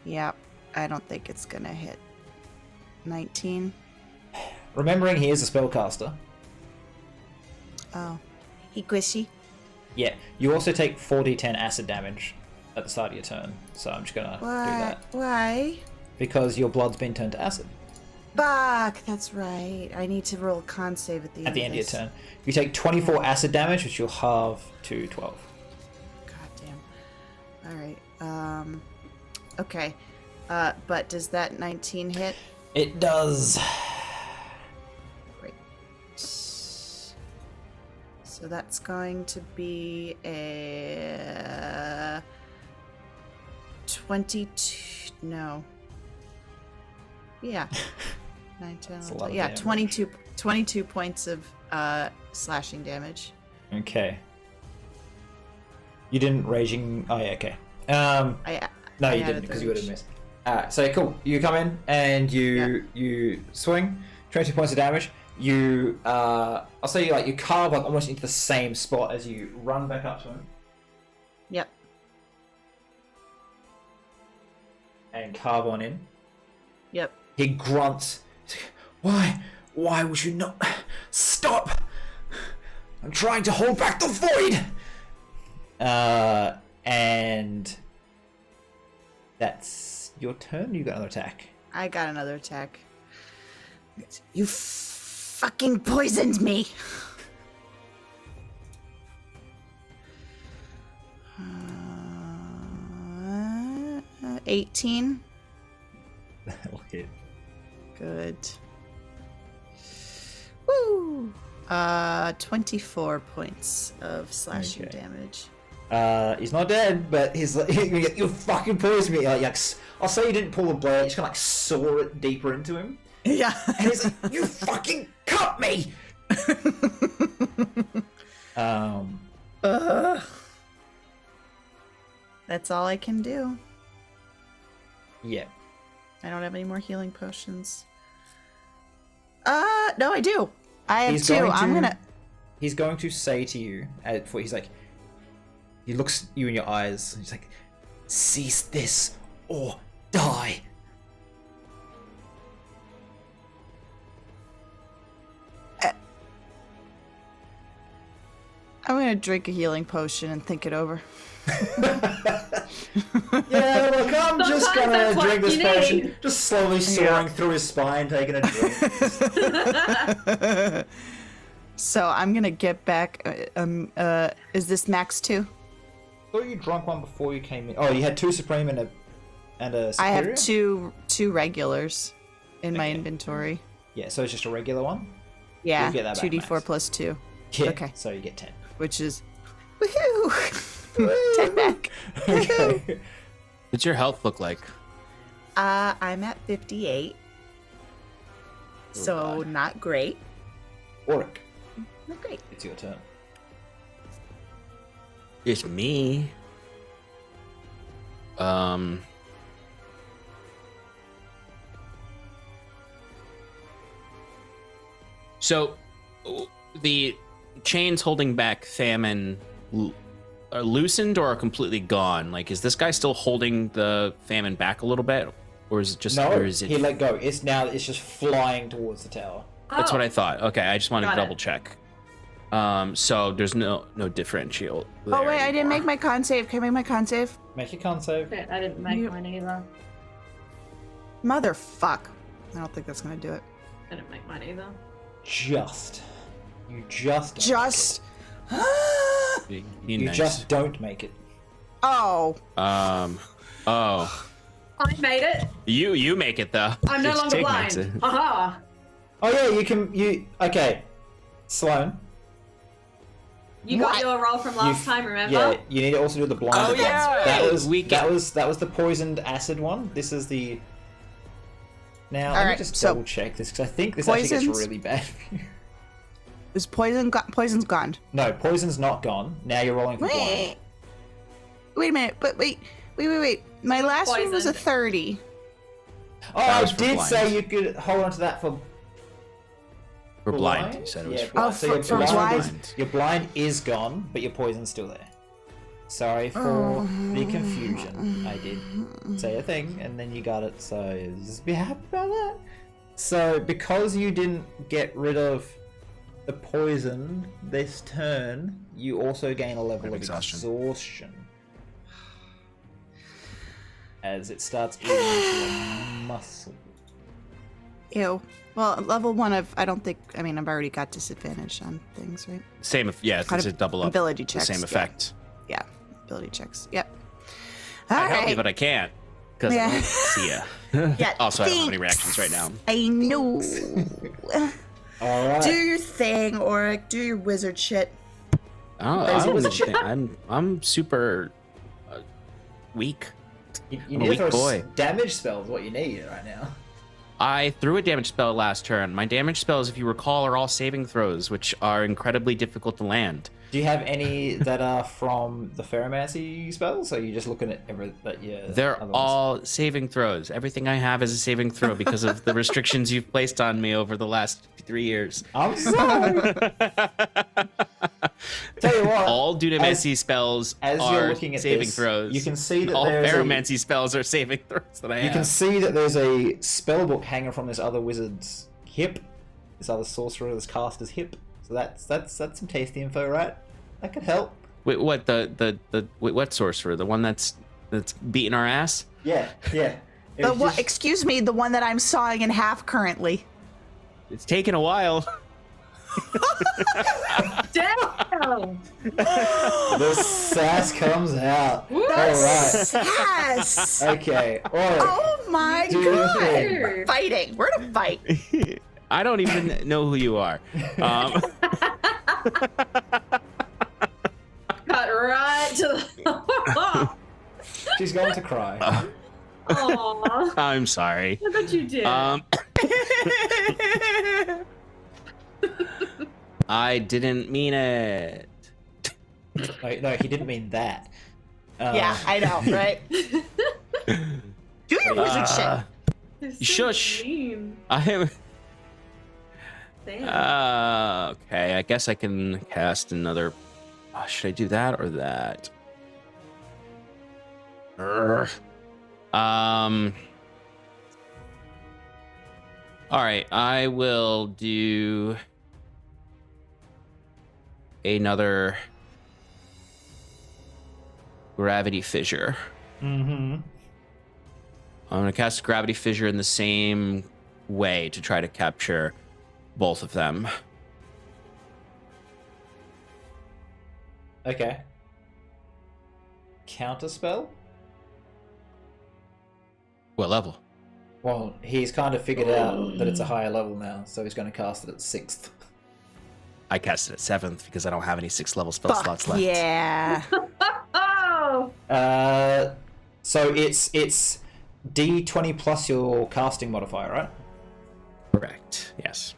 Yep, I don't think it's gonna hit. 19. Remembering he is a spellcaster. Oh, he squishy. Yeah, you also take 4d10 acid damage at the start of your turn, so I'm just gonna do that. Why? Because your blood's been turned to acid. Fuck, that's right. I need to roll a con save at the end Of your turn. You take 24 acid damage, which you'll halve to 12. God damn. Alright, okay. But does that 19 hit? It does. Great. So that's going to be a 22. No. Yeah. 9, 10, 11, yeah, 22 points of slashing damage. Okay. You didn't raging. Oh yeah, okay. No, you didn't because you would have missed. So cool. You come in and you swing. 22 points of damage. You I'll say you carve like almost into the same spot as you run back up to him. Yep. And carve on in. Yep. He grunts. Why? Why would you not stop? I'm trying to hold back the void. And that's your turn. You got another attack. I got another attack. You fucking poisoned me. 18. That'll hit. Good. Woo! 24 points of slashing damage. He's not dead, but he's like, you fucking poisoned me. Like, I'll say you didn't pull a blade, you just kind of like saw it deeper into him. Yeah. And he's like, you fucking cut me! That's all I can do. Yeah. I don't have any more healing potions. No, I do. I have two. He's going to say to you, he's like, he looks you in your eyes, and he's like, cease this or die. I'm gonna drink a healing potion and think it over. Yeah, look, I'm just gonna drink this potion. Just slowly soaring through his spine, taking a drink. So I'm gonna get back. Is this max 2? I thought you drank one before you came in. Oh, you had 2 supreme and a superior? I have two regulars in my inventory. Yeah, so it's just a regular one? Yeah, You'll get that back 2d4 max. plus 2. Yeah, Okay. so you get 10. Which is, woohoo! 10 back. Okay. What's your health look like? I'm at 58. So God. not great. Oric, Not great. it's your turn. It's me. So the chains holding back Famine are loosened or are completely gone? Like, is this guy still holding the Famine back a little bit, or is it just? No, or is it... he let go. It's just flying towards the tower. That's what I thought. Okay, I just wanted to Got it. double check. So there's no differential. Oh wait, I didn't make my con save. Can I make my con save? Make your con save. Shit, I didn't make mine either. Motherfuck. I don't think that's gonna do it. I didn't make mine either. You just You just don't make it. Oh. Oh. I made it. You make it though. I'm no It's longer Tig blind. makes it. Haha. Oh yeah, okay. Sloan. You got What? your roll from last time, remember? Yeah, you need to also do the blinded Oh, yeah. ones. That We was the poisoned acid one. This is the. Now let me Alright, just so double check this because I think this actually poisons- gets really bad for you. Is poison's gone? No, poison's not gone. Now you're rolling for blind. Wait a minute, but wait. My last one was a Poisoned. 30. Oh, That I was for did blind. say you could hold on to that for blind. You said it was Yeah, for blind. Oh, So for your blind. Your blind is gone, but your poison's still there. Sorry for the confusion. I did say a thing, and then you got it, so just be happy about that. So, because you didn't get rid of the poison this turn, you also gain a level of exhaustion. As it starts eating into your muscle. Ew. Well, level 1 I don't think, I've already got disadvantage on things, right? Same. Yeah, it's a double up. Ability The checks. same effect. Yeah, ability checks. Yep. I help you, but I can't because Yeah. I don't see ya. Yeah, Also, I don't have any thanks. reactions right now. I know. Alright. Do your thing, Auric. Do your wizard shit. I There's don't always a think I'm super weak. You I'm a need to weak throw boy. damage spells, what you need right now. I threw a damage spell last turn. My damage spells, if you recall, are all saving throws, which are incredibly difficult to land. Do you have any that are from the Ferromancy spells? Or are you just looking at They're other ones? all saving throws. Everything I have is a saving throw because of the restrictions you've placed on me over the last 3 years. I'm sorry. Tell you what. All Dunamancy spells as are you're looking at saving this, throws. you can see that all there's Ferromancy spells are saving throws that I You have. can see that there's a spell book hanging from this other wizard's hip, this other sorcerer, this caster's hip. So that's some tasty info, right? That could help. Wait, what what sorcerer? The one that's beating our ass? Yeah. It The was what? just- Excuse me, the one that I'm sawing in half currently. It's taken a while. Damn! the sass comes out. Woo! All right. Yes. Okay. All right. Oh my Do your god. thing. We're fighting. We're to fight. I don't even know who you are. Cut right to the. She's going to cry. Aww. I'm sorry. I bet you did. I didn't mean it. No, he didn't mean that. Yeah, I know, right? Do your wizard shit. They're so Shush. mean. I am. Damn. Okay, I guess I can cast another. Should I do that or that? Urgh. All right, I will do another gravity fissure. Mm-hmm. I'm gonna cast gravity fissure in the same way to try to capture both of them. Okay. Counter spell? What level? Well, he's kind of figured out that it's a higher level now, so he's going to cast it at 6th. I cast it at 7th because I don't have any 6th level spell slots Fuck left. yeah. Oh! So it's D20 plus your casting modifier, right? Correct. Yes.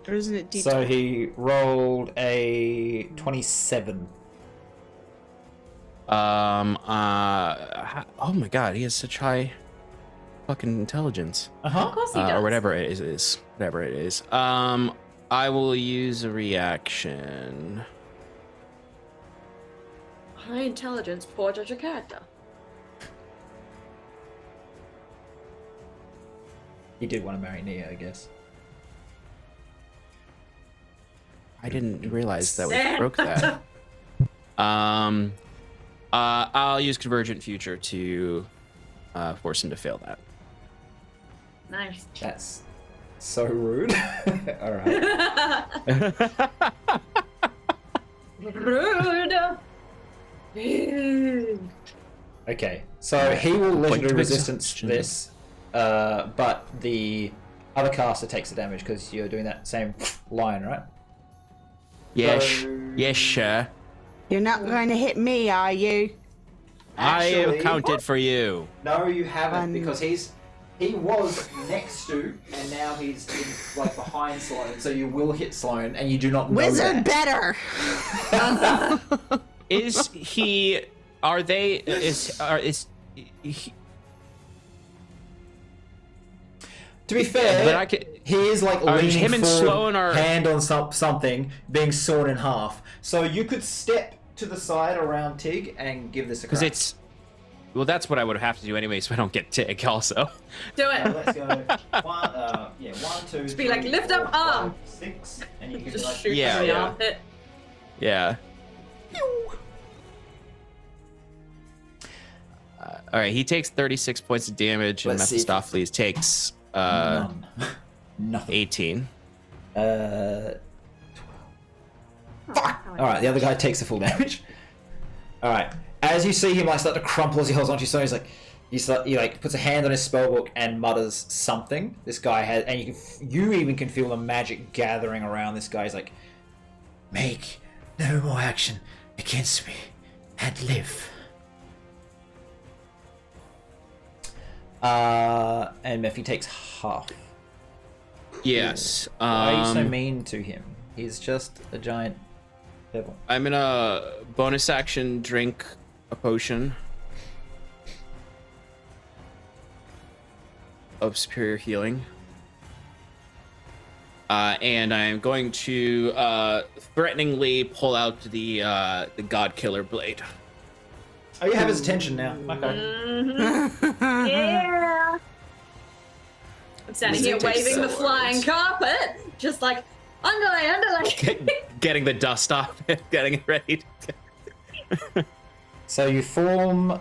Or isn't it D20? So he rolled a 27. Oh my god, he has such high fucking intelligence. Of Uh-huh. course he does. Or whatever it is. Whatever it is. I will use a reaction. High intelligence, poor judge of character. He did want to marry Nia, I guess. I didn't realize that we broke that. I'll use Convergent Future to force him to fail that. Nice. That's so rude. All right. Rude. Rude. Okay. So he will Point legendary to resistance exhaustion. this, but the other caster takes the damage because you're doing that same line, right? Yes. So- Yes, sure. You're not going to hit me, are you? I have Actually- counted for you. No, you haven't, Um, because He was next to, and now he's in, like behind Sloane. So you will hit Sloane, and you do not know Wizard that. better. Is he? Are they? Is he? To be fair, But I can, he is like leaning him and forward, Sloane are hand on something, being sawn in half. So you could step to the side around Tig and give this a crack. because it's. Well, that's what I would have to do anyway, so I don't get Tig also. Do it. Let's go. One, 2, Just be like, 3, lift 4, up arm. 5, 6, and you can Just like, shoot Yeah, from the yeah. armpit. Yeah. All right, he takes 36 points of damage, and Let's see. Mephistopheles takes none. Nothing. 18. Fuck. Oh, All right, the other guy takes the full damage. All right, as you see him like start to crumple as he holds onto you, so he's like, he like puts a hand on his spellbook and mutters something. This guy has, and you even can feel the magic gathering around this guy. He's like, make no more action against me and live. And Mephi takes half. Yes. Why are you so mean to him? He's just a giant devil. I'm gonna bonus action drink a potion of superior healing. And I'm going to threateningly pull out the God Killer blade. Oh, you have his attention now. Okay. Yeah. I'm standing here waving the flying carpet, just like underlay. Getting the dust off, getting it ready. So you pull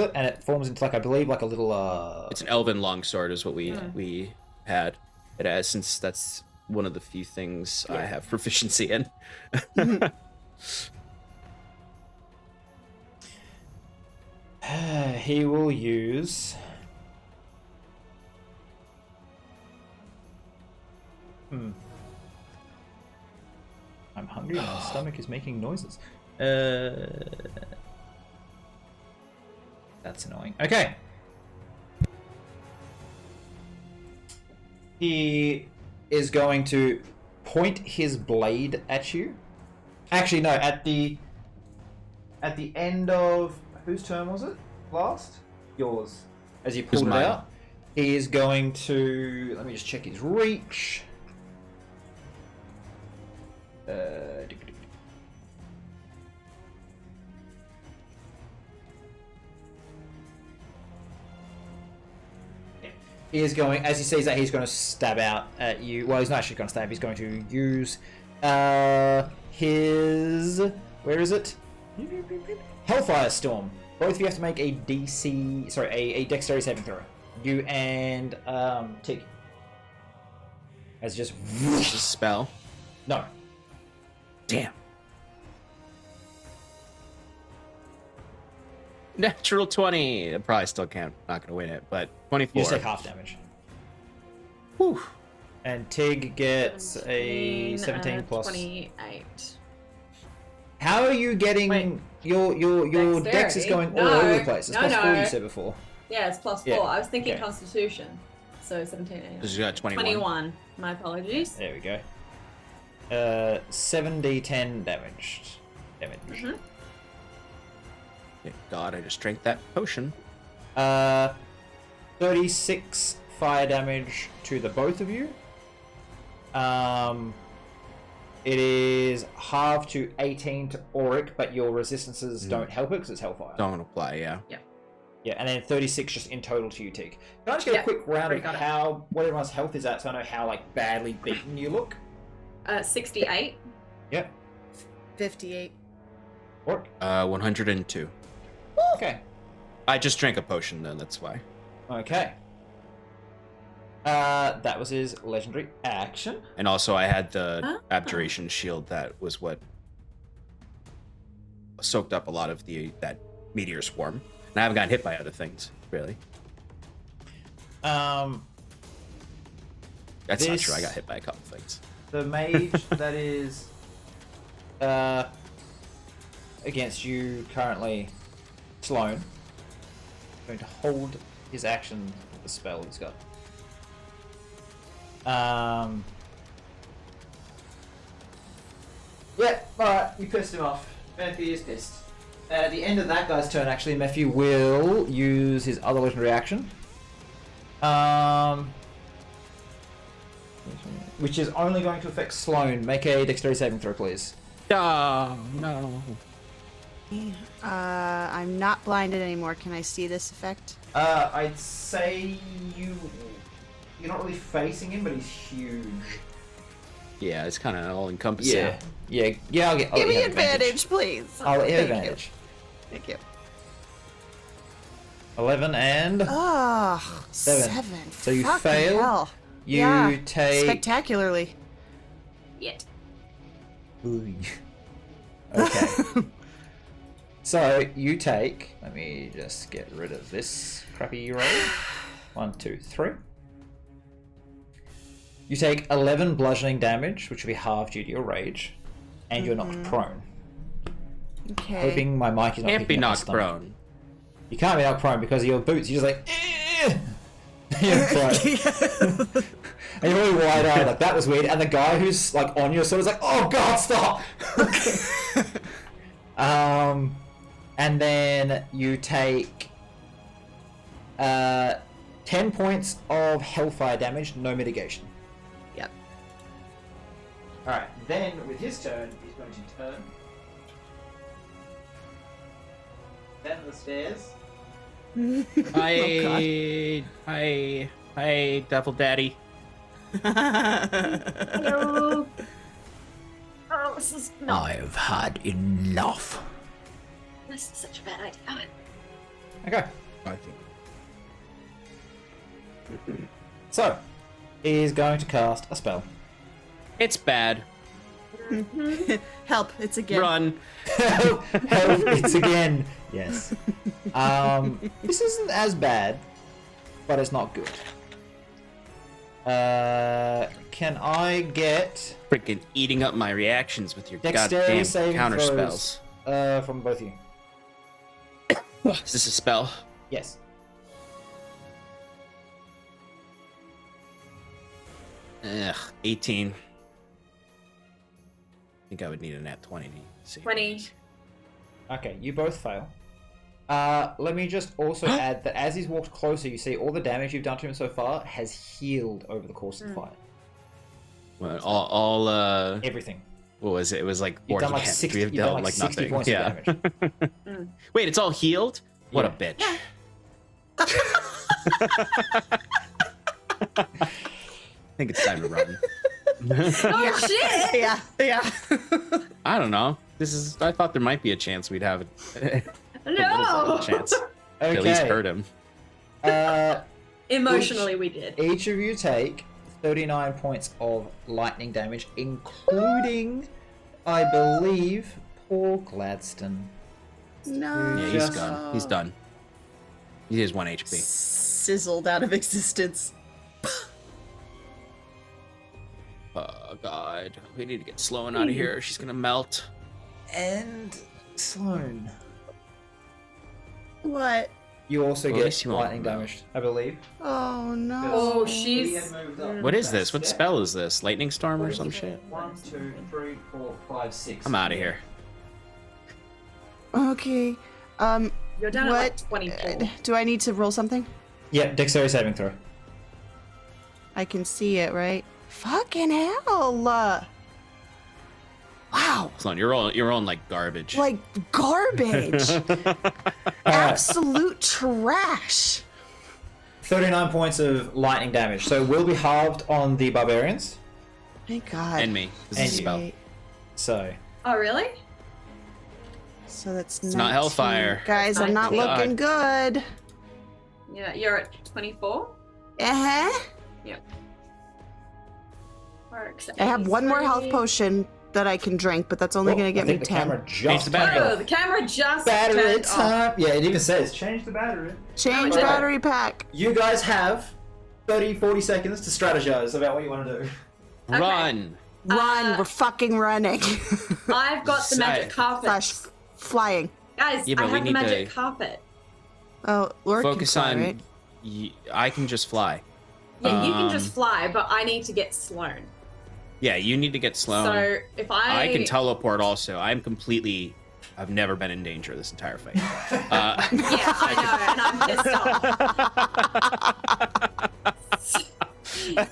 it, and it forms into like I believe like a little. It's an elven longsword, is what we had. It has, since that's one of the few things I have proficiency in. He will use. I'm hungry and my stomach is making noises. That's annoying. Okay. He is going to point his blade at you. Actually, no, at the end of whose turn was it? Last? Yours. As you pulled it mine. out. He is going to let me just check his reach. He is going, as he sees that, he's going to stab out at you. Well, he's not actually going to stab. He's going to use his, where is it? Hellfire Storm. Both of you have to make a a dexterity saving throw. You and Tig. As just It's a spell. no. Damn. Natural 20. I probably still can't. Not gonna win it, but 24. You just take half damage. Whew. And Tig gets a 17 plus. 28. How are you getting Wait. your dex is Dexterity? going all No. over the place? It's No, plus 4 you no. said before. Yeah, it's plus 4. Yeah. I was thinking Okay. Constitution. So 17. Because you got 21. 21. My apologies. There we go. 7d10 damage. Mhm. Thank God, I just drank that potion. 36 fire damage to the both of you. It is half to 18 to Auric, but your resistances don't help it because it's Hellfire. Don't apply, yeah. Yeah, and then 36 just in total to you, Tig. Can I just get a quick round of got it. what everyone's health is at so I know how like badly beaten you look? 68. Yep. 58. Auric? 102. Okay. I just drank a potion, then, that's why. Okay. That was his legendary action. And also, I had the Ah. Abjuration Shield that was what soaked up a lot of that meteor swarm. And I haven't gotten hit by other things, really. That's not This- true. I got hit by a couple things. The mage that is against you currently, Sloane, going to hold his action the spell he's got. Yeah, alright, you pissed him off. Matthew is pissed. At the end of that guy's turn, actually, Matthew will use his other legendary action. Which is only going to affect Sloane. Make a dexterity saving throw, please. Oh, no. I'm not blinded anymore. Can I see this effect? I'd say you're not really facing him, but he's huge. Yeah, it's kind of all encompassing. Yeah. I'll Give let you me have advantage, please. I'll let you have Thank advantage. Thank you. 11 and Oh, 7. 7. So you Fucking fail. hell. You Yeah, take. spectacularly. Yet. Ooh. Okay. So you take. Let me just get rid of this crappy roll. 1, 2, 3. You take 11 bludgeoning damage, which will be halved due to your rage, and you're knocked prone. Okay. Hoping my mic is not Can't be picking up my knocked stomach. prone. You can't be knocked prone because of your boots. You're just like, you're prone. And you're really wide-eyed, like, that was weird. And the guy who's, like, on your sword is like, oh god, stop! And then you take 10 points of hellfire damage, no mitigation. Yep. Alright, then with his turn, he's going to turn. Down the stairs. Hi, Devil Daddy. Hello. Oh, this is not. I've had enough. This is such a bad idea. Okay. I think. So, he's going to cast a spell. It's bad. Help, it's again. Run. Help, it's again. Yes. This isn't as bad, but it's not good. Can I get Freaking eating up my reactions with your dexterity goddamn saving counter throws, spells. from both of you? Is this a spell? Yes. Ugh, 18. I think I would need a nat 20 to see. 20. Okay, you both fail. Let me just also add that as he's walked closer, you see all the damage you've done to him so far has healed over the course of the fight. Well, all Everything. what was it? It was like You've done like we 60, have you've done dealt like like 60 nothing. points Yeah. of damage. Wait, it's all healed? What a Yeah. bitch. I think it's time to run. Oh shit! Yeah. I don't know. I thought there might be a chance we'd have a No! chance to Okay. at least hurt him. Emotionally, we did. Each of you take 39 points of lightning damage, including, I believe, poor Gladstone. No. Yeah, he's gone. He's done. He has 1 HP. Sizzled out of existence. Oh god, we need to get Sloan out of here. She's gonna melt. And Sloane. What? You also Well, at get least you won't lightning melt. damage, I believe. Oh no. Oh, she's. What is this? What spell is this? Lightning storm or some shit? 1, 2, 3, 4, 5, 6. I'm out of here. Okay. You're down What? at like 24. Do I need to roll something? Yeah, dexterity saving throw. I can see it, right? Fucking hell! Wow. Sloan, you're on like garbage. Like garbage. Absolute trash. 39 points of lightning damage. So will be halved on the barbarians. Thank God. And me. This And is a you. spell. So Oh, really? So that's It's not 19. hellfire. Guys, I'm not Thank looking good. Yeah, you're at 24. Uh-huh. I have one more health potion that I can drink, but that's only Oh, going to get I me think the 10. camera just the battery. turned Oh, off. the camera just Battery turned off. time. Yeah, it even says change the battery. Change Oh, yeah. battery pack. You guys have 30-40 seconds to strategize about what you want to do. Okay. Run. Run. We're fucking running. I've got the magic carpet. Slash flying. Guys, Yeah, but I we have the need magic to- carpet. Oh, Lord Focus can fly, on right? I can just fly. Yeah, you can just fly, but I need to get Sloan. Yeah, you need to get Sloan. So if I can teleport also. I've never been in danger this entire fight. Yeah, I know, and I'm pissed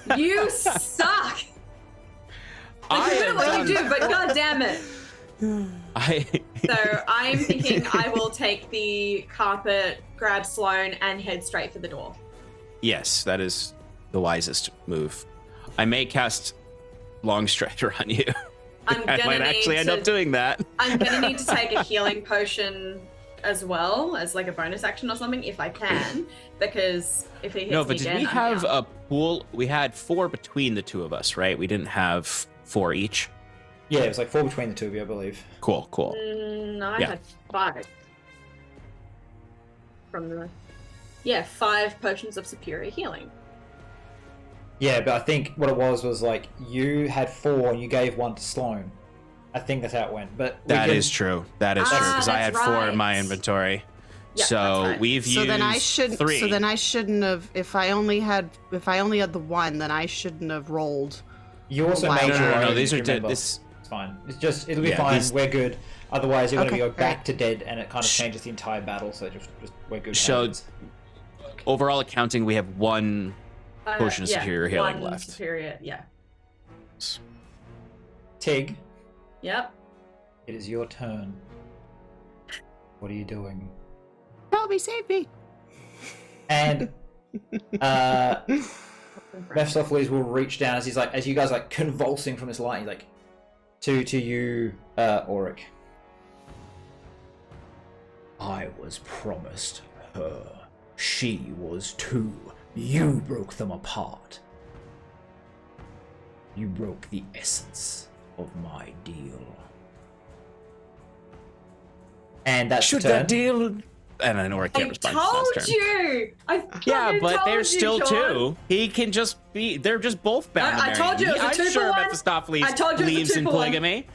off. You suck! Like, you're good at what you do, but god damn it. So I'm thinking I will take the carpet, grab Sloan, and head straight for the door. Yes, that is the wisest move. I may cast Long Strider on you. I might actually end up doing that. I'm gonna need to take a healing potion as well as like a bonus action or something if I can, because if he hits no, but me did again, we I'm have out. a pool? We had 4 between the two of us, right? We didn't have 4 each. Yeah, it was like 4 between the two of you, I believe. Cool. No, I had 5 from the 5 potions of superior healing. Yeah, but I think what it was like you had 4 and you gave 1 to Sloan. I think that's how it went. But that is true. That is true because I had that's 4 in my right. inventory. Yeah, so that's right. we've used 3. So then I shouldn't have. If I only had the 1, then I shouldn't have rolled. You also Wow. made your No, own. these are remember. this. It's fine. It'll be fine. We're good. Otherwise, you're going to go back to dead, and it kind of changes the entire battle. So just we're good. So overall accounting, we have 1 potion of superior healing 1 left. Superior, yeah. Tig, Yep. it is your turn. What are you doing? Help me, save me. And Mephistopheles will reach down as you guys like convulsing from this light. He's like, to you, Auric. I was promised her. She was too. You broke them apart. You broke the essence of my deal. And that's Should the turn. that deal? And then Auric can't I respond. told It's his turn. you! Yeah, but told there's you, still Sean. 2. He can just be. They're just both bound. I told you it was a I'm 2 for sure 1. Mephistopheles I told you it was a believes 2 in for 1. polygamy.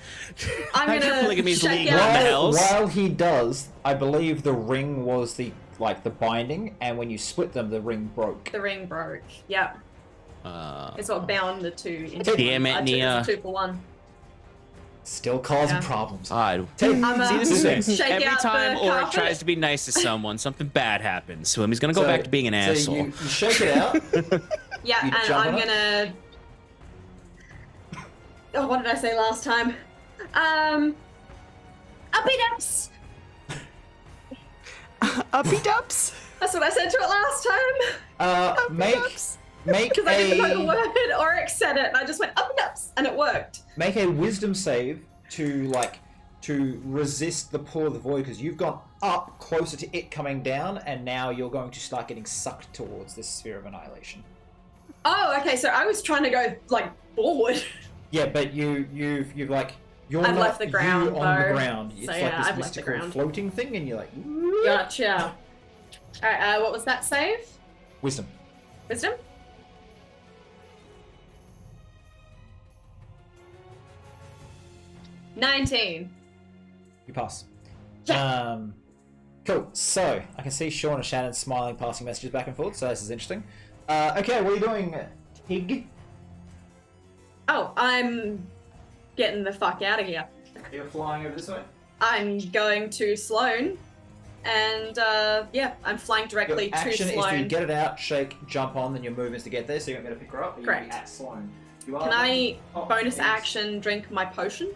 I'm sure gonna polygamy's shake legal out. in the hells. While he does, I believe the ring was the binding, and when you split them, the ring broke. The ring broke. Yep. It's what bound the 2 into Damn it, 1. Nia. It's a 2 for 1. Still causing Yeah. problems. God. Take, See, this is Listen, it. Shake Every out time the Auric carpet. tries to be nice to someone, something bad happens to him. He's gonna go back to being an asshole. You shake it out. Yeah, You and jump I'm on it? gonna. Oh, what did I say last time? Uppy dups. Uppy dups. That's what I said to it last time. Make Because I didn't know the a word. Oryx said it, and I just went uppy dups, and it worked. make a wisdom save to resist the pull of the void, because you've gone up closer to it coming down, and now you're going to start getting sucked towards this sphere of annihilation. Oh, okay. So I was trying to go like forward. Yeah, but you've you're I've not left the ground, you on the though. ground. It's So, like yeah, this I've left the mystical ground. floating thing, and you're like Gotcha. All right. What was that save? wisdom. Wisdom. $19. You pass. Yeah. Cool. So I can see Sean and Shannon smiling, passing messages back and forth. So this is interesting. Okay, what are you doing, Tig? Oh, I'm getting the fuck out of here. You're flying over this way. I'm going to Sloan, and I'm flying directly Your to action is to Sloan. get it out, shake, jump on, then your move is to get there. So you're going to pick her up. But Correct. You're at Sloan. You are Can I top bonus things. action drink my potion?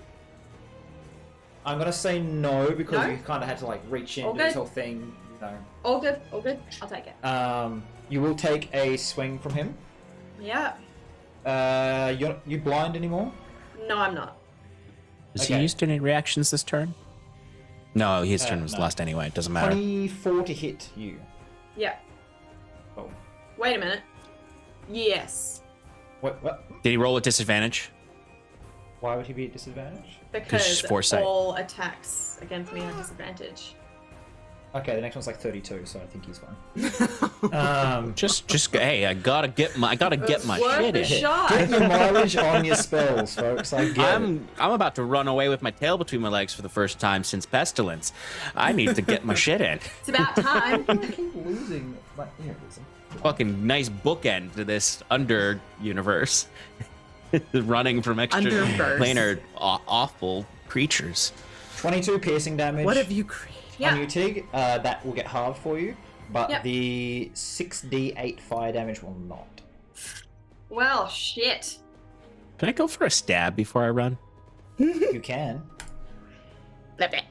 I'm going to say no because No? you kind of had to like reach in, All do this good. whole thing. You know. All good, all good. I'll take it. You will take a swing from him. Yeah. You blind anymore? No, I'm not. Has Okay. he used any reactions this turn? No, his turn was no. lost anyway. It doesn't matter. 24 to hit you. Yeah. Oh. Wait a minute. Yes. What? Did he roll with disadvantage? Why would he be at disadvantage? Because foresight. all attacks against me have disadvantage. Okay, the next one's like 32, so I think he's fine. Just hey, I gotta get my It's worth shit a in. shot. Get your mileage on your spells, folks. I get it. I'm about to run away with my tail between my legs for the first time since pestilence. I need to get my shit in. It's about time. I keep losing my... Here it is. fucking nice bookend to this under universe. Running from extra Underverse. planar awful creatures. 22 piercing damage. What have you created? On Yeah. you, Tig? That will get halved for you, but Yep. the 6d8 fire damage will not. Well, shit. Can I go for a stab before I run? You can. Love it.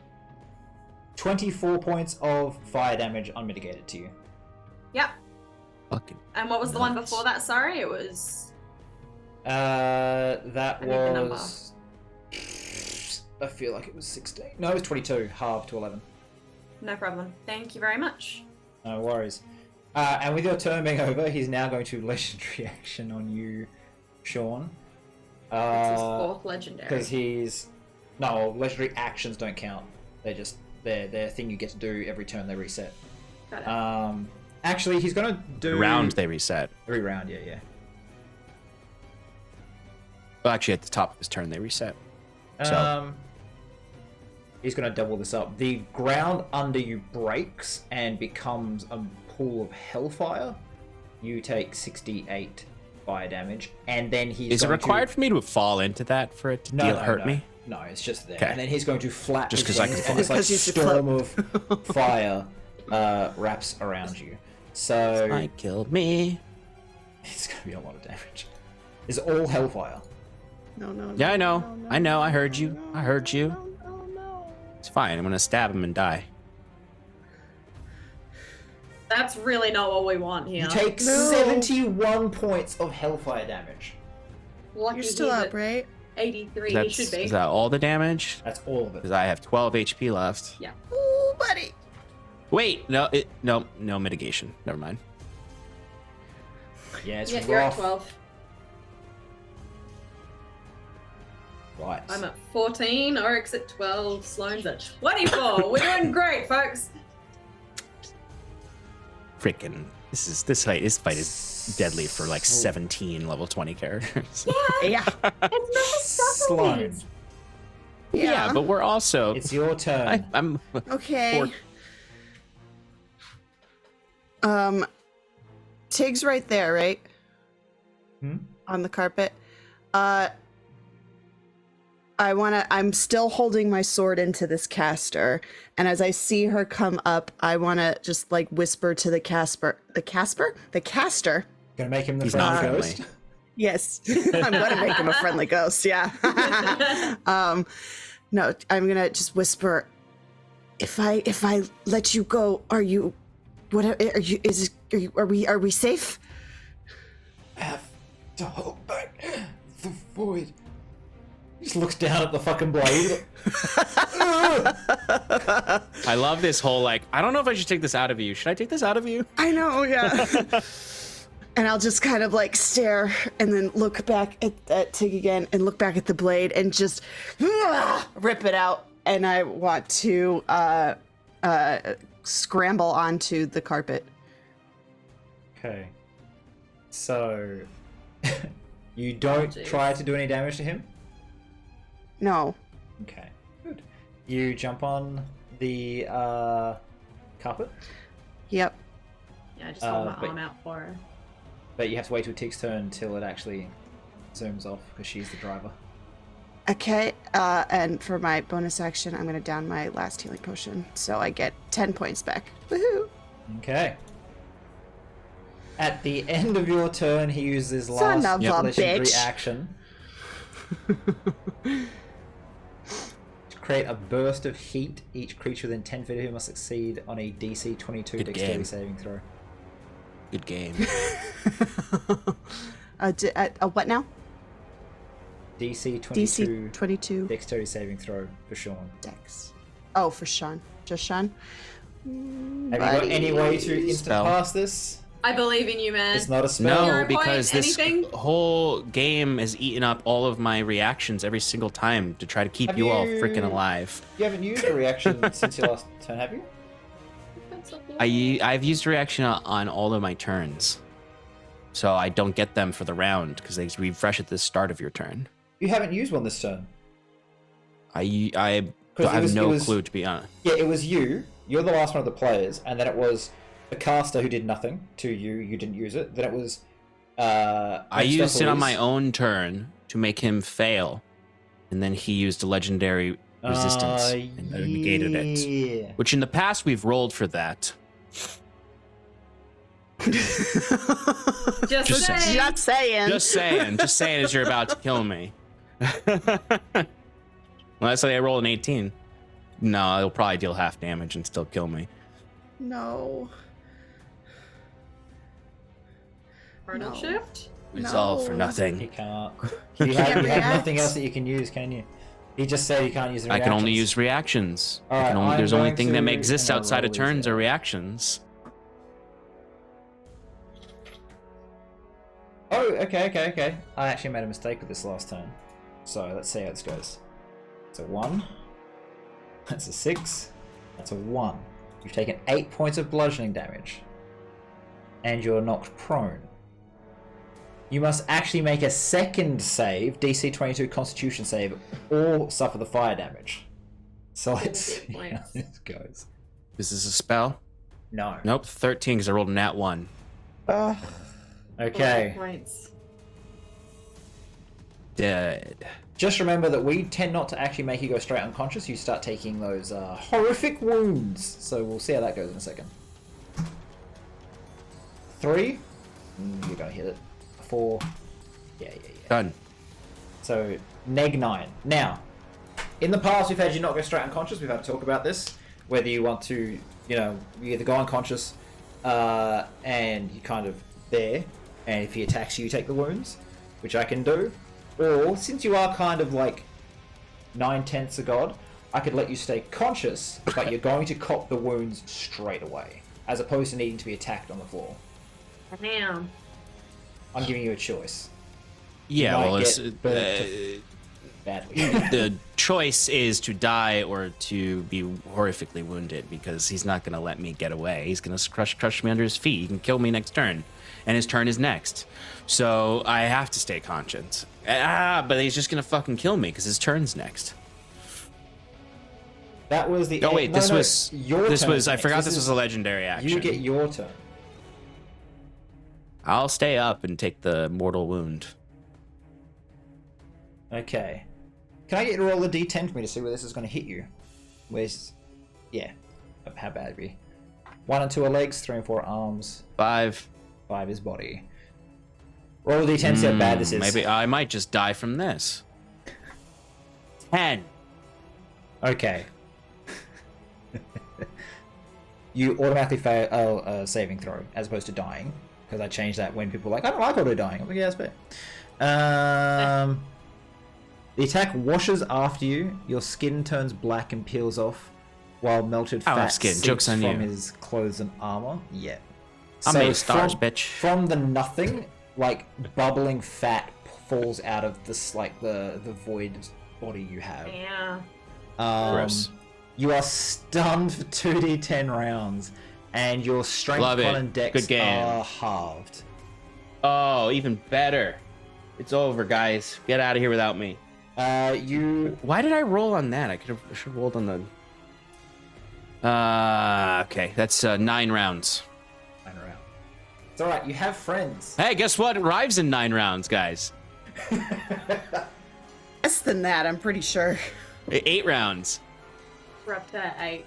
24 points of fire damage unmitigated to you. Yep. Fucking. And what was the one nuts. before that? Sorry, it was. That I need the number. was. I feel like it was 16. No, it was 22, halved to 11. No problem. Thank you very much. No worries. And with your turn being over, he's now going to legendary action on you, Sean. It's his fourth legendary. Because he's no legendary actions don't count. They're a thing you get to do every turn they reset. Got it. Actually, he's gonna do Round they reset. every round. Yeah. Well, actually, at the top of his turn, they reset. So. He's gonna double this up. The ground under you breaks and becomes a pool of hellfire. You take 68 fire damage, and then he's. Is it going required to... for me to fall into that for it to hurt me? No, it's just there. Okay. And then he's going to flap Just his 'cause I wings, can and this fly. like Because you storm of fire wraps around you. So I killed me. it's gonna be a lot of damage. It's all hellfire. No. Yeah, I know. no, I know. I no, heard you. no, I heard you. No. It's fine. I'm gonna stab him and die. That's really not what we want here. You take No. 71 points of hellfire damage. Lucky You're still he's up, at right? 83. He should be. Is that all the damage? That's all of it. Because I have 12 HP left. Yeah. Ooh, buddy. Wait, no mitigation. Never mind. Yeah, it's Yeah, you're at rough. 12. Right. I'm at 14. Oryx at 12. Sloane's at 24. We're doing great, folks. Freaking. This fight is deadly for like 17 level 20 characters. Yeah. It's not Sloane. Yeah, but we're also. It's your turn. I'm. Okay. Tig's right there, right? On the carpet. I'm still holding my sword into this caster, and as I see her come up, I wanna just like whisper to the caster. Gonna make him the He's friendly not friendly. ghost. Yes, I'm gonna make him a friendly ghost. Yeah. No, I'm gonna just whisper. If I let you go, are you? What are you? Are we safe? I have to hold back the void. He just looks down at the fucking blade. I love this whole like. I don't know if I should take this out of you. Should I take this out of you? I know, yeah. And I'll just kind of like stare and then look back at Tig again and look back at the blade and just rip it out. And I want to scramble onto the carpet. Okay. So you don't jeez. try to do any damage to him? No. Okay. Good. You jump on the carpet, Yep. Yeah, I just hold my but- arm out for her. but you have to wait till Tig's turn until it actually zooms off because she's the driver. Okay. And for my bonus action, I'm going to down my last healing potion. So I get 10 points back. Woohoo. Okay. At the end of your turn, he uses his Son last of a legendary bitch. action to create a burst of heat. Each creature within 10 feet of him must succeed on a DC 22 Good dexterity game. saving throw. Good game. What now? DC 22 DC 22 dexterity saving throw for Sean. dex. Oh, for Sean. Just Sean? Have you got any way to instant Spell. pass this? I believe in you, man. It's not a spell. No, Hero because point, this anything? whole game has eaten up all of my reactions every single time to try to keep Have you all you- freaking alive. You haven't used a reaction since your last turn, have you? I've used reaction on all of my turns, so I don't get them for the round because they refresh at the start of your turn. You haven't used one this turn. I 'Cause have it no was- clue, to be honest. Yeah, it was you. You're the last one of the players, and then it was the caster who did nothing to you. You didn't use it. Then it was. I used it on my own turn to make him fail, and then he used a legendary resistance and negated it. Which in the past we've rolled for that. Just saying. Just saying. Just saying as you're about to kill me. Unless I roll an 18. No, it'll probably deal half damage and still kill me. No. Chrono shift? Resolve for You nothing. can't. You have nothing else that you can use, can you? He just said you can't use the I reactions. can only use reactions. All right, I'm There's only going thing that to- exists I'm gonna outside roll of these turns out. are reactions. Oh, okay. I actually made a mistake with this last turn. So let's see how this goes. It's a 1. That's a 6. That's a 1. You've taken 8 points of bludgeoning damage. And you're knocked prone. You must actually make a second save, DC 22 Constitution save, or suffer the fire damage. So let's see how this goes. Is this a spell? No. Nope, 13 because I rolled a nat 1. Okay. Points. Dead. Just remember that we tend not to actually make you go straight unconscious. You start taking those horrific wounds. So we'll see how that goes in a second. 3. You're going to hit it. 4. Yeah. Done. So, neg 9. Now, in the past we've had you not go straight unconscious. We've had to talk about this. Whether you want to, you either go unconscious and you're kind of there. And if he attacks you, you take the wounds. Which I can do. Or, since you are kind of like 9/10 a god, I could let you stay conscious, but you're going to cop the wounds straight away. As opposed to needing to be attacked on the floor. Damn. I'm giving you a choice. Yeah, might well, it's, get burnt badly. the choice is to die or to be horrifically wounded because he's not going to let me get away. He's going to crush me under his feet. He can kill me next turn, and his turn is next. So I have to stay conscious. But he's just going to fucking kill me because his turn's next. That was the. Oh wait, this was your this turn was. I next. forgot This this is- was a legendary action. You get your turn. I'll stay up and take the mortal wound. Okay. Can I get you to roll a d10 for me to see where this is going to hit you? Where's... Yeah. How bad be? 1 and 2 are legs, 3 and 4 are arms, 5. 5 is body. Roll a d10 to see how bad this is. Maybe I might just die from this. 10. Okay. You automatically fail a saving throw, as opposed to dying. Because I changed that when people are like, I don't like auto-dying. I'm like, yeah, that's fair. The attack washes after you. Your skin turns black and peels off, while melted I fat love skin. seeps Joke's on from you. his clothes and armor. Yeah. I'm made of stars, bitch. From the nothing, like bubbling fat falls out of this, like the void body you have. Yeah. Gross. You are stunned for 2d10 rounds, and your strength, Love it. con, and dex Good game. are halved. Oh, even better. It's over, guys. Get out of here without me. You Why did I roll on that? I should have rolled on the. Okay, that's 9 rounds. run around. It's all right. You have friends. Hey, guess what? It arrives in 9 rounds, guys. Less than that, I'm pretty sure. 8 rounds. We're up to 8.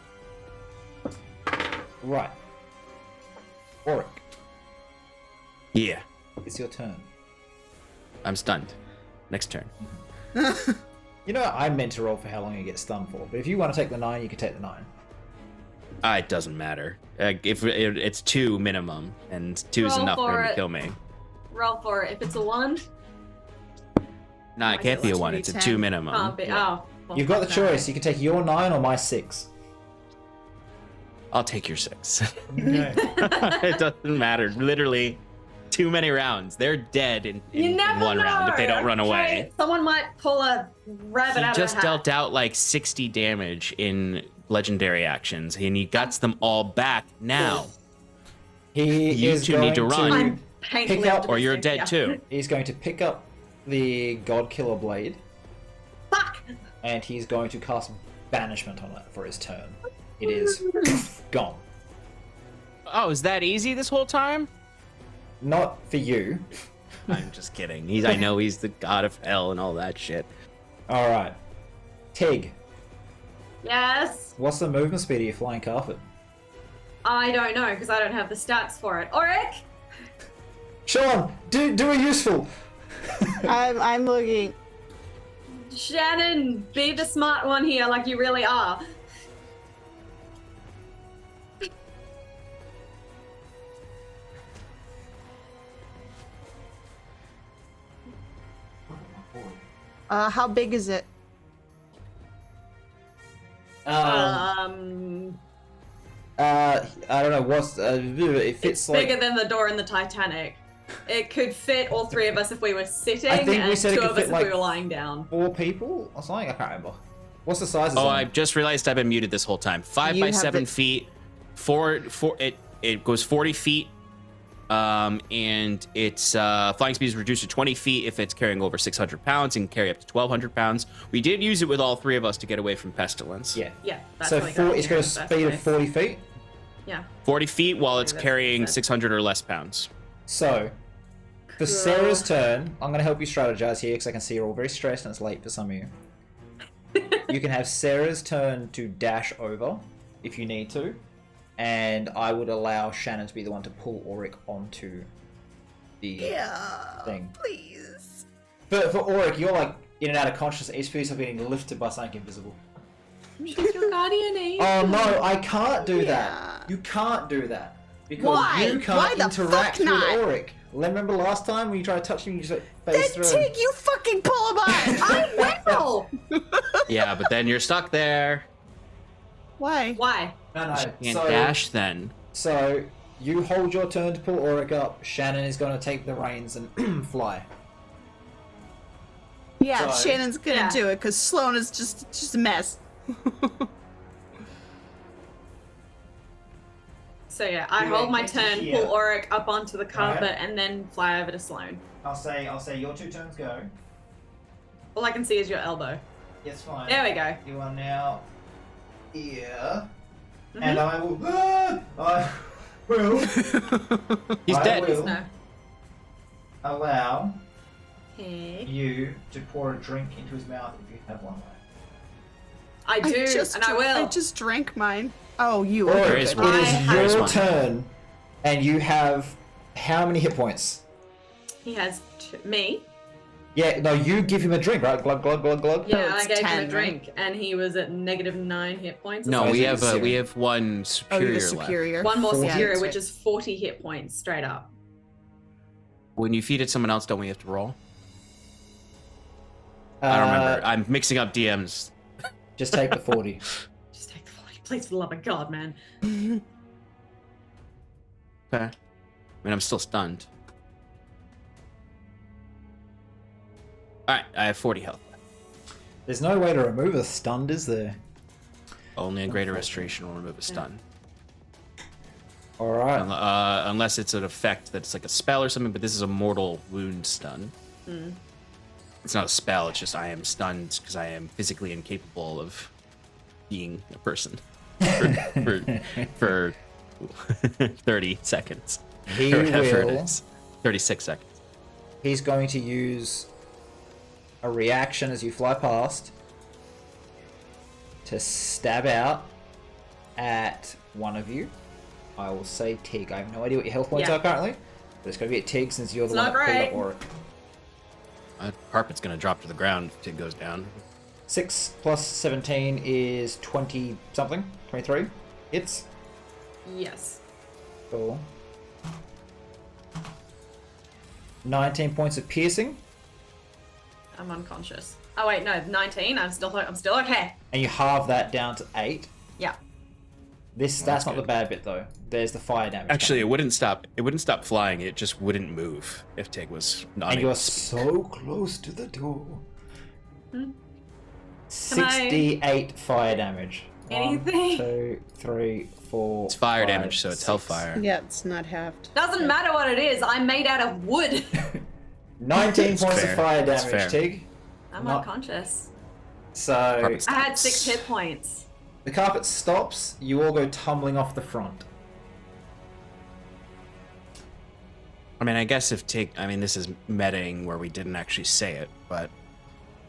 Right. Auric, Yeah, it's your turn. I'm stunned. Next turn. You know, I meant to roll for how long you get stunned for, but if you want to take the 9, you can take the 9. It doesn't matter. If it's 2 minimum, and 2 is Roll enough for for him to it. kill me. Roll for it. If it's a 1, No, it can't be a 1. It's a 2 minimum. can't be. Oh. well, You've got the fuck choice. that. You can take your 9 or my 6. I'll take your 6. Okay. It doesn't matter. Literally, too many rounds. They're dead in You never 1 round if they know, don't run okay? away. Someone might pull a rabbit He out just of a hat. dealt out like 60 damage in legendary actions, and he guts them all back now. He You is two going need to run. I'm painfully Pick up- Or you're optimistic, dead yeah. too. He's going to pick up the God Killer Blade, Fuck! and he's going to cast Banishment on it for his turn. It is gone. Oh, is that easy this whole time? Not for you. I'm just kidding. I know he's the god of hell and all that shit. All right. Tig, Yes. what's the movement speed of your flying carpet? I don't know because I don't have the stats for it. Auric. Sean, do a useful. I'm looking. Shannon, be the smart one here, like you really are. How big is it? I don't know. What's it fits It's like. bigger than the door in the Titanic. It could fit all three of us if we were sitting, I think we and said it two could of us fit, if like, we were lying down. 4 people or something. I can't remember. What's the size? Oh, I just realized I've been muted this whole time. 5 You by have 7 the- feet. It goes 40 feet. And its flying speed is reduced to 20 feet if it's carrying over 600 pounds and can carry up to 1,200 pounds. We did use it with all 3 of us to get away from pestilence. Yeah. Yeah, that's So what I got it's here got a in the first speed of place. 40 feet. Yeah. 40 feet while it's That's carrying what it said. 600 or less pounds. So, for Sarah's turn, I'm going to help you strategize here because I can see you're all very stressed and it's late for some of you. You can have Sarah's turn to dash over if you need to, and I would allow Shannon to be the one to pull Auric onto the thing. Please. For Auric, you're like in and out of consciousness. Each piece of being lifted by something invisible. She's your guardian angel. Oh no, I can't do Yeah. that. You can't do that. Because Why? you can't Why the interact fuck with not? Auric. Remember last time when you tried to touch him, you just like, Then face through. Tig, you fucking pull him on. I will. Yeah, but then you're stuck there. Why? Why? No, no. Can't So, dash then. so you hold your turn to pull Auric up. Shannon is going to take the reins and fly. Yeah, So- Shannon's gonna Yeah. do it because Sloan is just a mess. So yeah, I You hold my get to turn, here. pull Auric up onto the carpet, Right. and then fly over to Sloane. I'll say your 2 turns go. All I can see is your elbow. Yes, fine. There we go. You are now here, Mhm. and I will. I will He's I dead. will No. allow Hey. you to pour a drink into his mouth if you have one. I do, and I will. I just drank mine. Oh, you. Auric, There Okay, is good. one. it I is have your one. turn, and you have how many hit points? He has me. Yeah, no, you give him a drink, right? Glug glug glug glug. Yeah, I it's gave him 10, a right? drink, and he was at -9 hit points. or No, something. we Isn't have it we zero? have one Oh, superior you're the left. superior. One more 40. superior, Yeah, which that's is 40 hit points straight up. When you feed it someone else, don't we have to roll? I don't remember. I'm mixing up DMs. Just take the 40. Just take the 40, please, for the love of God, man. Okay. I mean, I'm still stunned. Alright, I have 40 health. There's no way to remove a stunned, is there? Only a greater restoration will remove a stun. All right. Unless it's an effect that's like a spell or something, but this is a mortal wound stun. It's not a spell, it's just I am stunned because I am physically incapable of being a person for 30 seconds. He Or whatever it will. is. 36 seconds. He's going to use a reaction as you fly past to stab out at one of you. I will say Tig. I have no idea what your health points Yeah. are currently, but it's going to be at Tig since you're the It's one not that pulled great. up Auric. Carpet's gonna drop to the ground if it goes down. 6 plus 17 is 20 something. 23. It's Yes. cool. 19 points of piercing, I'm unconscious. Oh wait, no, 19. I'm still okay. and you halve that down to 8. Yeah. That's not the bad bit though. There's the fire damage. Actually, it wouldn't stop. It wouldn't stop flying. It just wouldn't move if Tig was not and able you're to speak. so close to the door. Hmm? 68 fire damage. Anything? 1, 2, 3, 4. It's fire 5, damage, so it's 6. hellfire. Yeah, it's not halved. Doesn't matter what it is. I'm made out of wood. 19 It's points fair. of fire It's damage, fair. Tig. I'm Not- unconscious. So Carpet's I had done. 6 hit points. the carpet stops. You all go tumbling off the front. I mean, I guess if Tig, I mean, this is metaing where we didn't actually say it, but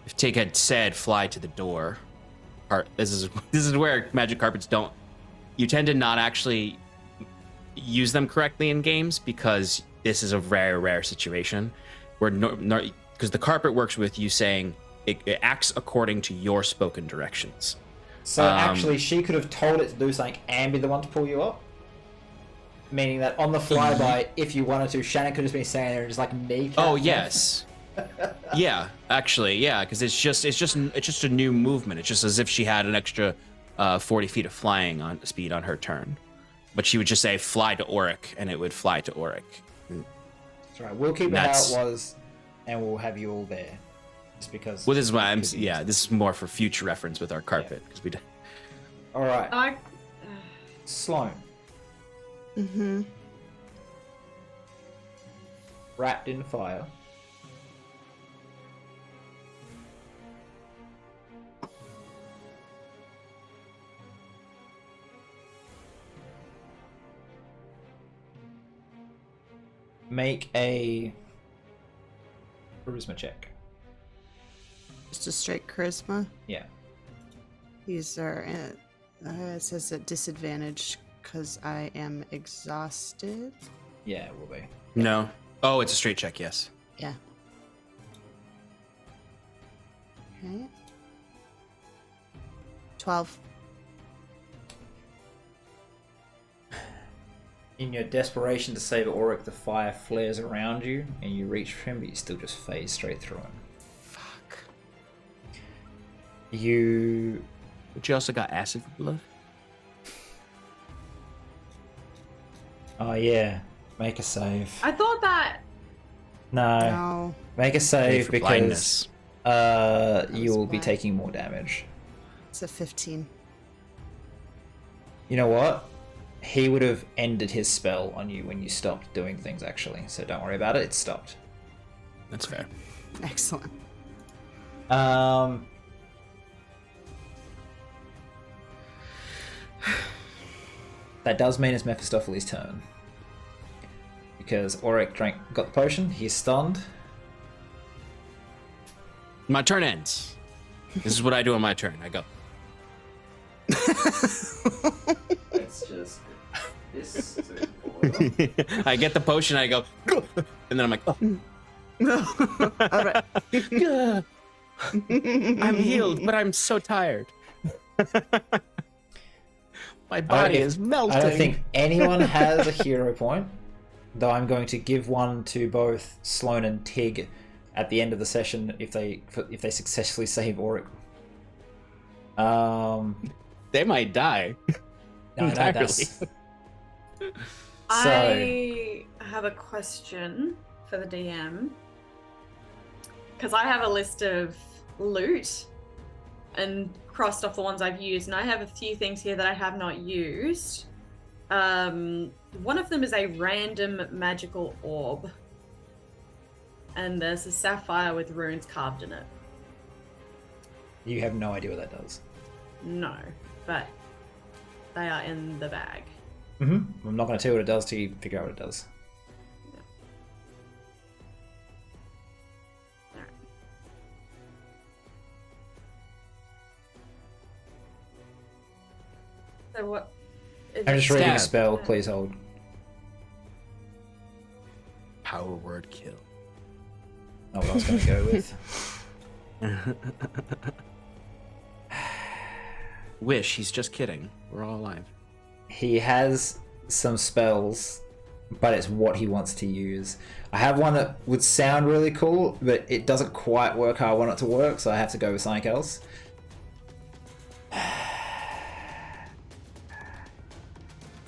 if Tig had said fly to the door, this is where magic carpets don't, you tend to not actually use them correctly in games because this is a very rare situation where because the carpet works with you saying it acts according to your spoken directions. So actually, she could have told it to do something and be the one to pull you up. Meaning that on the flyby, if you wanted to, Shannon could have been standing there and just like kneecap. Oh yes, yeah, actually, yeah, because it's just a new movement. It's just as if she had an extra 40 feet of flying on speed on her turn, but she would just say fly to Auric, and it would fly to Auric. That's right. We'll keep it how it was, and we'll have you all there, just because. Well, this is why I'm. Yeah, this is more for future reference with our carpet because we. All right. Sloane. Mm-hmm. Wrapped in fire. Make a charisma check. Just a straight charisma. Yeah. These are it says at disadvantage because I am exhausted. Yeah, it will be. No. Oh, it's a straight check. Yes. Yeah. Okay. 12. In your desperation to save Auric, the fire flares around you, and you reach for him, but you still just phase straight through him. Fuck. But you also got acid for blood. Oh yeah, make a save. I thought that. No. Make a save because blindness. you will be blind. taking more damage. It's a 15. You know what? He would have ended his spell on you when you stopped doing things, actually. So don't worry about it. It's stopped. That's fair. Excellent. That does mean it's Mephistopheles' turn. Because Auric got the potion, he's stunned. My turn ends. This is what I do on my turn. I go. It's just... This is I get the potion. I go, and then I'm like, oh. All right. I'm healed, but I'm so tired. My body is melting. I don't think anyone has a hero point, though I'm going to give one to both Sloane and Tig at the end of the session if they successfully save Auric. They might die. No, Entirely. that's... I have a question for the DM. Because I have a list of loot and crossed off the ones I've used, and I have a few things here that I have not used. One of them is a random magical orb. And there's a sapphire with runes carved in it. You have no idea what that does. No, but they are in the bag. Mm-hmm. I'm not going to tell you what it does till you figure out what it does. So what? I'm just reading a Stab. spell, please hold. Power word kill. Not what I was going to go with. Wish, he's just kidding. We're all alive. He has some spells, but it's what he wants to use. I have one that would sound really cool, but it doesn't quite work how I want it to work, so I have to go with something else.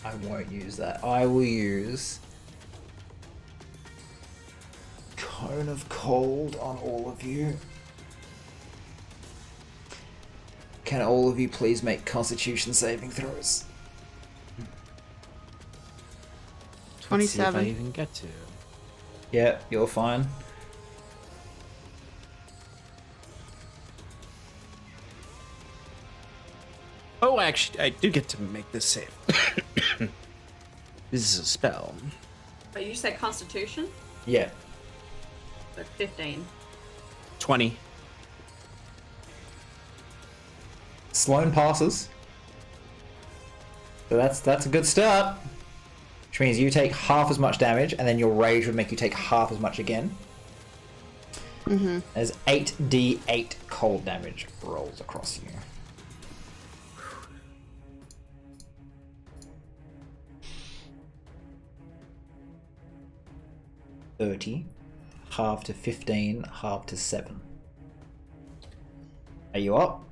I won't use that. I will use Cone of Cold on all of you. Can all of you please make Constitution saving throws? 27. Let's see if I even get to. Yeah, you're fine. Oh, actually, I do get to make this save. This is a spell. But you say Constitution? Yeah. So 15. 20. Sloan passes. So that's a good start. Which means you take half as much damage, and then your rage would make you take half as much again. Mm-hmm. There's 8d8 cold damage rolls across you. $30, half to 15, half to 7. Are you up?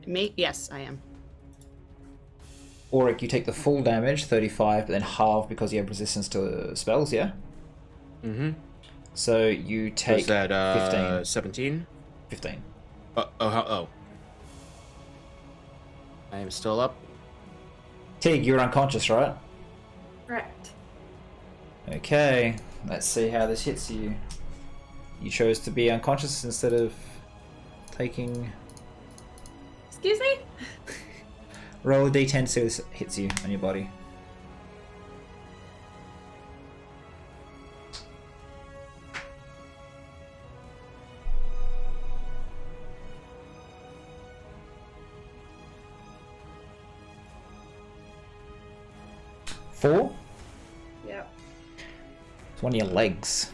Me? Yes, I am. Auric, you take the full damage, 35, but then half because you have resistance to spells, yeah? Mm-hmm. So you take Was that 15. 17? 15. Oh. I am still up. Tig, you're unconscious, right? Correct. Okay, let's see how this hits you. You chose to be unconscious instead of taking... Excuse me? Roll a d10 to see if this hits you on your body. Four? Yep. It's one of your legs.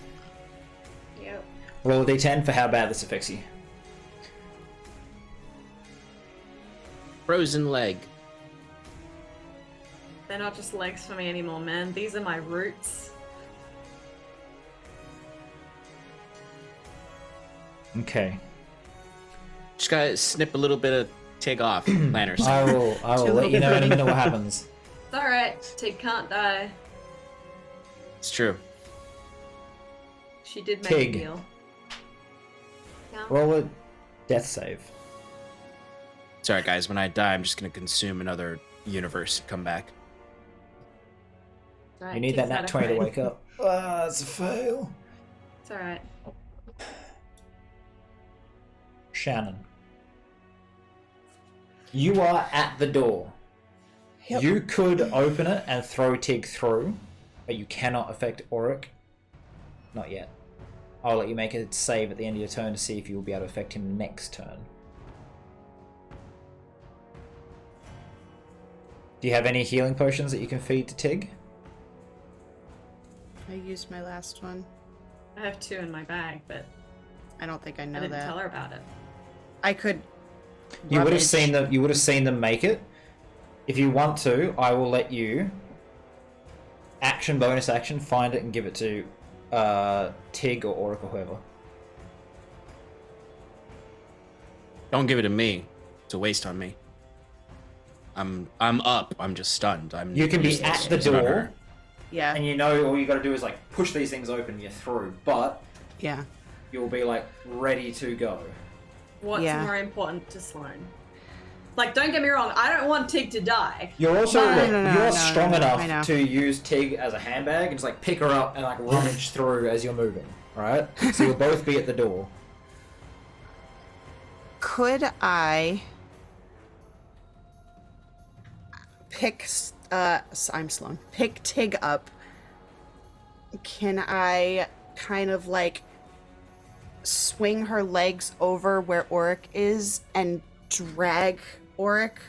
Yep. Roll a d10 for how bad this affects you. Frozen leg. They're not just legs for me anymore, man. These are my roots. Okay. Just gotta snip a little bit of Tig off. Planners. I will let you know in a minute what happens. It's alright. Tig can't die. It's true. She did make Tig. a deal. Yeah. Roll a death save. Sorry, guys. When I die, I'm just gonna consume another universe and come back. It's alright, You need Tig's that not nat 20 to afraid. wake up. Ah, that's a fail. It's alright. Shannon. You are at the door. Yep. You could open it and throw Tig through, but you cannot affect Auric. Not yet. I'll let you make a save at the end of your turn to see if you will be able to affect him next turn. Do you have any healing potions that you can feed to Tig? I used my last one. I have 2 in my bag, but I don't think I I know didn't that. tell her about it. I could. You would have rummage. seen them. You would have seen them make it. If you want to, I will let you bonus action, find it and give it to Tig or Auric or whoever. Don't give it to me. It's a waste on me. I'm up. I'm just stunned. You can be at the door, Yeah. and you know all you got to do is like push these things open. You're through, but Yeah. you'll be like ready to go. What's Yeah. more important to Sloane? Like, don't get me wrong, I don't want Tig to die. You're also No, you're no, strong I know. enough to use Tig as a handbag and just like pick her up and like rummage through as you're moving. Right? So you'll both be at the door. Could I pick? I'm Sloan. Pick Tig up. Can I kind of like swing her legs over where Auric is and drag Auric,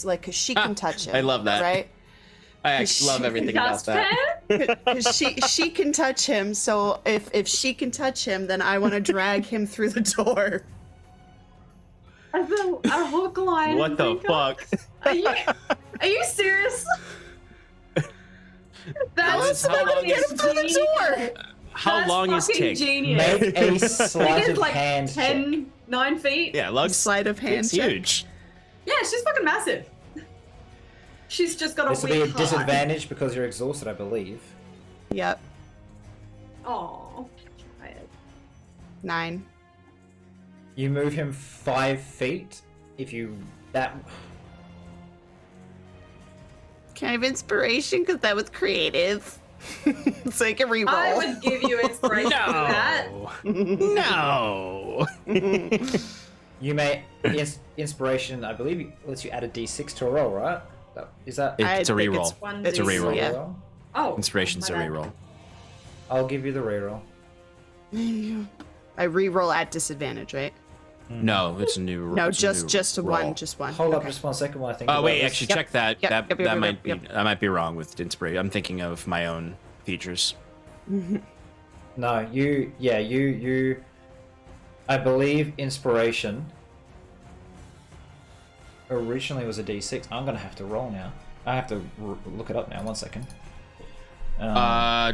like, cause she can touch him. I love that. Right? I actually love everything about that. Because she can touch him. So if she can touch him, then I want to drag him through the door. A hook line. What the breaker? fuck? Are you serious? That's how not long gonna get is- him through the door. How That's long is fucking Tig? Genius. Make a sleight Tig of is like hand check. 9 feet. Yeah, Lugs. Sleight of hand It's check. huge. Yeah, she's fucking massive. She's just got a This will be a weak heart. disadvantage because you're exhausted, I believe. Yep. Aw. 9. You move him 5 feet. If you that Can I have inspiration? Because that was creative. So I can reroll. I would give you inspiration for that. No. you may inspiration, I believe, lets you add a d6 to a roll, right? Is that It's a I think reroll. One It's a D6. reroll. Yeah. Oh. Inspiration's a my bad. reroll. I'll give you the reroll. I re-roll at disadvantage, right? No, it's a new. No, it's just a new roll. one, just one. Hold up Okay. just 1 second while I think Oh about wait, this. actually, Yep. check that. Yep, That yep, might be. yep. I might be wrong with inspiration. I'm thinking of my own features. No, you. I believe inspiration originally was a D6. I'm gonna have to roll now. I have to look it up now. 1 second. By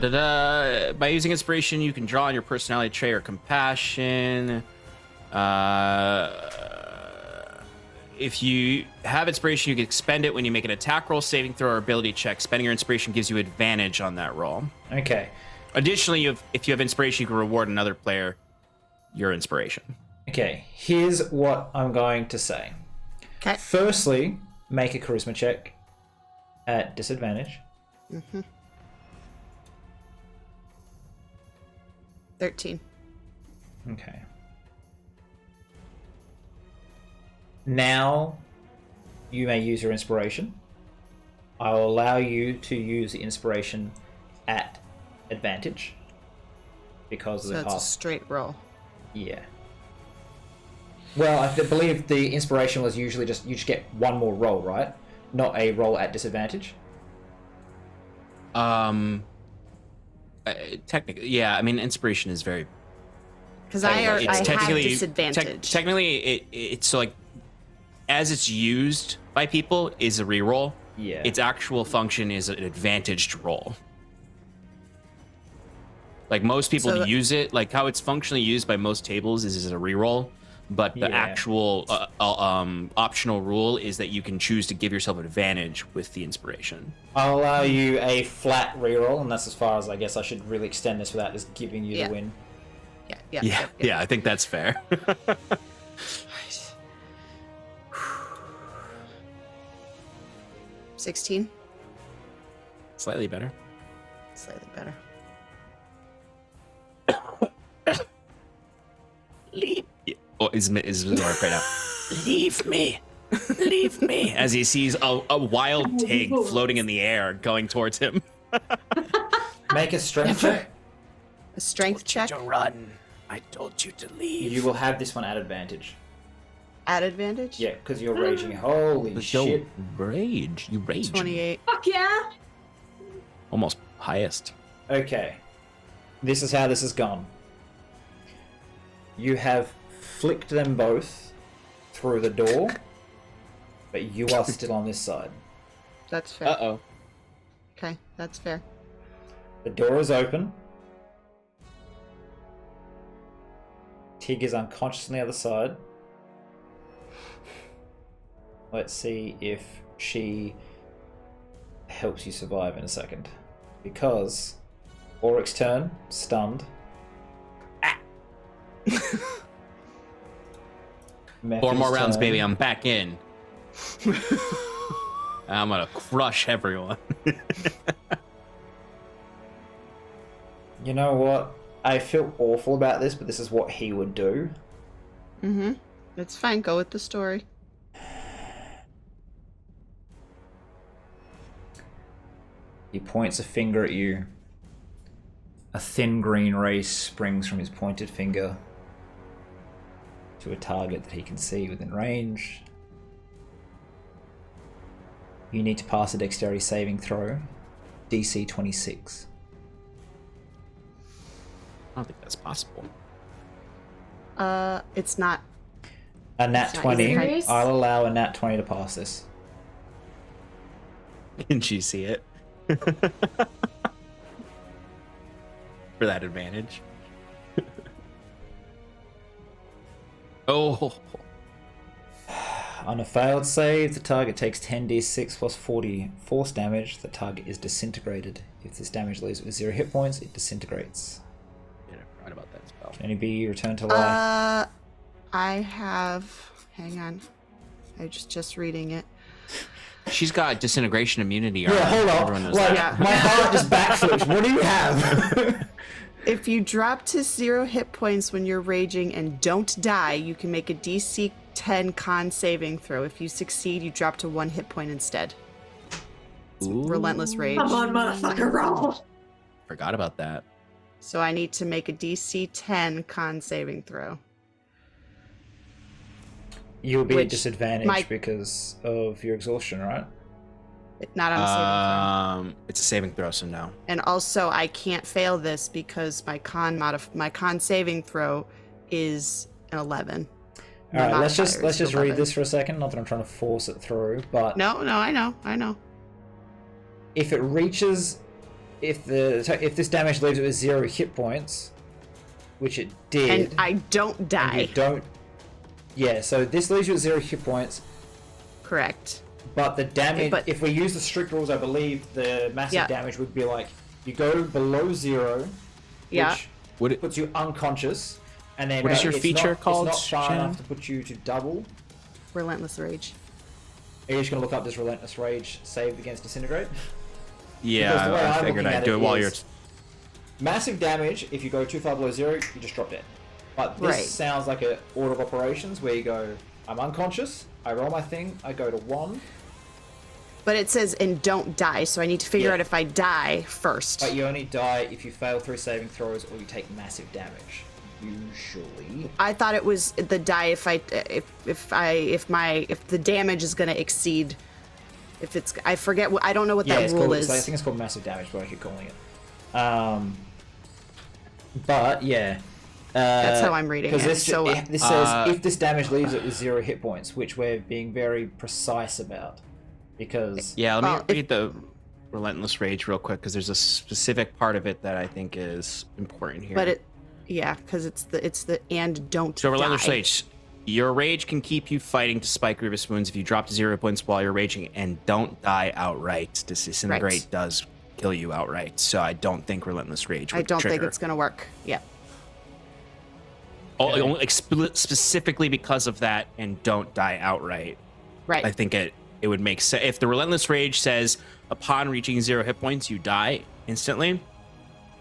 using inspiration, you can draw on your personality trait or compassion. If you have inspiration, you can expend it when you make an attack roll, saving throw, or ability check. Spending your inspiration gives you advantage on that roll. Okay. Additionally, if you have inspiration, you can reward another player your inspiration. Okay. Here's what I'm going to say. Okay. Firstly, make a charisma check at disadvantage. 13. Okay. Now you may use your inspiration. I will allow you to use the inspiration at advantage because of So the it's a past. straight roll. Yeah. Well, I believe the inspiration was usually just you just get one more roll, right? Not a roll at disadvantage. Technically, yeah. I mean, inspiration is very. Because I have technically disadvantage. Technically, it's so like as it's used by people is a reroll. Yeah. Its actual function is an advantaged roll. Like most people So- use it, like how it's functionally used by most tables is as a reroll, but the Yeah. actual optional rule is that you can choose to give yourself advantage with the inspiration. I'll allow you a flat reroll, and that's as far as I guess I should really extend this without just giving you Yeah. the win. Yeah, I think that's fair. 16. Slightly better. Slightly better. Leave. Oh, is Mark right now? Leave me. Leave me. As he sees a wild pig floating in the air going towards him. Make a strength check. A strength check To run. I told you to leave. You will have this one at advantage. at advantage. Yeah, because you're raging. Holy shit. Rage. You rage. 28. Fuck yeah! Almost highest. Okay. This is how this has gone. You have flicked them both through the door, but you are still on this side. That's fair. Uh-oh. Okay, that's fair. The door is open. Tig is unconscious on the other side. Let's see if she helps you survive in a second. Because Auric's turn, stunned. Four more rounds, turn. baby. I'm back in. I'm gonna crush everyone. You know what? I feel awful about this, but this is what he would do. Mm-hmm. It's fine. Go with the story. He points a finger at you. A thin green ray springs from his pointed finger to a target that he can see within range. You need to pass a dexterity saving throw. DC 26. I don't think that's possible. It's not. A nat Is that 20. serious? I'll allow a nat 20 to pass this. Can she see it? For that advantage. Oh. On a failed save, the target takes 10d6 plus 40 force damage. The target is disintegrated. If this damage leaves it with 0 hit points, it disintegrates. Yeah, right about that spell. Can only be returned to life. I have. Hang on. I just reading it. She's got disintegration immunity. Yeah, alright. hold Everyone on. knows Like, that. Yeah. my heart just backflips. What do you have? If you drop to 0 hit points when you're raging and don't die, you can make a DC 10 con saving throw. If you succeed, you drop to 1 hit point instead. Ooh, Relentless rage. Come on, motherfucker, roll! Forgot about that. So I need to make a DC 10 con saving throw. You'll be at Which disadvantage because of your exhaustion, right? Not on a saving throw. It's a saving throw, so no. And also, I can't fail this because my con saving throw is an 11. All right, let's just read this for a second. Not that I'm trying to force it through, but No, I know. if it reaches, if this damage leaves it with 0 hit points, which it did, And I don't die. and you don't. Yeah, so this leaves you with 0 hit points. Correct. But the damage, But- if we use the strict rules, I believe the massive Yeah. damage would be like you go below 0, Yeah. which puts you unconscious, and then What is your feature called, It's not far Shannon? enough to put you to double. Relentless Rage. Are you just gonna look up this relentless rage saved against disintegrate? Yeah, Because the way I I'm figured looking I'd at do it it while you're. is- Massive damage. If you go too far below 0, you just drop dead. But this Right. sounds like a order of operations where you go, I'm unconscious. I roll my thing. I go to 1. But it says, and don't die, so I need to figure Yeah. out if I die first. But you only die if you fail 3 saving throws or you take massive damage. Usually. I thought it was the die if the damage is gonna exceed. If it's, I forget what, I don't know what that it's rule called, is. so I think it's called massive damage, but I keep calling it. But yeah. That's how I'm reading it. This, So, this says if this damage leaves it with 0 hit points, which we're being very precise about, because Yeah, let me Well, read the relentless rage real quick because there's a specific part of it that I think is important here. but because it's the and don't So relentless die. rage, your rage can keep you fighting despite grievous wounds if you drop to 0 points while you're raging and don't die outright. Disintegrate Right. does kill you outright, so I don't think relentless rage would I don't think trigger. it's gonna work. Yeah. Only specifically because of that and don't die outright. Right. I think it would make sense if the relentless rage says upon reaching 0 hit points you die instantly,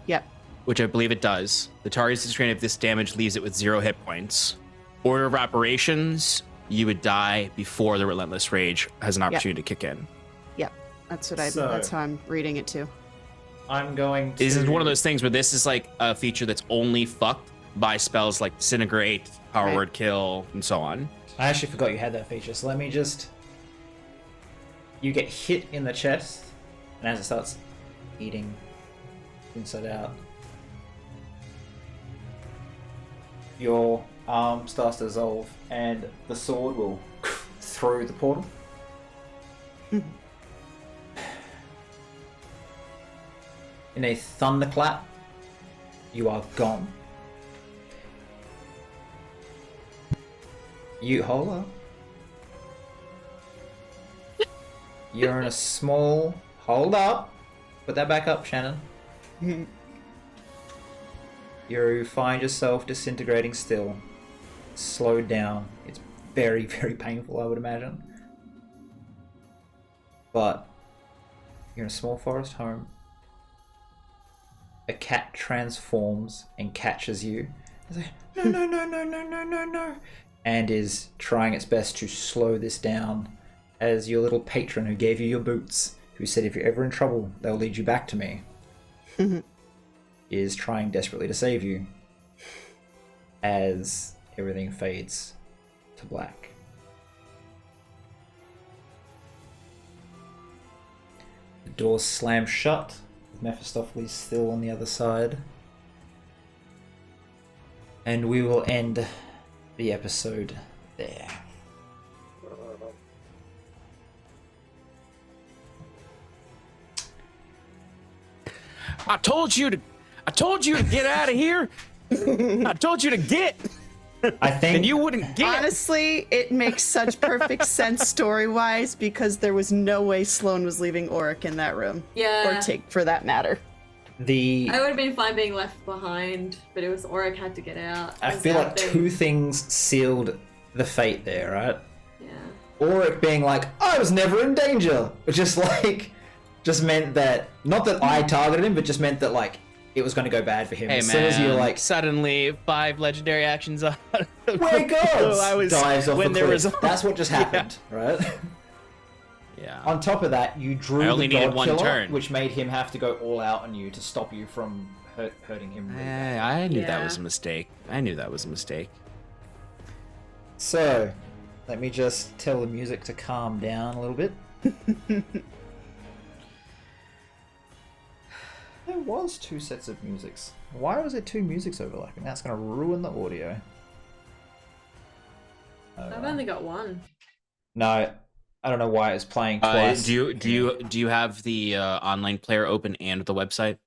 Yep. which I believe it does. The target is restrained if this damage leaves it with 0 hit points. Order of operations, you would die before the relentless rage has an opportunity to kick in. Yep. That's what So- that's how I'm reading it too. I'm going to... This is one of those things where this is like a feature that's only fucked by spells like disintegrate, power Right. word kill, and so on. I actually forgot you had that feature, so let me just... You get hit in the chest, and as it starts eating inside out, your arm starts to dissolve, and the sword will through the portal. In a thunderclap, you are gone. You hold up. You're in a small. Hold up. Put that back up, Shannon. You find yourself disintegrating still. Slowed down. It's very, very painful, I would imagine. But you're in a small forest home. A cat transforms and catches you. It's like, no, no, no, no, no, no, no, no. And is trying its best to slow this down as your little patron who gave you your boots, who said if you're ever in trouble, they'll lead you back to me, is trying desperately to save you as everything fades to black. The doors slam shut, with Mephistopheles still on the other side. And we will end the episode there. I told you to get out of here. I told you to get, I think and you wouldn't get. Honestly, it makes such perfect sense story-wise because there was no way Sloane was leaving Auric in that room. Yeah. Or Tig, for that matter. I would have been fine being left behind, but it was Auric had to get out. I It was feel that like thing. two things sealed the fate there, right? Yeah. Auric being like, I was never in danger, which just meant that, not that I targeted him, but just meant that like it was going to go bad for him. Hey as man, soon as you're like, suddenly 5 legendary actions on. where goes? I was Dives off when the there cliff. was. That's what just happened, right? Yeah. On top of that, you drew I only the needed God one Killer, turn. which made him have to go all out on you to stop you from hurting him really badly. I knew that Yeah. was a mistake. I knew that was a mistake. So, let me just tell the music to calm down a little bit. There was 2 sets of musics. Why was there 2 musics overlapping? That's going to ruin the audio. Oh, I've well. only got one. No, I don't know why it's playing twice. Do you have the online player open and the website?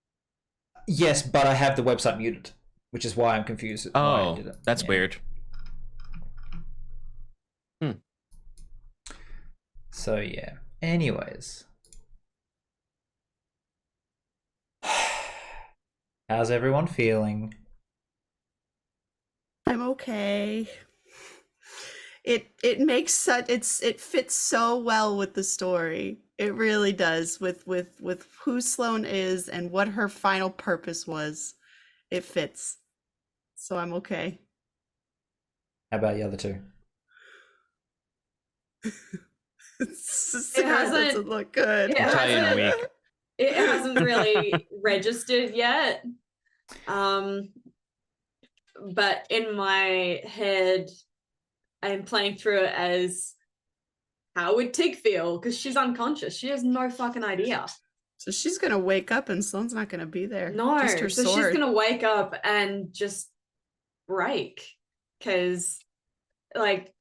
Yes, but I have the website muted, which is why I'm confused. Why I Oh, did it. that's Yeah. weird. So yeah. Anyways. How's everyone feeling? I'm okay. It makes such it fits so well with the story. It really does with who Sloane is and what her final purpose was. It fits. So I'm okay. How about the other 2? Sarah hasn't- doesn't look good. it I'll tell you in a hasn't- week. It hasn't really registered yet. But in my head, I'm playing through it as how would Tig feel? Because she's unconscious. She has no fucking idea. So she's gonna wake up and Sloane's not gonna be there. No, just her so sword. she's gonna wake up and just break. Because, like,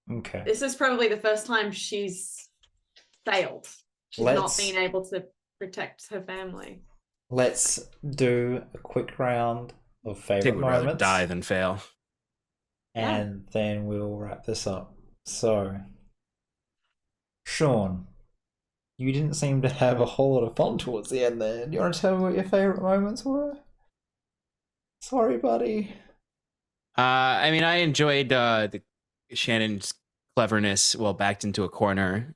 Okay. this is probably the first time she's failed. She's not Let's- been able to protect her family. Let's do a quick round of favorite Tig would rather moments, die than fail. and then we'll wrap this up. So, Sean, you didn't seem to have a whole lot of fun towards the end there. Do you want to tell me what your favorite moments were? Sorry, buddy. I mean, I enjoyed the Shannon's cleverness. Well, backed into a corner,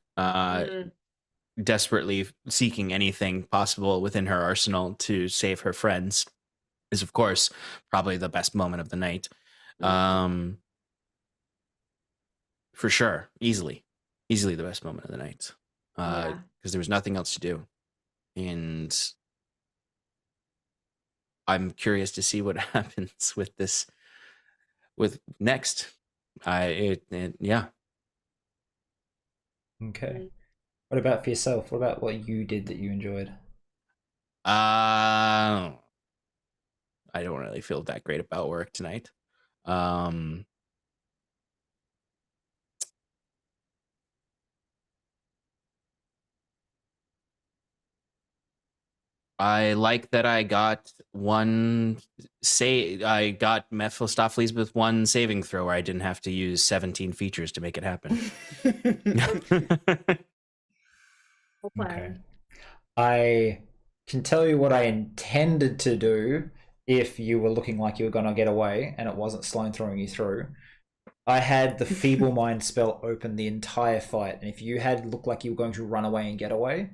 desperately seeking anything possible within her arsenal to save her friends, is of course probably the best moment of the night. For sure, easily the best moment of the night. Because there was nothing else to do, and I'm curious to see what happens with this. With next, yeah. Okay. What about for yourself? What about what you did that you enjoyed? I don't really feel that great about work tonight. I like that I got I got Mephistopheles with 1 saving throw where I didn't have to use 17 features to make it happen. Okay. I can tell you what I intended to do if you were looking like you were going to get away and it wasn't Sloane throwing you through. I had the Feeble Mind spell open the entire fight, and if you had looked like you were going to run away and get away,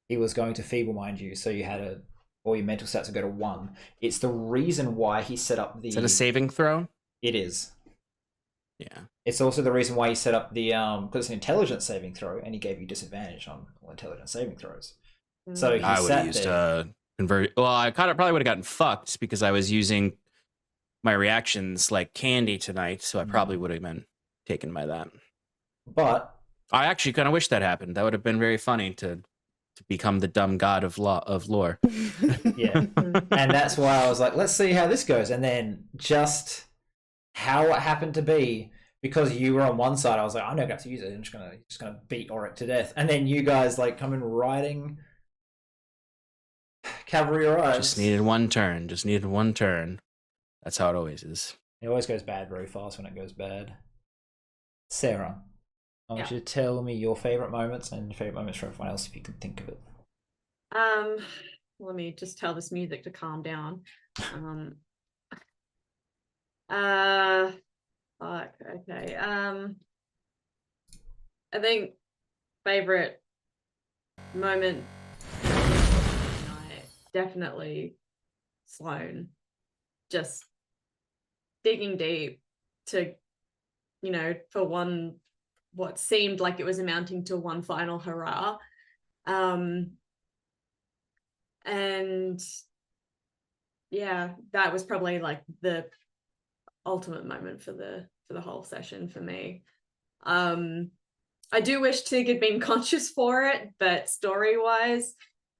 he was going to Feeble Mind you, so you had all your mental stats would go to 1. It's the reason why he set up the... Is that a saving throw? It is. Yeah. It's also the reason why he set up the... because it's an intelligence saving throw, and he gave you disadvantage on all intelligence saving throws. So he I would have sat used convert. Well, I probably would have gotten fucked because I was using my reactions like candy tonight, so I probably would have been taken by that. But I actually kind of wish that happened. That would have been very funny to become the dumb god of lore. yeah, and that's why I was like, let's see how this goes. And then just how it happened to be, because you were on one side, I was like, I'm not going to use it. I'm just gonna beat Auric to death. And then you guys like come in riding cavalry arrives. Just needed one turn. That's how it always is. It always goes bad very fast when it goes bad. Sarah, I want you to tell me your favorite moments and favorite moments for everyone else if you can think of it. Let me just tell this music to calm down. Fuck, okay. I think favorite moment tonight, definitely Sloane. Just digging deep to, for one, what seemed like it was amounting to one final hurrah. And yeah, that was probably like the ultimate moment for the whole session for me. I do wish Tig had been conscious for it, but story-wise,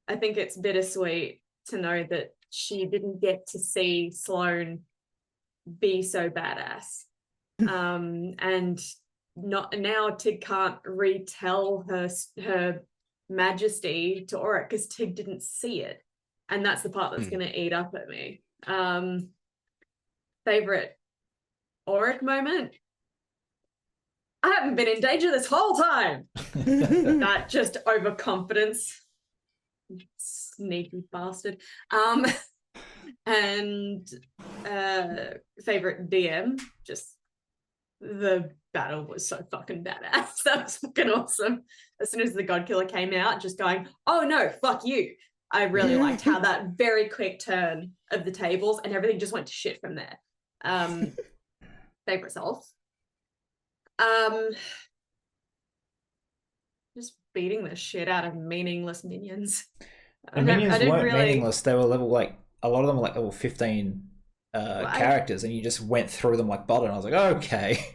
I think it's bittersweet to know that she didn't get to see Sloane be so badass. And not now Tig can't retell her majesty to Auric because Tig didn't see it. And that's the part that's going to eat up at me. Favorite Auric moment? I haven't been in danger this whole time. That just overconfidence. Sneaky bastard. And favorite DM, just the battle was so fucking badass. That was fucking awesome. As soon as the God Killer came out, just going, oh no, fuck you. I really liked how that very quick turn of the tables and everything just went to shit from there. Favorite self. Just beating the shit out of meaningless minions. The minions weren't meaningless. They were level, like, a lot of them were like level 15 characters, and you just went through them like butter, and I was like, okay.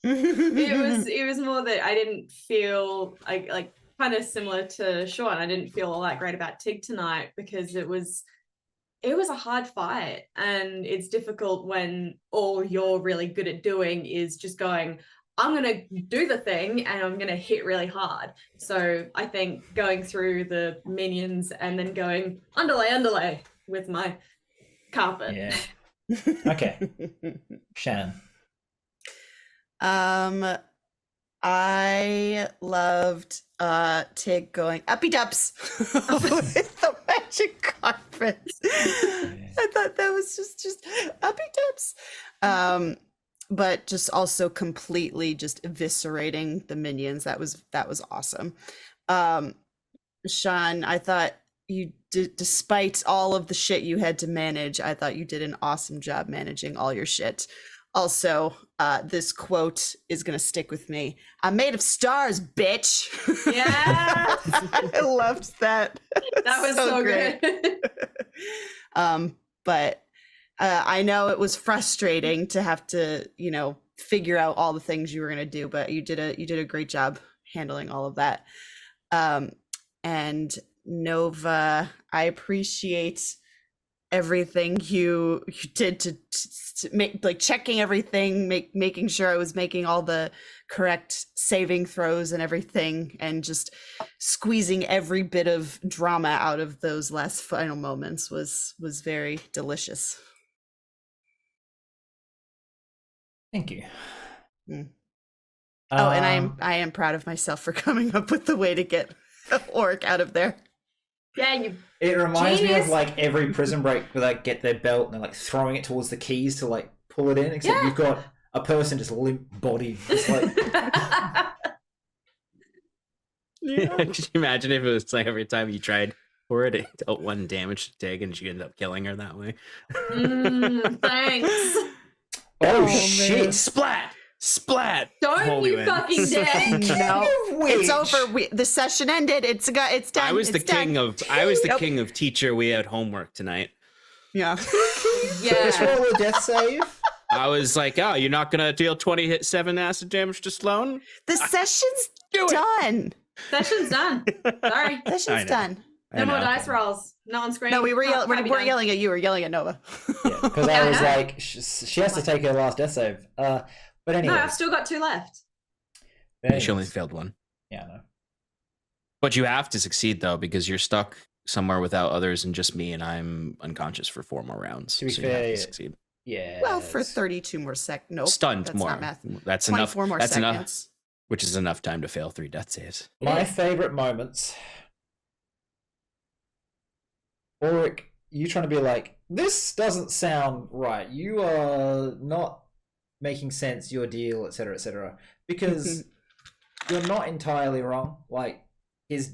it was more that I didn't feel like kind of similar to Sean. I didn't feel all that great about Tig tonight because it was a hard fight, and it's difficult when all you're really good at doing is just going, I'm going to do the thing and I'm going to hit really hard. So I think going through the minions and then going underlay with my carpet. Yeah. Okay. Shannon. I loved Tig going uppy dups with the magic carpets. I thought that was just uppy dups. But just also completely just eviscerating the minions. That was awesome. Sean, I thought you did, despite all of the shit you had to manage, I thought you did an awesome job managing all your shit. Also, this quote is gonna stick with me. I'm made of stars, bitch. Yeah. I loved that. That was so great. But I know it was frustrating to have to, figure out all the things you were going to do, but you did a great job handling all of that. And Nova, I appreciate everything you did to make, like, checking everything, making sure I was making all the correct saving throws and everything, and just squeezing every bit of drama out of those last final moments was very delicious. Thank you. Oh, and I am proud of myself for coming up with the way to get Auric out of there. Yeah, it reminds me of like every Prison Break where they get their belt and they're like throwing it towards the keys to like pull it in, except you've got a person just limp body. Just like... Could you imagine if it was like every time you tried for it, it dealt 1 damage to Tig and she ended up killing her that way? Thanks. Oh shit! Man. Splat! Don't Holy you win. fucking dare! No, it's over. The session ended. It's done. I was the king Yep. of teacher. We had homework tonight. Yeah. Just roll a death save. I was like, oh, you're not gonna deal 7 acid damage to Sloane? The session's done. Session's done. Sorry. Session's done. No more dice rolls. No on screen. No, we were yelling at you. We're yelling at Nova. Yeah, because I was like, she has to take her last death save. But anyway. No, I've still got 2 left. She only failed 1. Yeah, I know. But you have to succeed though, because you're stuck somewhere without others and just me, and I'm unconscious for 4 more rounds. To be so fair, you have to succeed. Yeah. Well, for 32 more seconds. Nope. Stunned that's more. Not math. That's 24 enough. more That's seconds. enough. Which is enough time to fail 3 death saves. My favorite moments. Auric, you trying to be like, this doesn't sound right. You are not making sense, your deal, etc., etc. Because you're not entirely wrong. Like, his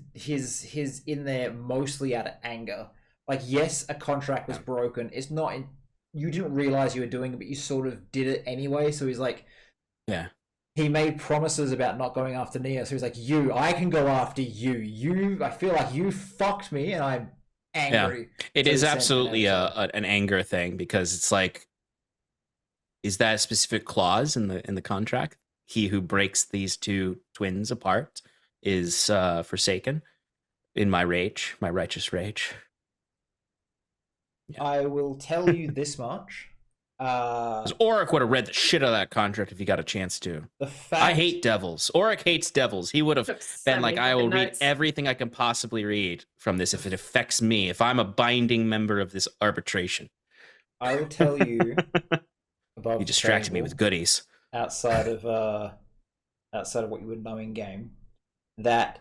in there mostly out of anger. Like, yes, a contract was broken. It's not you didn't realize you were doing it, but you sort of did it anyway. So he's like, yeah. He made promises about not going after Nia. So he's like, I can go after you. I feel like you fucked me, and angry. It So is he sent absolutely an episode. an anger thing because it's like, is that a specific clause in the contract? He who breaks these two twins apart is forsaken. In my rage, my righteous rage. Yeah. I will tell you this much. 'Cause Auric would have read the shit out of that contract if he got a chance to. The fact I hate devils. Auric hates devils. He would have Took so been like, many I will fucking read notes. everything I can possibly read from this if it affects me, if I'm a binding member of this arbitration. I will tell you above He the distracted me table, with goodies. outside of what you would know in game, that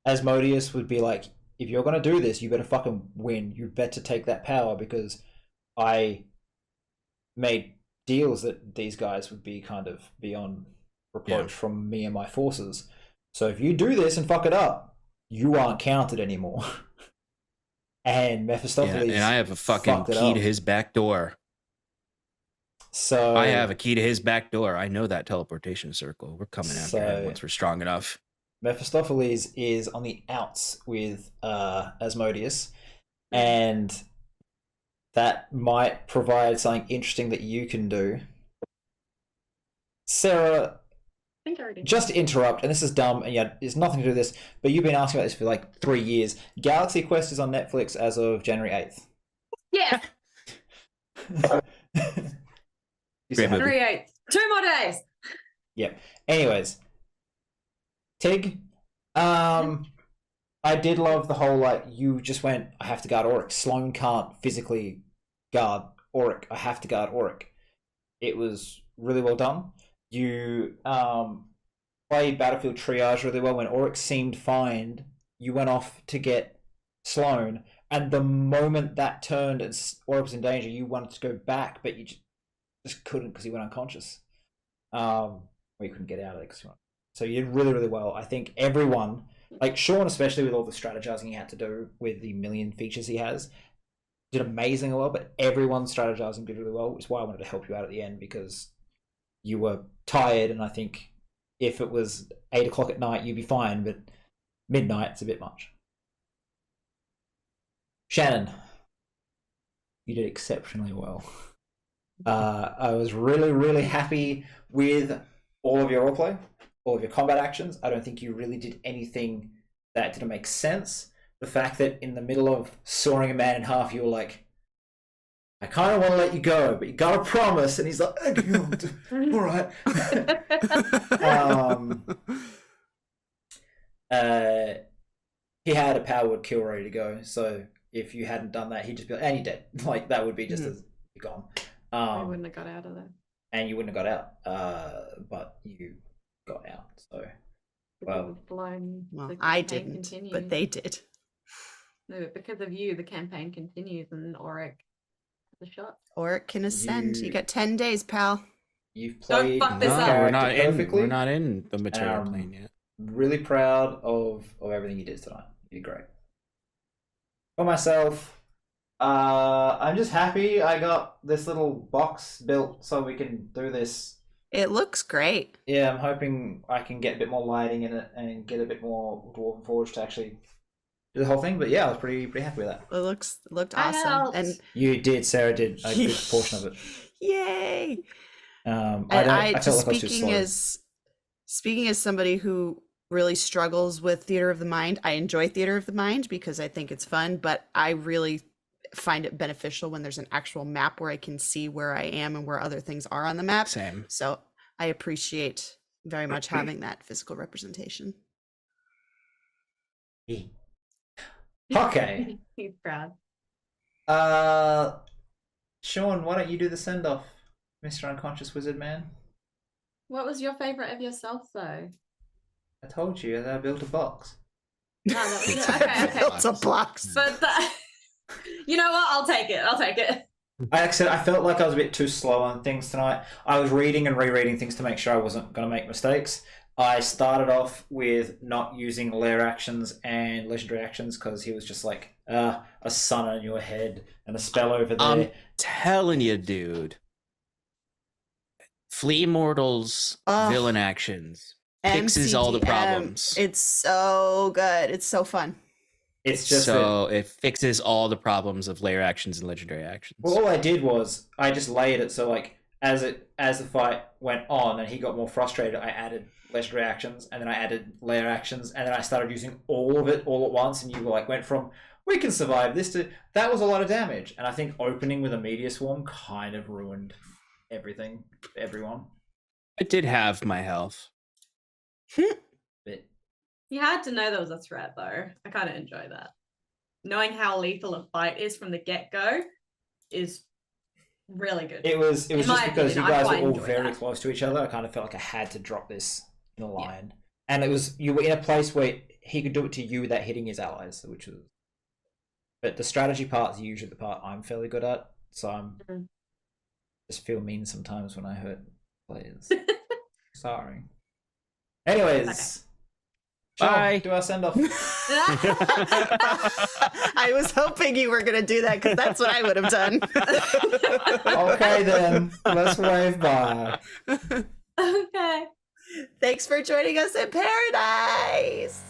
Asmodeus would be like, if you're gonna do this, you better fucking win. You better take that power because I made deals that these guys would be kind of beyond reproach from me and my forces. So if you do this and fuck it up, you aren't counted anymore. And Mephistopheles, and I have a fucking key to his back door. So I have a key to his back door. I know that teleportation circle. We're coming after him once we're strong enough. Mephistopheles is on the outs with Asmodeus, and that might provide something interesting that you can do. Sarah, just to interrupt, and this is dumb, and yeah, it's nothing to do with this, but you've been asking about this for like 3 years. Galaxy Quest is on Netflix as of January 8th. Yeah. January 8th. 2 more days. Yep. Anyways, Tig, I did love the whole, like, you just went, I have to guard Auric. Sloane can't physically guard Auric. I have to guard Auric. It was really well done. You played Battlefield Triage really well. When Auric seemed fine, you went off to get Sloane, and the moment that turned and Auric was in danger, you wanted to go back, but you just couldn't because he went unconscious. Or you couldn't get out of it. So you did really, really well. I think everyone, like Sean especially with all the strategizing he had to do with the million features he has, did amazingly well, but everyone strategizing did really well, which is why I wanted to help you out at the end, because you were tired, and I think if it was 8 o'clock at night, you'd be fine, but midnight, it's a bit much. Shannon, you did exceptionally well. I was really, really happy with all of your roleplay, all of your combat actions. I don't think you really did anything that didn't make sense. The fact that in the middle of sawing a man in half, you were like, I kind of want to let you go, but you got to promise. And he's like, all right. He had a power word kill ready to go. So if you hadn't done that, he'd just be like, and you're dead. Like, that would be just as you're gone. I wouldn't have got out of there. And you wouldn't have got out. But you got out. So, well, I didn't, but they did. No, but because of you, the campaign continues, and Auric has a shot. Auric can ascend. You got 10 days, pal. You've played. Don't fuck this up. We're not in the material plane yet. Really proud of everything you did tonight. You did great. For myself, I'm just happy I got this little box built so we can do this. It looks great. Yeah, I'm hoping I can get a bit more lighting in it and get a bit more Dwarven Forge to actually do the whole thing. But yeah, I was pretty happy with that. It looked awesome. And you did, Sarah did a good portion of it. Yay! Speaking as somebody who really struggles with theater of the mind, I enjoy theater of the mind because I think it's fun, but I really find it beneficial when there's an actual map where I can see where I am and where other things are on the map. Same. So I appreciate very much having that physical representation. Okay. He's proud. Sean, why don't you do the send off, Mr. Unconscious Wizard Man? What was your favorite of yourself, though? I told you that I built a box. No, that was okay. Built a box. But you know what? I'll take it. I felt like I was a bit too slow on things tonight. I was reading and rereading things to make sure I wasn't going to make mistakes. I started off with not using lair actions and legendary actions because he was just like, a sun on your head and a spell over there. I'm telling you, dude. Flea Mortal's villain actions fixes all the problems. It's so good. It's so fun. It's just so it fixes all the problems of layer actions and legendary actions. well, all I did was I just layered it so like as the fight went on and he got more frustrated, I added legendary actions and then I added layer actions and then I started using all of it all at once, and you like went from we can survive this to that was a lot of damage, and I think opening with a meteor swarm kind of ruined everything for everyone. I did have my health. But You had to know there was a threat, though. I kind of enjoy that. Knowing how lethal a fight is from the get-go is really good. it was In just my because opinion, you I guys quite were all enjoy very that. close to each other. I kind of felt like I had to drop this in the line, and it was you were in a place where he could do it to you without hitting his allies, which was. But the strategy part is usually the part I'm fairly good at, so I'm just feel mean sometimes when I hurt players. Sorry. Anyways, Bye. do our send off. I was hoping you were going to do that because that's what I would have done. Okay then, let's wave bye. Okay. Thanks for joining us in paradise.